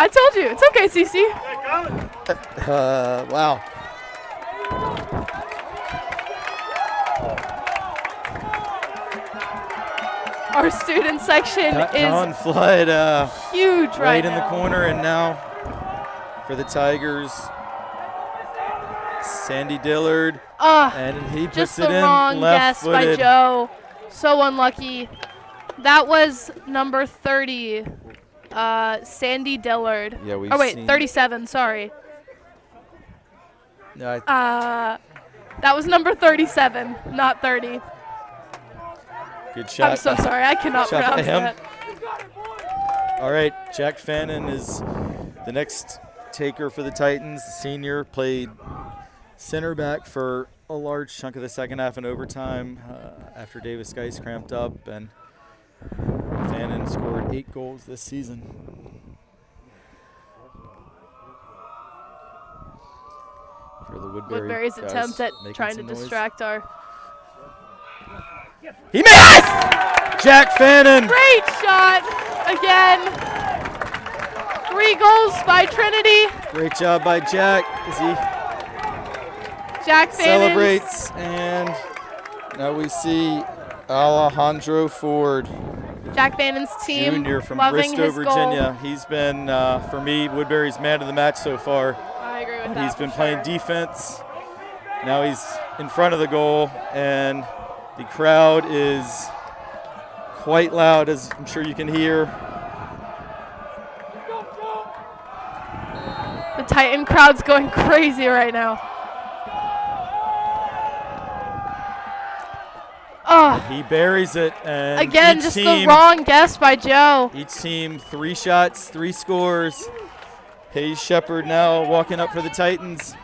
told you. It's okay, Cece. Wow. Our student section Colin is Flood huge right in the now. corner, and now for the Tigers, Sandy Dillard, and he puts Just it the in wrong guess by left-footed. Joe. So unlucky. That was number 30, Sandy Dillard. Yeah, we've Oh wait, seen- 37. Sorry. No, That was number 37, not 30. good shot. I'm so sorry. I cannot Shot by pronounce him. that. All right, Jack Fannin is the next taker for the Titans. The senior played center back for a large chunk of the second half in overtime after Davis Geis cramped up, and Fannin scored 8 goals this season. For the Woodberry's guys attempt at making trying to some noise. distract our. He missed! Jack Fannin. Great shot again. 3 goals by Trinity. Great job by Jack as he Jack Fannin. celebrates, and now we see Alejandro Ford, Jack Fannin's team junior from loving Bristow, his Virginia. goal. He's been, for me, Woodbury's man of the match so far. I agree with that. He's been for playing sure. defense. Now he's in front of the goal, and the crowd is quite loud, as I'm sure you can hear. The Titan crowd's going crazy right now. Oh, He buries it, and again, each just team, the wrong guess by Joe. Each team 3 shots, 3 scores. Hayes Shepard now walking up for the Titans.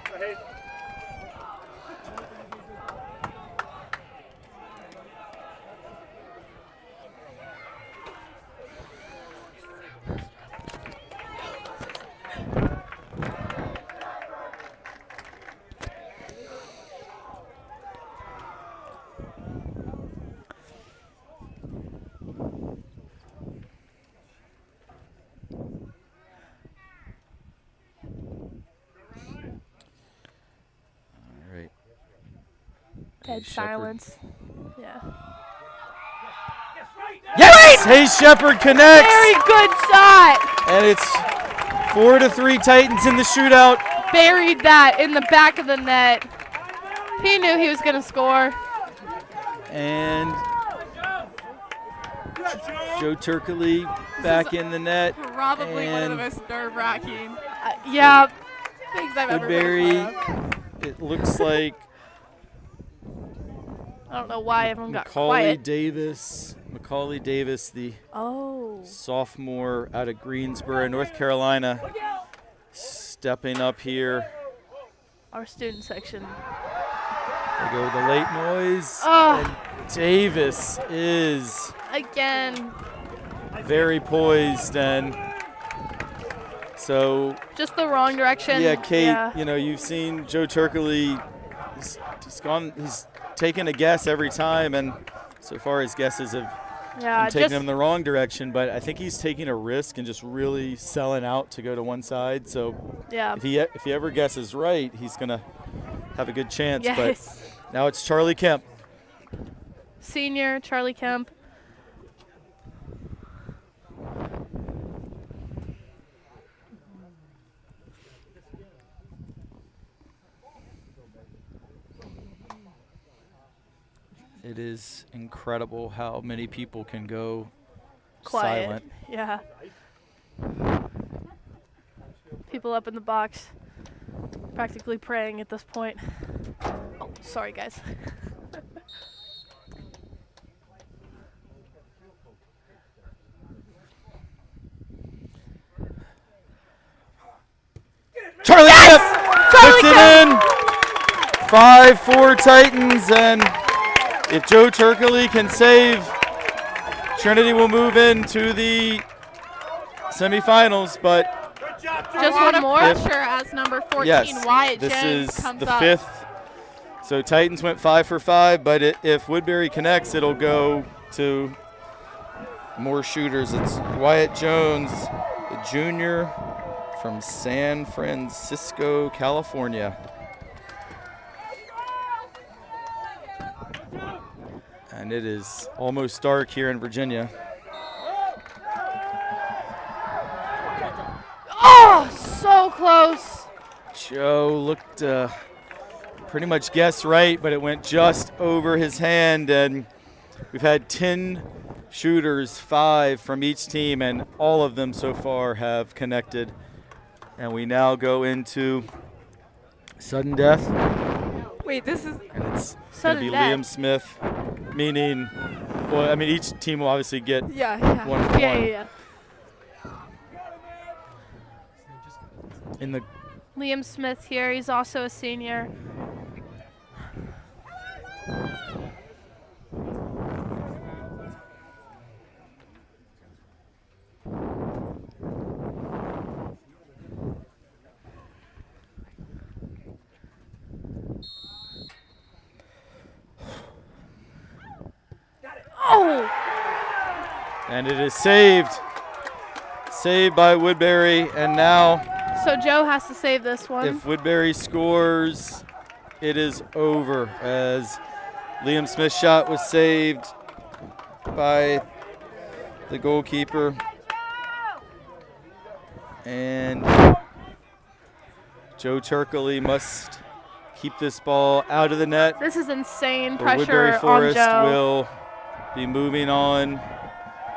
All right. Dead Hayes Shepard. silence. Yeah. Yes! Hayes Shepard connects, Very good shot. and it's 4-3 Titans in the shootout. Buried that in the back of the net. He knew he was going to score. And Joe Turkley back in the net. Probably one of the and most nerve-wracking Yeah, things I've ever been Woodbury, a part of. it looks like I don't know why everyone got Macaulay quiet. Davis, the Oh. sophomore out of Greensboro, North Carolina, stepping up here. Our student section. They go with the late noise. Oh. And Davis is Again, very poised, and so just the wrong direction. yeah, Kate, Yeah. you know, you've seen Joe Turkley. He's taken a guess every time, and so far his guesses have Yeah, taking just him the wrong direction, but I think he's taking a risk and just really selling out to go to one side. So yeah. if he ever guesses right, he's gonna have a good chance. Yes. But now it's Charlie Kemp. Senior Charlie Kemp. It is incredible how many people can go Quiet. silent. Yeah. People up in the box practically praying at this point. Oh, sorry, guys. Charlie Kemp Charlie puts it in. 5-4 Titans, and If Joe Turkley can save, Trinity will move into the semifinals, but Just a lot one of more? pressure as number 14, yes, Wyatt this Jones is comes the up. 5th. So Titans went 5 for 5, but if Woodberry connects, it'll go to more shooters. It's Wyatt Jones, the junior from San Francisco, California. And it is almost dark here in Virginia. Oh, so close. Joe looked pretty much guessed right, but it went just over his hand. And we've had 10 shooters, 5 from each team, and all of them so far have connected. And we now go into sudden death. Wait, this is And it's going to Sudden be death. Liam Smith, meaning, well, I mean, each team will obviously get yeah. 1 for 1. Yeah. In the Liam Smith here. He's also a senior. Oh! and it is saved. Saved by Woodberry, and now So Joe has to save this one. if Woodberry scores, it is over, as Liam Smith's shot was saved by the goalkeeper. And Joe Turkley must keep this ball out of the net. This is insane Or pressure Woodberry on Forest Joe. will be moving on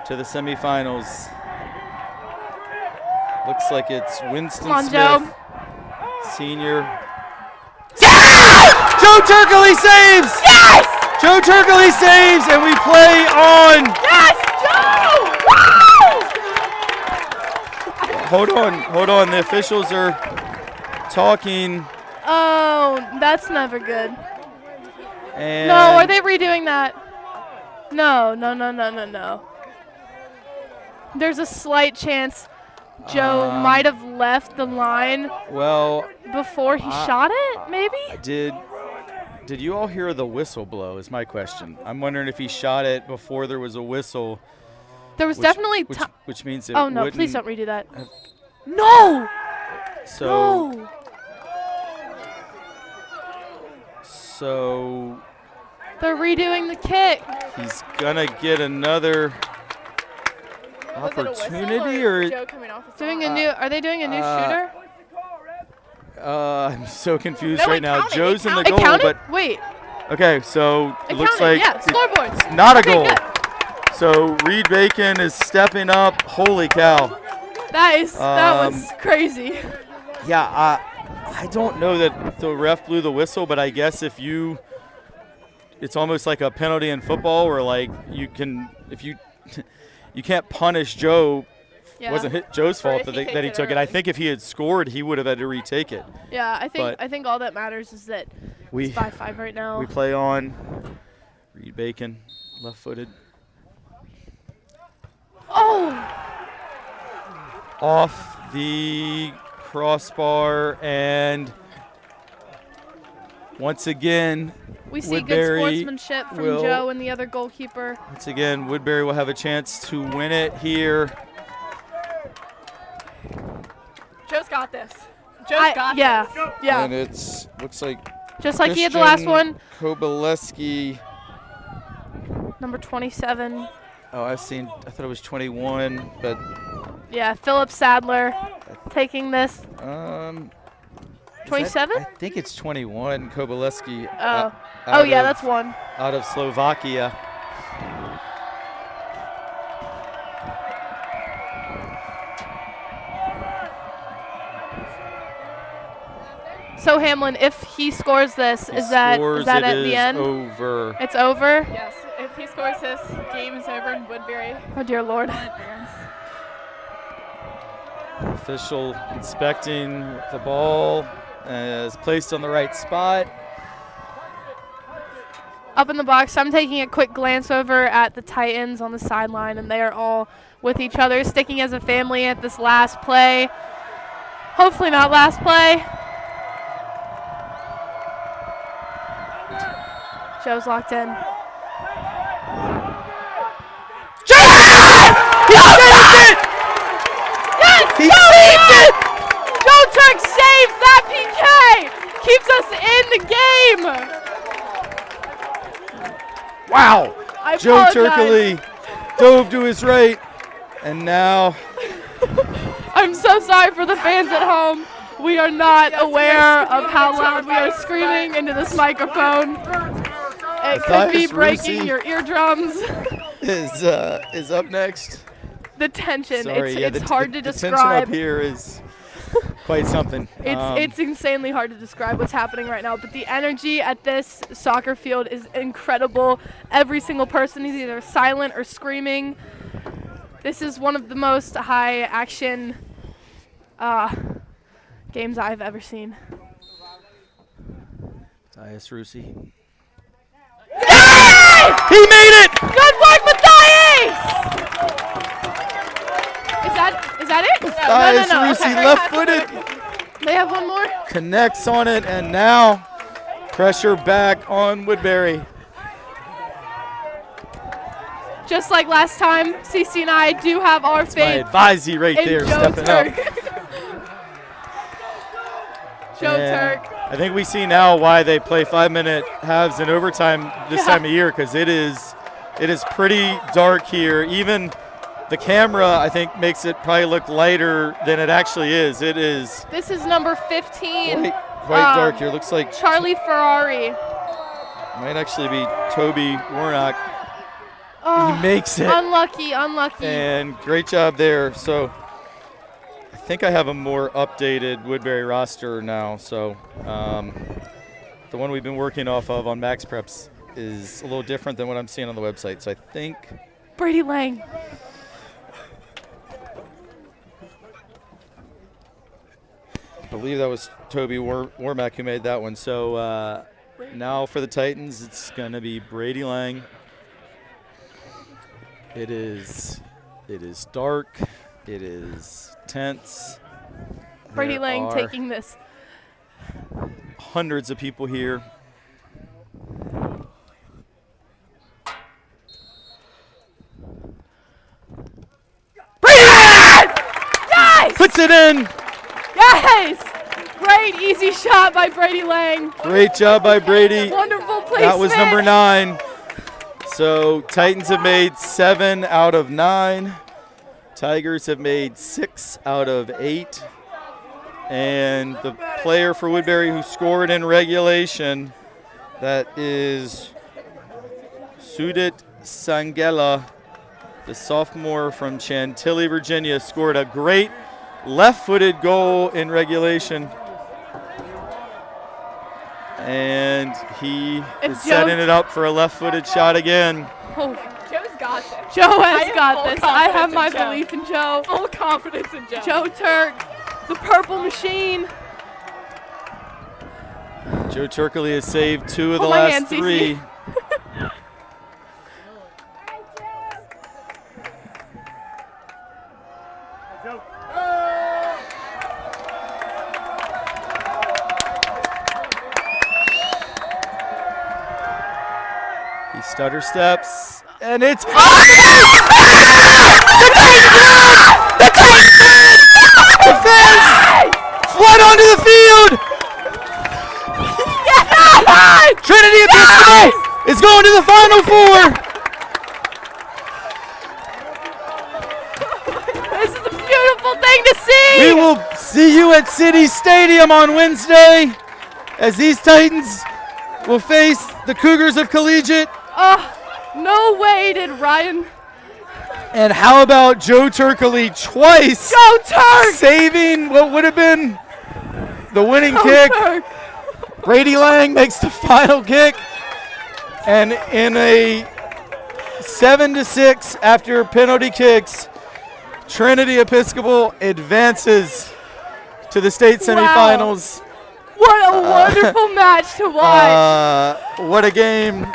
to the semifinals. Looks like it's Winston Come on, Smith, Joe. senior. Joe Turkley saves! Yes! Joe Turkley saves, and we play on. Yes, Joe! Woo! Hold on. The officials are talking. Oh, that's never good. And No, are they redoing that? No. There's a slight chance Joe might have left the line Well, before he shot it, maybe? did you all hear the whistle blow? Is my question. I'm wondering if he shot it before there was a whistle. There was Which- definitely which, time. which means it Oh, no, wouldn't. please don't redo that. No! So, No! so They're redoing the kick. he's gonna get another opportunity, or Joe coming off his Doing a new. Are they doing a new shooter? I'm so confused No, right it now. counted, Joe's it in the It goal, counted? but Wait. okay, so it It looks counted. like Yeah, scoreboards. it's not a Okay, goal. good. So Reed Bacon is stepping up. Holy cow! That was crazy. Yeah, I don't know that the ref blew the whistle, but I guess it's almost like a penalty in football, where like you can't punish Joe. Yeah. It wasn't Joe's fault if that, he that he takes it took it. I early. think if he had scored, he would have had to retake it. Yeah, I But think all that matters is that We it's 5-5 right now. we play on. Reed Bacon, left-footed, Oh! off the crossbar, and once again, We see good Woodberry sportsmanship from will- Joe and the other goalkeeper. Woodberry will have a chance to win it here. Joe's got this. Joe's got Yeah, this. yeah. And it's looks like Just like he had the last one. Kobaleski. Number 27. Oh, I thought it was 21, but Yeah, Philip Sadler taking this. 27? I think it's 21. Kobaleski. Oh, yeah, that's one. out of Slovakia. So Hamlin, if he scores this, He is that scores, at it the is end? over. It's over. Yes, if he scores this, game is over in Woodberry. Oh dear Lord. Advance. Official inspecting the ball is placed on the right spot. up in the box. I'm taking a quick glance over at the Titans on the sideline, and they are all with each other, sticking as a family at this last play. Hopefully not last play. Joe's locked in. He saved it! Yes! He saved it! Joe Turk saves that PK! Keeps us in the game! Wow. I Joe apologize. Turkley dove to his right, and now I'm so sorry for the fans at home. We are not aware of how loud we are screaming into this microphone. It could be Matthias breaking Rusi your eardrums. is up next. The tension, Sorry, it's hard to the tension describe. up here is quite something. It's insanely hard to describe what's happening right now, but the energy at this soccer field is incredible. Every single person is either silent or screaming. This is one of the most high action games I've ever seen. Matthias Rusi. He made it! Good work, Matthias! Is that it? Matthias No. Rusi, Okay. left-footed, They have one more? connects on it, and now pressure back on Woodberry. Just like last time, CC and I do have our My faith advisee right in there, Joe stepping up. Turk. Joe And Turk. I think we see now why they play 5-minute halves in overtime this time of year, because it is pretty dark here. Even the camera, I think, makes it probably look lighter than it actually is. It is This is number 15, quite dark here. Looks like Charlie Ferrari. might actually be Toby Warnock. Oh, He makes it. unlucky. And great job there. So I think I have a more updated Woodbury roster now. So the one we've been working off of on Max Preps is a little different than what I'm seeing on the website. So I think Brady Lang. I believe that was Toby Warmack who made that one. So now for the Titans, it's going to be Brady Lang. It is dark. It is tense. Brady There Lang are taking this. hundreds of people here. Yes! Puts it in. Yes! Great easy shot by Brady Lang. Great job by Brady. Wonderful placement. That was number 9. So Titans have made 7 out of 9. Tigers have made 6 out of 8. And the player for Woodbury who scored in regulation, that is Sudit Sangela, the sophomore from Chantilly, Virginia, scored a great left-footed goal in regulation. And he is setting it up for a left-footed shot again. Oh, Joe's got this. Joe I has have got full this. I have confidence my in Joe. belief in Joe. Full confidence in Joe. Joe Turk, the purple machine. Joe Turkley has saved 2 of the Hold my last hand, Cece. 3. He stutter steps, and it's the Titans win! The fans flood onto the field. Trinity Episcopal is going to the Final Four. This is a beautiful thing to see. We will see you at City Stadium on Wednesday as these Titans will face the Cougars of Collegiate. No way did Ryan. And how about Joe Turkley twice Joe Turk. saving what would have been the winning Joe kick? Turk. Brady Lang makes the final kick. And in a 7-6 after penalty kicks, Trinity Episcopal advances to the state semifinals. What a wonderful match to watch. What a game.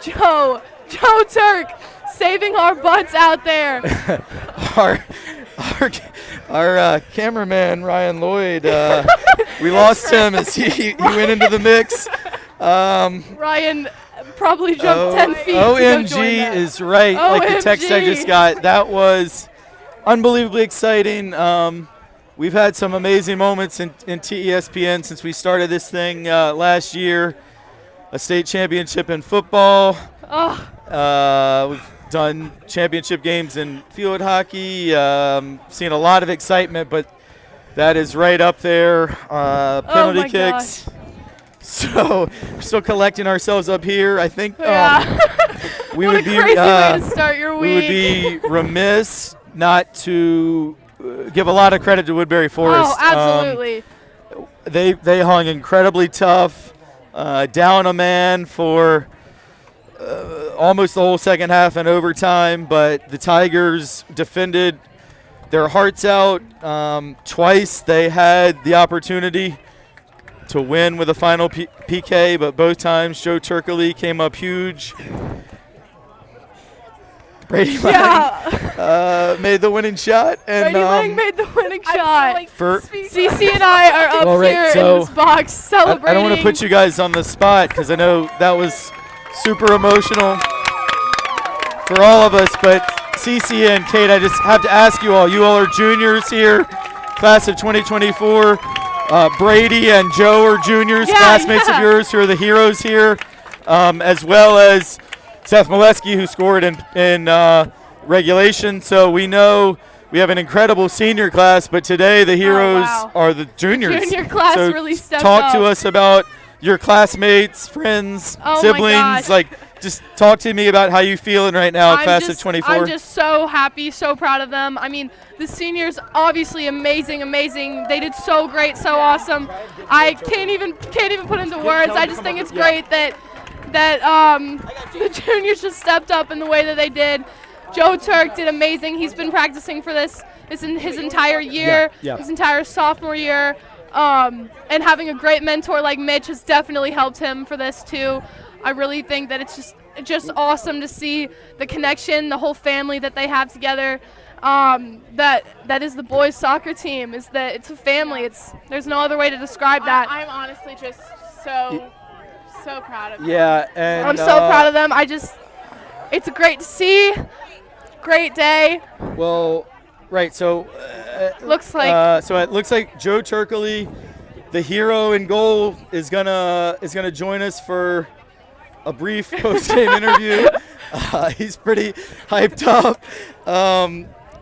Joe Turk saving our butts out there. our cameraman Ryan Lloyd, we lost him as he went into the mix. Ryan probably jumped 10 feet. OMG is right, like the text I just got. That was unbelievably exciting. We've had some amazing moments in TESPN since we started this thing last year. A state championship in football. We've done championship games in field hockey. Seen a lot of excitement, but that is right up there. Penalty kicks. Gosh. So we're still collecting ourselves up here. I think we what would a be crazy way to start your we would week. be remiss not to give a lot of credit to Woodberry Forest. Oh, absolutely. They hung incredibly tough, down a man for almost the whole second half and overtime, but the Tigers defended their hearts out. Twice they had the opportunity to win with a final PK, but both times Joe Turkley came up huge. Brady Lang made the winning shot, and Brady Lang made the winning shot. Like CC and I are up here in this box celebrating. I don't want to put you guys on the spot because I know that was super emotional for all of us, but CC and Kate, I just have to ask you all are juniors here, class of 2024. Brady and Joe are juniors, classmates of yours who are the heroes here, as well as Seth Molesky, who scored in regulation. So we know we have an incredible senior class, but today the heroes are the juniors. Junior class so really stepped talk up. to us about your classmates, friends, siblings. Just talk to me about how you feeling right now, class of 24. I'm just so happy, so proud of them. I mean, the seniors obviously amazing. They did so great, so awesome. I can't even put into words. I just think it's great that the juniors just stepped up in the way that they did. Joe Turk did amazing. He's been practicing for this in his entire year, his entire sophomore year. And having a great mentor like Mitch has definitely helped him for this too. I really think that it's just awesome to see the connection, the whole family that they have together. That is the boys soccer team. Is that it's a family. There's no other way to describe that. I'm honestly just so proud of them. Yeah, and I'm so proud of them. It's great to see. Great day. Well, right. So Looks like so it looks like Joe Turkley, the hero in goal, is gonna join us for a brief post-game interview. He's pretty hyped up.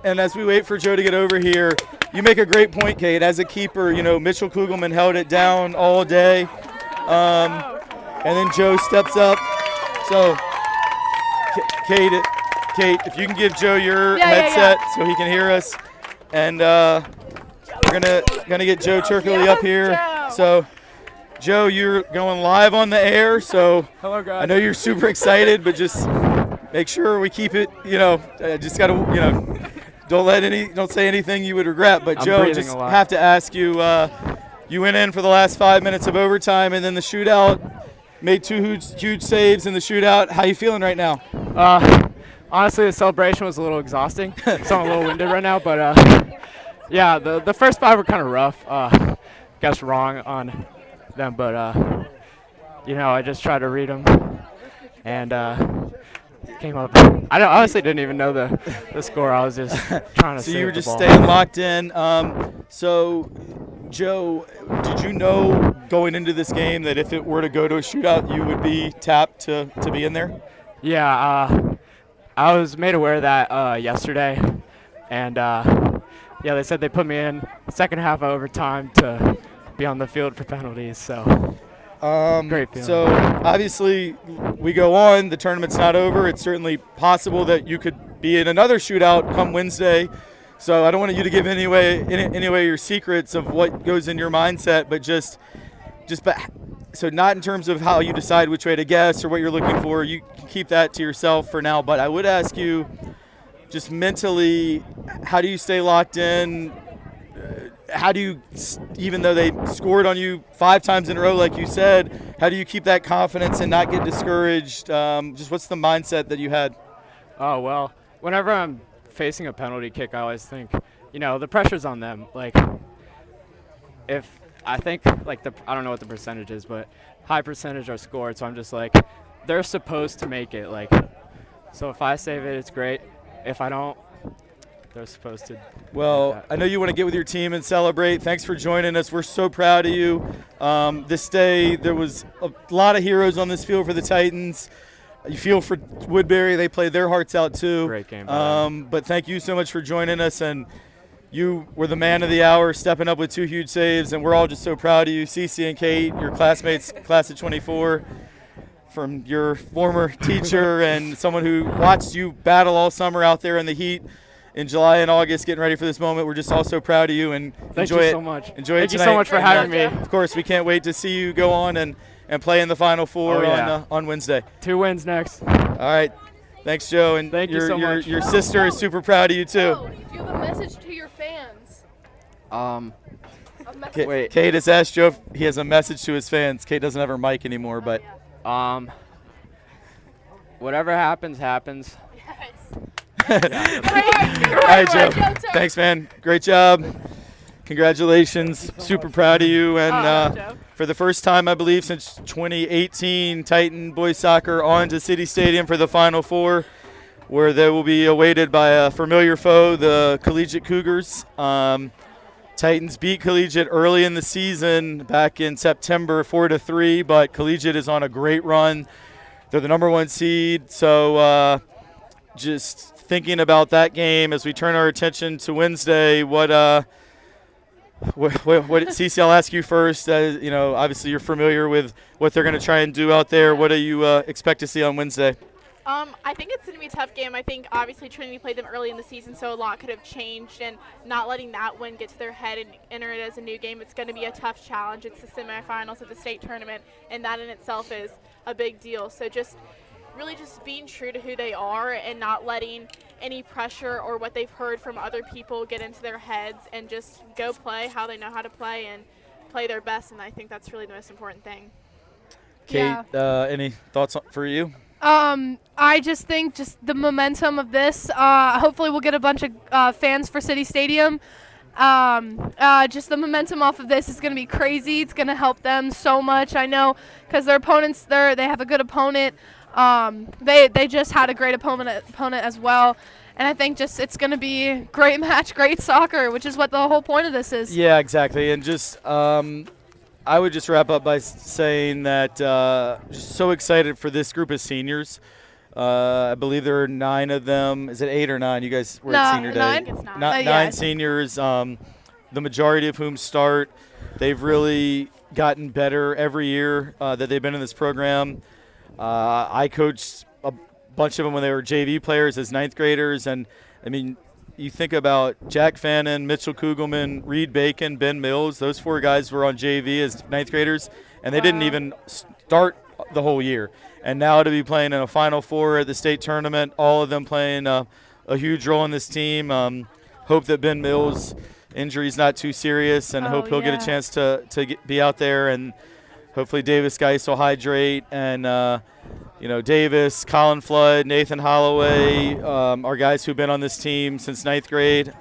And as we wait for Joe to get over here, you make a great point, Kate. As a keeper, Mitchell Kugelman held it down all day. And then Joe steps up. So, Kate, if you can give Joe your headset so he can hear us. And we're gonna get Joe Turkley up here. So, Joe, you're going live on the air. So, hello, guys. I know you're super excited, but just make sure we keep it. Just gotta, don't say anything you would regret. But Joe, just have to ask you. You went in for the last 5 minutes of overtime, and then the shootout. Made two huge saves in the shootout. How you feeling right now? Honestly, the celebration was a little exhausting, so I'm a little winded right now. But yeah, the first five were kind of rough. Guess wrong on them, but I just tried to read them and came up. I honestly didn't even know the score. I was just trying to. So save you were the just ball. staying locked in. So, Joe, did you know going into this game that if it were to go to a shootout, you would be tapped to be in there? Yeah, I was made aware of that yesterday, and they said they put me in second half of overtime to be on the field for penalties. So great feeling. So obviously we go on. The tournament's not over. It's certainly possible that you could be in another shootout come Wednesday. So I don't want you to give any way your secrets of what goes in your mindset, but so not in terms of how you decide which way to guess or what you're looking for. You can keep that to yourself for now. But I would ask you, just mentally, how do you stay locked in how do you, even though they scored on you 5 times in a row, like you said, how do you keep that confidence and not get discouraged? Just what's the mindset that you had? Oh, well, whenever I'm facing a penalty kick, I always think, the pressure's on them. Like, if I think, like, I don't know what the percentage is, but high percentage are scored, so I'm just like, they're supposed to make it. Like, so if I save it, it's great. If I don't, they're supposed to. Well, I know you want to get with your team and celebrate. Thanks for joining us. We're so proud of you. This day, there was a lot of heroes on this field for the Titans. You feel for Woodberry. They played their hearts out, too. Great game. But thank you so much for joining us. And you were the man of the hour, stepping up with 2 huge saves. And we're all just so proud of you. Cece and Kate, your classmates, class of 24, from your former teacher and someone who watched you battle all summer out there in the heat in July and August, getting ready for this moment. We're just all so proud of you, and Thank enjoy you it. so much. Enjoy it tonight. Thank you so much for having me. Of course, we can't wait to see you go on and play in the Final Four on Wednesday. 2 wins next. All right. Thanks, Joe. And Thank you so much. Your sister is super proud of you, too. Oh, do you have a message to your fans? Wait. Kate has asked Joe if he has a message to his fans. Kate doesn't have her mic anymore, but Whatever happens, happens. all right, Joe. Thanks, man. Great job. Congratulations. Super proud of you. And for the first time, I believe, since 2018, Titan boys soccer on to City Stadium for the Final Four, where they will be awaited by a familiar foe, the Collegiate Cougars. Titans beat Collegiate early in the season back in September 4-3, but Collegiate is on a great run. They're the number 1 seed. So just thinking about that game as we turn our attention to Wednesday, what Cece, I'll ask you first. Obviously you're familiar with what they're going to try and do out there. What do you expect to see on Wednesday? I think it's going to be a tough game. I think obviously Trinity played them early in the season, so a lot could have changed, and not letting that win get to their head and enter it as a new game, it's going to be a tough challenge. It's the semifinals of the state tournament, and that in itself is a big deal. So just being true to who they are and not letting any pressure or what they've heard from other people get into their heads, and just go play how they know how to play and play their best, and I think that's really the most important thing. Kate, any thoughts for you? I just think the momentum of this, hopefully we'll get a bunch of fans for City Stadium. Just the momentum off of this is going to be crazy. It's going to help them so much. I know, because their opponents, they have a good opponent. They just had a great opponent as well. And I think it's going to be a great match, great soccer, which is what the whole point of this is. Yeah, exactly. And just I would just wrap up by saying that just so excited for this group of seniors. I believe there are 9 of them. Is it 8 or 9? You guys were at senior day. 9. I think it's 9. 9 seniors, the majority of whom start. They've really gotten better every year that they've been in this program. I coached a bunch of them when they were JV players as 9th graders. And, I mean, you think about Jack Fannin, Mitchell Kugelman, Reed Bacon, Ben Mills. Those 4 guys were on JV as 9th graders, and they didn't even start the whole year. And now to be playing in a Final Four at the state tournament, all of them playing a huge role in this team. Hope that Ben Mills' injury is not too serious, and hope he'll get a chance to be out there. And hopefully Davis Geis will hydrate. And, Davis, Colin Flood, Nathan Holloway are guys who've been on this team since 9th grade.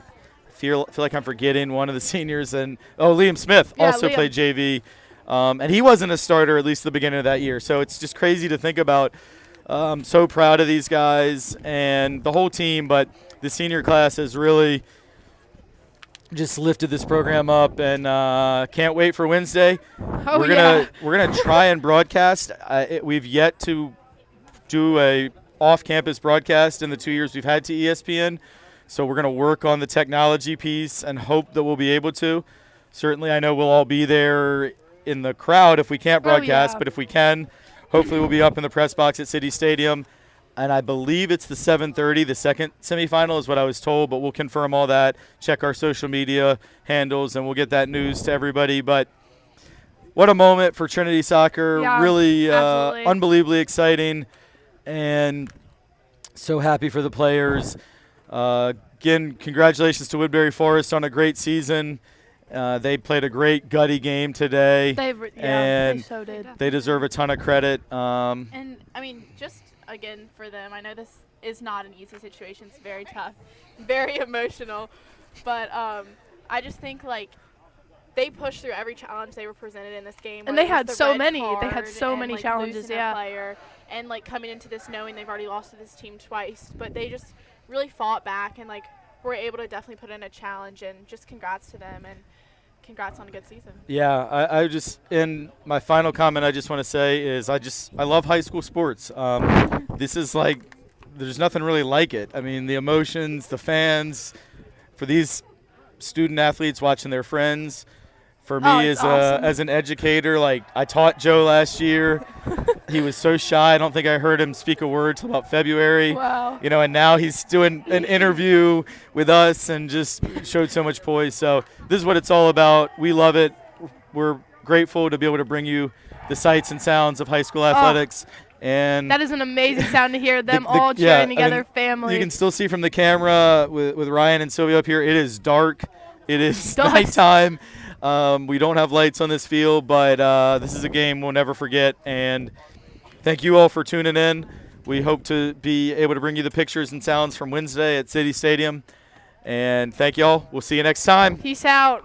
Feel like I'm forgetting one of the seniors. And, Liam Smith also played JV. And he wasn't a starter at least at the beginning of that year. So it's just crazy to think about. So proud of these guys and the whole team, but the senior class has really just lifted this program up, and can't wait for Wednesday. We're gonna try and broadcast. We've yet to do a off-campus broadcast in the 2 years we've had to ESPN, so we're gonna work on the technology piece and hope that we'll be able to. Certainly, I know we'll all be there in the crowd if we can't broadcast, but if we can, hopefully we'll be up in the press box at City Stadium. And I believe it's the 7:30, the second semifinal is what I was told, but we'll confirm all that, check our social media handles, and we'll get that news to everybody. But what a moment for Trinity Soccer. Really unbelievably exciting, and so happy for the players. Again, congratulations to Woodberry Forest on a great season. They played a great gutty game today. They and so did. they deserve a ton of credit. And I mean, just again for them, I know this is not an easy situation. It's very tough, very emotional, but I just think like they pushed through every challenge they were presented in this game. And whether they it was had the so red many. They had card so and, many like, challenges, losing a yeah. player and like coming into this knowing they've already lost to this team twice, but they just really fought back and like were able to definitely put in a challenge. And just congrats to them and congrats on a good season. Yeah, I just, in my final comment, I just want to say is I love high school sports. This is like, there's nothing really like it. I mean, the emotions, the fans, for these student athletes watching their friends. For me, it's awesome. as an educator, like I taught Joe last year. He was so shy. I don't think I heard him speak a word till about February. Wow. You know, and now he's doing an interview with us and just showed so much poise. So this is what it's all about. We love it. We're grateful to be able to bring you the sights and sounds of high school athletics. And That is an amazing sound to hear them the- all yeah, cheering together, I mean, family. you can still see from the camera with Ryan and Sylvia up here, it is dark. It is Dusk. nighttime. We don't have lights on this field, but this is a game we'll never forget. And thank you all for tuning in. We hope to be able to bring you the pictures and sounds from Wednesday at City Stadium. And thank you all. We'll see you next time. Peace out.